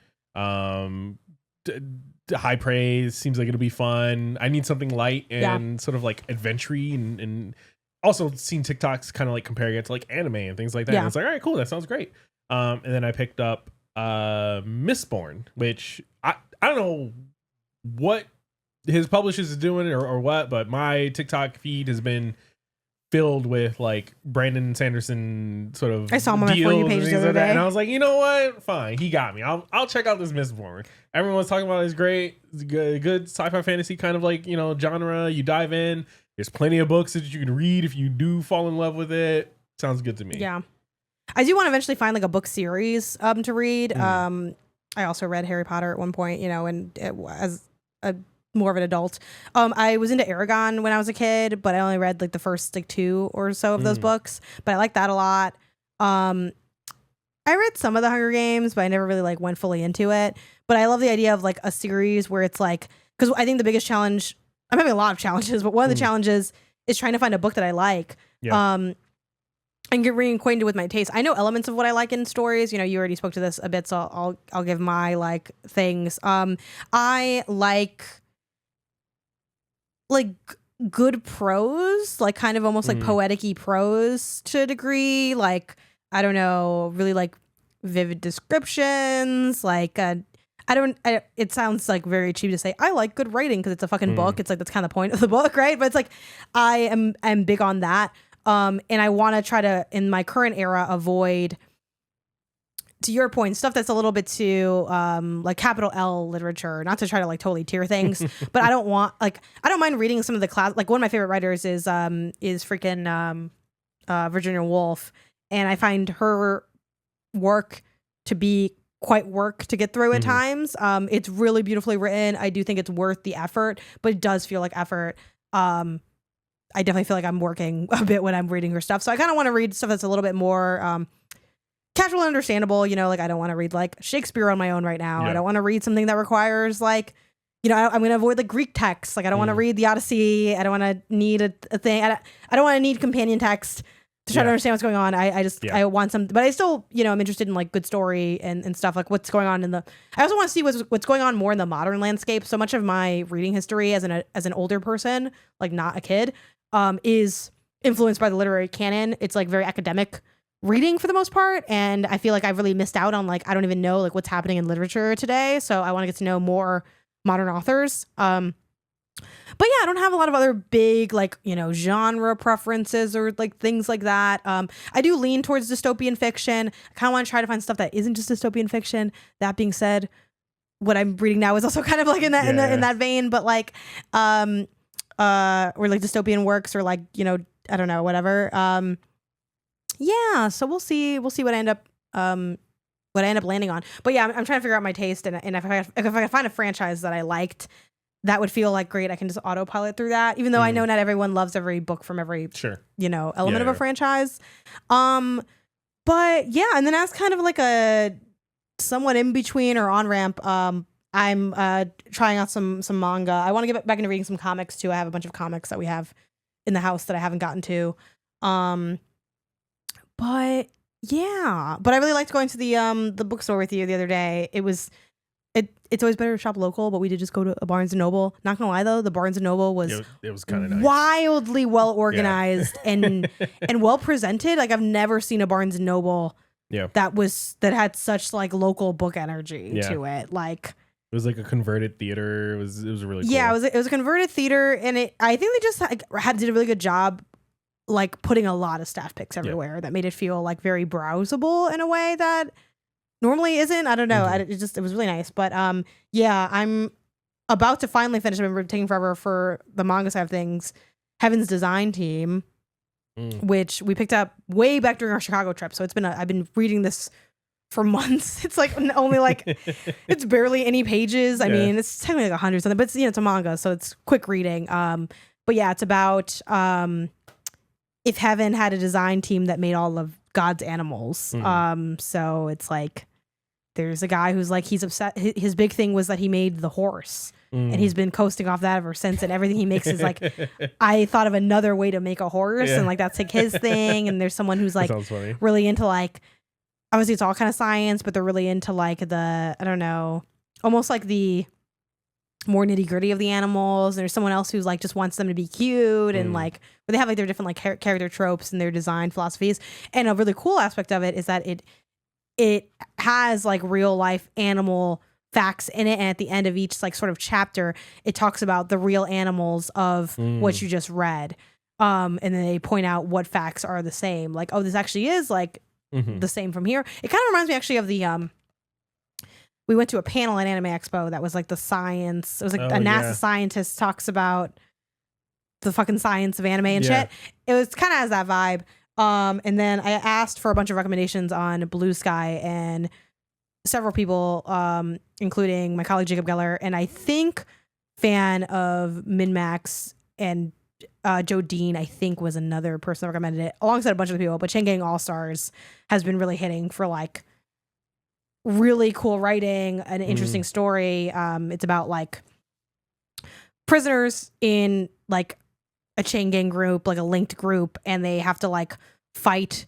High praise, seems like it'll be fun. I need something light and sort of like adventure-y, and also seen TikToks kind of like comparing it to like anime and things like that. And it's like, all right, cool, that sounds great. And then I picked up Mistborn, which I don't know what his publishers is doing or what, but my TikTok feed has been filled with like Brandon Sanderson sort of. I saw him on my For You page the other day, and I was like, you know what? Fine, he got me. I'll check out this Mistborn. Everyone's talking about it's great, it's good sci-fi fantasy kind of like genre. You dive in. There's plenty of books that you can read if you do fall in love with it. Sounds good to me. Yeah, I do want to eventually find like a book series to read. I also read Harry Potter at one point, and as a more of an adult. I was into Aragon when I was a kid, but I only read like the first like 2 or so of those books, but I like that a lot. I read some of the Hunger Games, but I never really like went fully into it. But I love the idea of like a series where it's like, because I think the biggest challenge, I'm having a lot of challenges, but one of the challenges is trying to find a book that I like. Yeah. and get reacquainted with my taste. I know elements of what I like in stories. You know, you already spoke to this a bit, so I'll give my like things. I like good prose, like kind of almost like poetic-y prose to a degree. Like, I don't know, really like vivid descriptions. Like, it sounds like very cheap to say I like good writing because it's a fucking book. It's like that's kind of the point of the book, right? But it's like I'm big on that. And I want to try to, in my current era, avoid, to your point, stuff that's a little bit too like capital L literature. Not to try to like totally tier things, but I don't mind reading some of the class. Like one of my favorite writers is freaking Virginia Woolf, and I find her work to be quite work to get through at times. It's really beautifully written. I do think it's worth the effort, but it does feel like effort. I definitely feel like I'm working a bit when I'm reading her stuff. So I kind of want to read stuff that's a little bit more casual and understandable. You know, like I don't want to read like Shakespeare on my own right now. Yeah. I don't want to read something that requires like, you know, I'm going to avoid like Greek text. Like I don't want to read the Odyssey. I don't want to need a thing. I don't want to need companion text to try to understand what's going on. I want some, but I still, you know, I'm interested in like good story and stuff, like what's going on I also want to see what's going on more in the modern landscape. So much of my reading history as an older person, like not a kid, is influenced by the literary canon. It's like very academic reading for the most part. And I feel like I've really missed out on like, I don't even know like what's happening in literature today. So I want to get to know more modern authors. But yeah, I don't have a lot of other big, like, you know, genre preferences or like things like that. I do lean towards dystopian fiction. I kind of want to try to find stuff that isn't just dystopian fiction. That being said, what I'm reading now is also kind of like in that vein, but like, or like dystopian works or like, you know, I don't know, whatever. Yeah, so we'll see what I end up landing on. But yeah, I'm trying to figure out my taste, and if I can find a franchise that I liked, that would feel like great. I can just autopilot through that, even though I know not everyone loves every book from every you know, element of a franchise. But yeah, and then as kind of like a somewhat in between or on ramp, I'm trying out some manga. I want to get back into reading some comics too. I have a bunch of comics that we have in the house that I haven't gotten to. But yeah, but I really liked going to the bookstore with you the other day. It's always better to shop local, but we did just go to a Barnes and Noble. Not gonna lie though, the Barnes and Noble was kind of nice. Wildly well organized and well presented. Like I've never seen a Barnes and Noble that had such like local book energy to it. Like it was like a converted theater. It was really cool. Yeah, it was a converted theater, and I think they just did a really good job, like putting a lot of staff picks everywhere that made it feel like very browsable in a way that normally isn't. I don't know. It was really nice. But yeah, I'm about to finally finish. I've been taking forever for the manga side of things. Heaven's Design Team, which we picked up way back during our Chicago trip. So I've been reading this for months. It's like only like it's barely any pages. I mean, it's technically like 100 something, but it's, you know, it's a manga, so it's quick reading. But yeah, it's about if heaven had a design team that made all of God's animals. So it's like there's a guy who's like, he's upset. His big thing was that he made the horse, and he's been coasting off that ever since. And everything he makes is like, I thought of another way to make a horse, and like that's like his thing. And there's someone who's like really into like, obviously it's all kind of science, but they're really into like I don't know, almost like the more nitty gritty of the animals. There's someone else who's like just wants them to be cute and like, but they have like their different like character tropes and their design philosophies. And a really cool aspect of it is that it has like real life animal facts in it, and at the end of each like sort of chapter, it talks about the real animals of what you just read. And then they point out what facts are the same. Like, oh, this actually is like the same from here. It kind of reminds me actually of the we went to a panel at Anime Expo that was like the science. It was like a NASA scientist talks about the fucking science of anime and shit. It was kind of has that vibe. And then I asked for a bunch of recommendations on Blue Sky, and several people, including my colleague Jacob Geller, and I think fan of Minmax and Joe Dean, I think, was another person that recommended it, alongside a bunch of people. But Chain Gang All Stars has been really hitting for like really cool writing, an interesting story. It's about like prisoners in like a chain gang group, like a linked group, and they have to like fight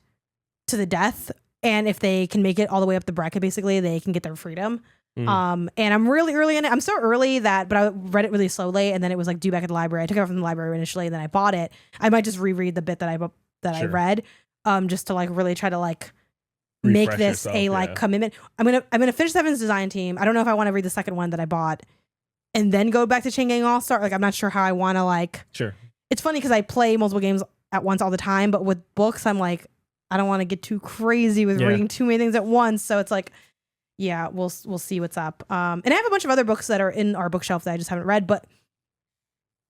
to the death, and if they can make it all the way up the bracket, basically they can get their freedom. And I'm really early in it. I'm so early but I read it really slowly, and then it was like due back at the library. I took it from the library initially, and then I bought it. I might just reread the bit that I read, just to like really try to like make this yourself, commitment. I'm gonna finish Seven's design team. I don't know if I want to read the second one that I bought and then go back to Chain Gang All Star. Like, I'm not sure how I want to like. Sure. It's funny because I play multiple games at once all the time, but with books, I'm like, I don't want to get too crazy with reading too many things at once. So it's like, yeah, we'll see what's up. And I have a bunch of other books that are in our bookshelf that I just haven't read, but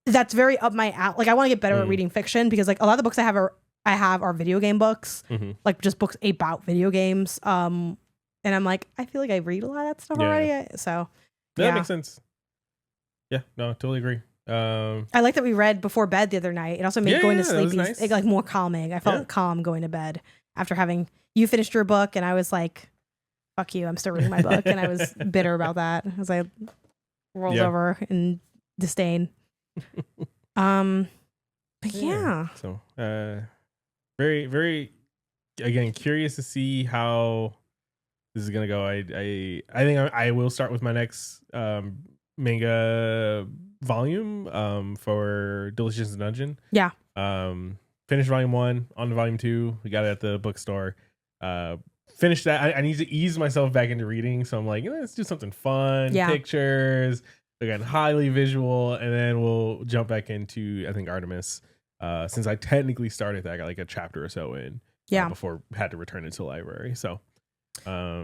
that's very up my alley. Like, I want to get better at reading fiction, because like a lot of the books I have are video game books, like just books about video games. And I'm like, I feel like I read a lot of that stuff already. So that makes sense. Yeah, no, totally agree. I like that we read before bed the other night. It also made going to sleep nice. Like more calming. I felt calm going to bed after having you finished your book, and I was like, fuck you, I'm still reading my book. And I was bitter about that as I rolled over in disdain. But yeah. So very, very, again, curious to see how this is gonna go. I think I will start with my next manga volume for Delicious Dungeon. Yeah. Finished volume 1, on to volume 2. We got it at the bookstore. Finished that. I need to ease myself back into reading, so I'm like, let's do something fun. Pictures, again, highly visual, and then we'll jump back into, I think, Artemis. Since I technically started that, I got like a chapter or so in. Before I had to return it to the library. So, yeah.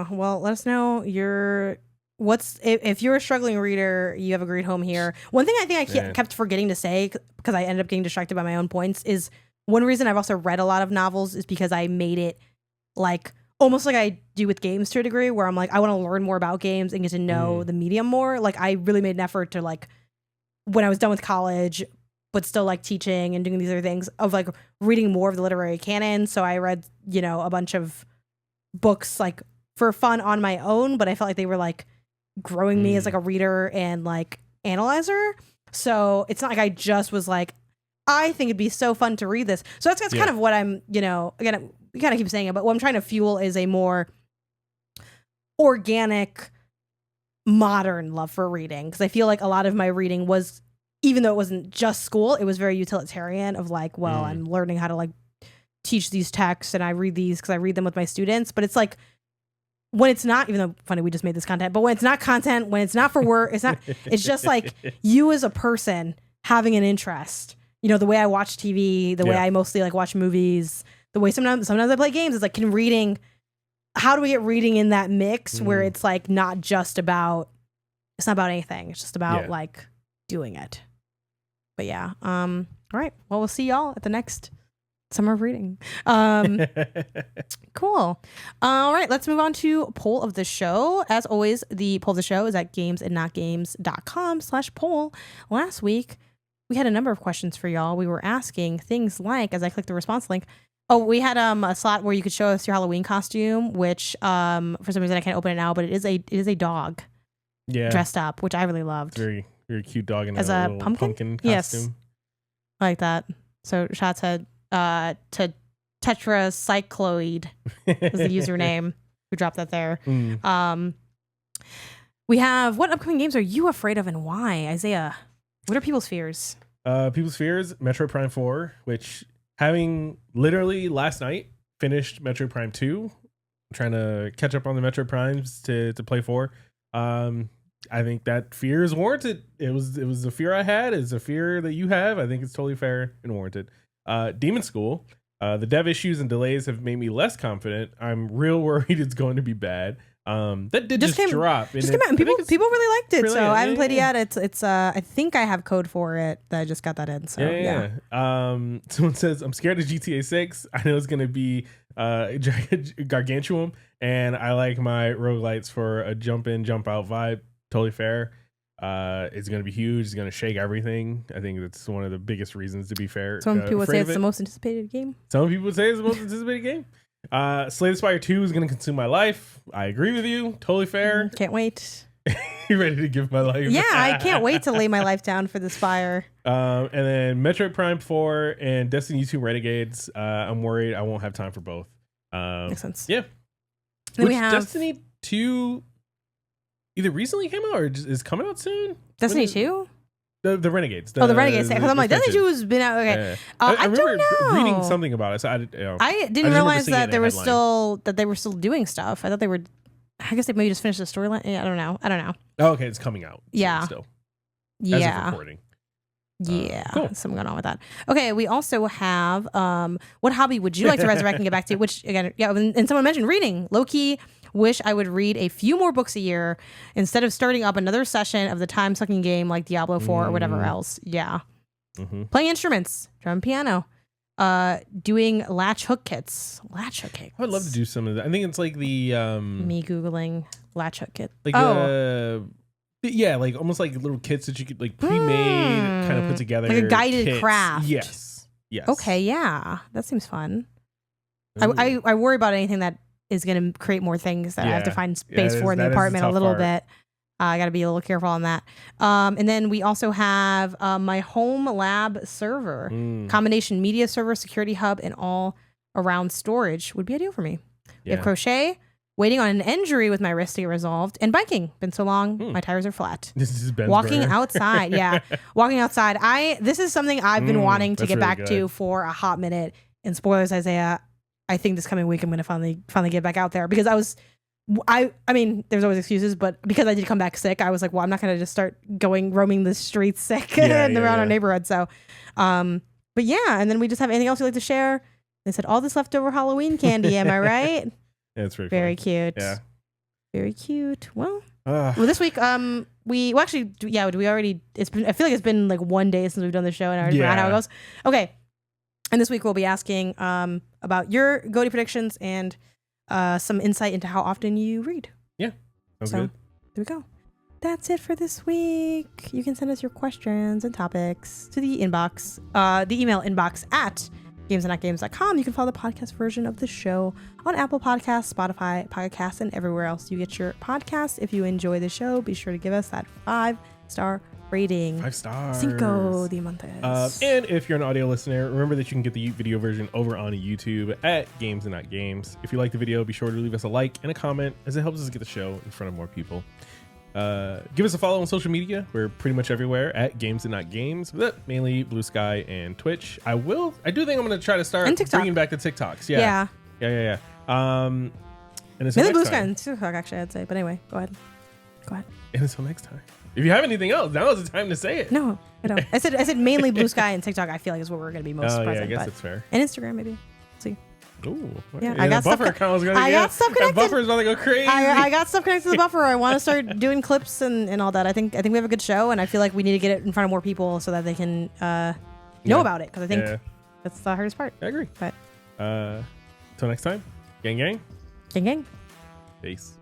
Well, let us know if you're a struggling reader, you have a great home here. One thing I think I kept forgetting to say, because I ended up getting distracted by my own points, is one reason I've also read a lot of novels is because I made it like almost like I do with games to a degree, where I'm like, I want to learn more about games and get to know the medium more. Like, I really made an effort to, like, when I was done with college, but still like teaching and doing these other things, of like reading more of the literary canon. So I read, a bunch of books like for fun on my own, but I felt like they were like growing me as like a reader and like analyzer. So it's not like I just was like, I think it'd be so fun to read this. So that's kind of what I'm, again, we kind of keep saying it, but what I'm trying to fuel is a more organic, modern love for reading. Because I feel like a lot of my reading was, even though it wasn't just school, it was very utilitarian of like, well, I'm learning how to like teach these texts, and I read these because I read them with my students. But it's like, when it's not, even though funny, we just made this content, but when it's not content, when it's not for work, it's just like you as a person having an interest. The way I watch TV, the way I mostly like watch movies, the way sometimes I play games, is like, how do we get reading in that mix where it's like it's not about anything. It's just about like doing it. But yeah. All right. Well, we'll see y'all at the next summer of reading. Cool. All right. Let's move on to poll of the show. As always, the poll of the show is at gamesandnotgames.com/poll. Last week, we had a number of questions for y'all. We were asking things like, as I clicked the response link, we had a slot where you could show us your Halloween costume, which for some reason I can't open it now, but it is a dog dressed up, which I really loved. Very, very cute dog in as a pumpkin costume. Yes, I like that. So shots had to Tetracycloid was the username who dropped that there. We have, what upcoming games are you afraid of and why? Isaiah, what are people's fears? People's fears, Metroid Prime 4, which, having literally last night finished Metroid Prime 2, trying to catch up on the Metroid Primes to play 4. I think that fear is warranted. It was a fear I had. It's a fear that you have. I think it's totally fair and warranted. Demon School. The dev issues and delays have made me less confident. I'm real worried it's going to be bad. That did just drop. Just came out, and people really liked it. So I haven't played it yet. It's I think I have code for it that I just got that in. So yeah. Someone says, I'm scared of GTA 6. I know it's gonna be gargantuan, and I like my roguelites for a jump in, jump out vibe. Totally fair. It's gonna be huge. It's gonna shake everything. I think that's one of the biggest reasons to be fair. Some people would say it's the most anticipated game. Some people would say it's the most anticipated game. Slay the Spire 2 is going to consume my life. I agree with you. Totally fair. Can't wait. You ready to give my life? Yeah, I can't wait to lay my life down for this fire. And then Metroid Prime 4 and Destiny 2 Renegades. I'm worried I won't have time for both. Makes sense. Yeah. Then we have Destiny 2 either recently came out or is coming out soon. Destiny 2? The Renegades. The Renegades. Because I'm like, Destiny 2 has been out. Okay. Yeah. I remember don't know. reading something about it. So I didn't realize that they were still doing stuff. I thought they were. I guess they maybe just finished the storyline. Yeah, I don't know. Oh, okay, it's coming out. Yeah. Still. Yeah. As of recording. Yeah, cool. Something going on with that. Okay, we also have what hobby would you like to resurrect and get back to? Which again, yeah, and someone mentioned reading. Low-key, wish I would read a few more books a year instead of starting up another session of the time-sucking game like Diablo 4 or whatever else. Yeah. Mm-hmm. Playing instruments, drum, piano, doing latch hook kits. Latch hook kits. I would love to do some of that. I think it's like the me googling latch hook kit. Like yeah, like almost like little kits that you could like pre-made, kind of put together, like a guided kits. craft. Yes. Okay, yeah, that seems fun. I worry about anything that is going to create more things that I have to find space for in the apartment a little bit. I got to be a little careful on that. And then we also have my home lab server, combination media server, security hub, and all around storage would be ideal for me. We have crochet, waiting on an injury with my wrist to get resolved, and biking. Been so long, my tires are flat. This is Ben's walking burner. outside. Yeah, walking outside. This is something I've been wanting to get really back to for a hot minute. And spoilers, Isaiah, I think this coming week I'm going to finally get back out there because I mean, there's always excuses, but because I did come back sick, I was like, well, I'm not going to just start roaming the streets sick around our neighborhood. So, but yeah, and then we just have anything else you'd like to share? They said all this leftover Halloween candy. Am I right? Yeah, it's very cute. Yeah, very cute. Well, this week, do we already? I feel like it's been like one day since we've done the show, and I already forgot how it goes. Okay, and this week we'll be asking about your GOTY predictions and some insight into how often you read. Yeah, sounds good. There we go. That's it for this week. You can send us your questions and topics to the inbox, the email inbox at gamesandnotgames.com. You can follow the podcast version of the show on Apple Podcasts, Spotify, Pocket Casts, and everywhere else you get your podcasts. If you enjoy the show, be sure to give us that 5-star rating. 5 stars. Cinco diamantes. And if you're an audio listener, remember that you can get the video version over on YouTube at Games and Not Games. If you like the video, be sure to leave us a like and a comment as it helps us get the show in front of more people. Give us a follow on social media. We're pretty much everywhere at Games and Not Games, but mainly Blue Sky and Twitch. I do think I'm going to try to start bringing back the TikToks. Yeah. And mainly Blue Sky and TikTok, actually, I'd say. But anyway, go ahead. And until next time. If you have anything else, now is the time to say it. No, I don't. I said mainly Blue Sky and TikTok. I feel like is what we're going to be most present. Yeah, I guess that's fair. And Instagram, maybe. See. Ooh, yeah, I got stuff buffer connected. Buffer's about to go crazy. I got stuff connected to the buffer. I want to start doing clips and all that. I think we have a good show, and I feel like we need to get it in front of more people so that they can know about it. Because I think that's the hardest part. I agree. But until next time, gang. Gang. Peace.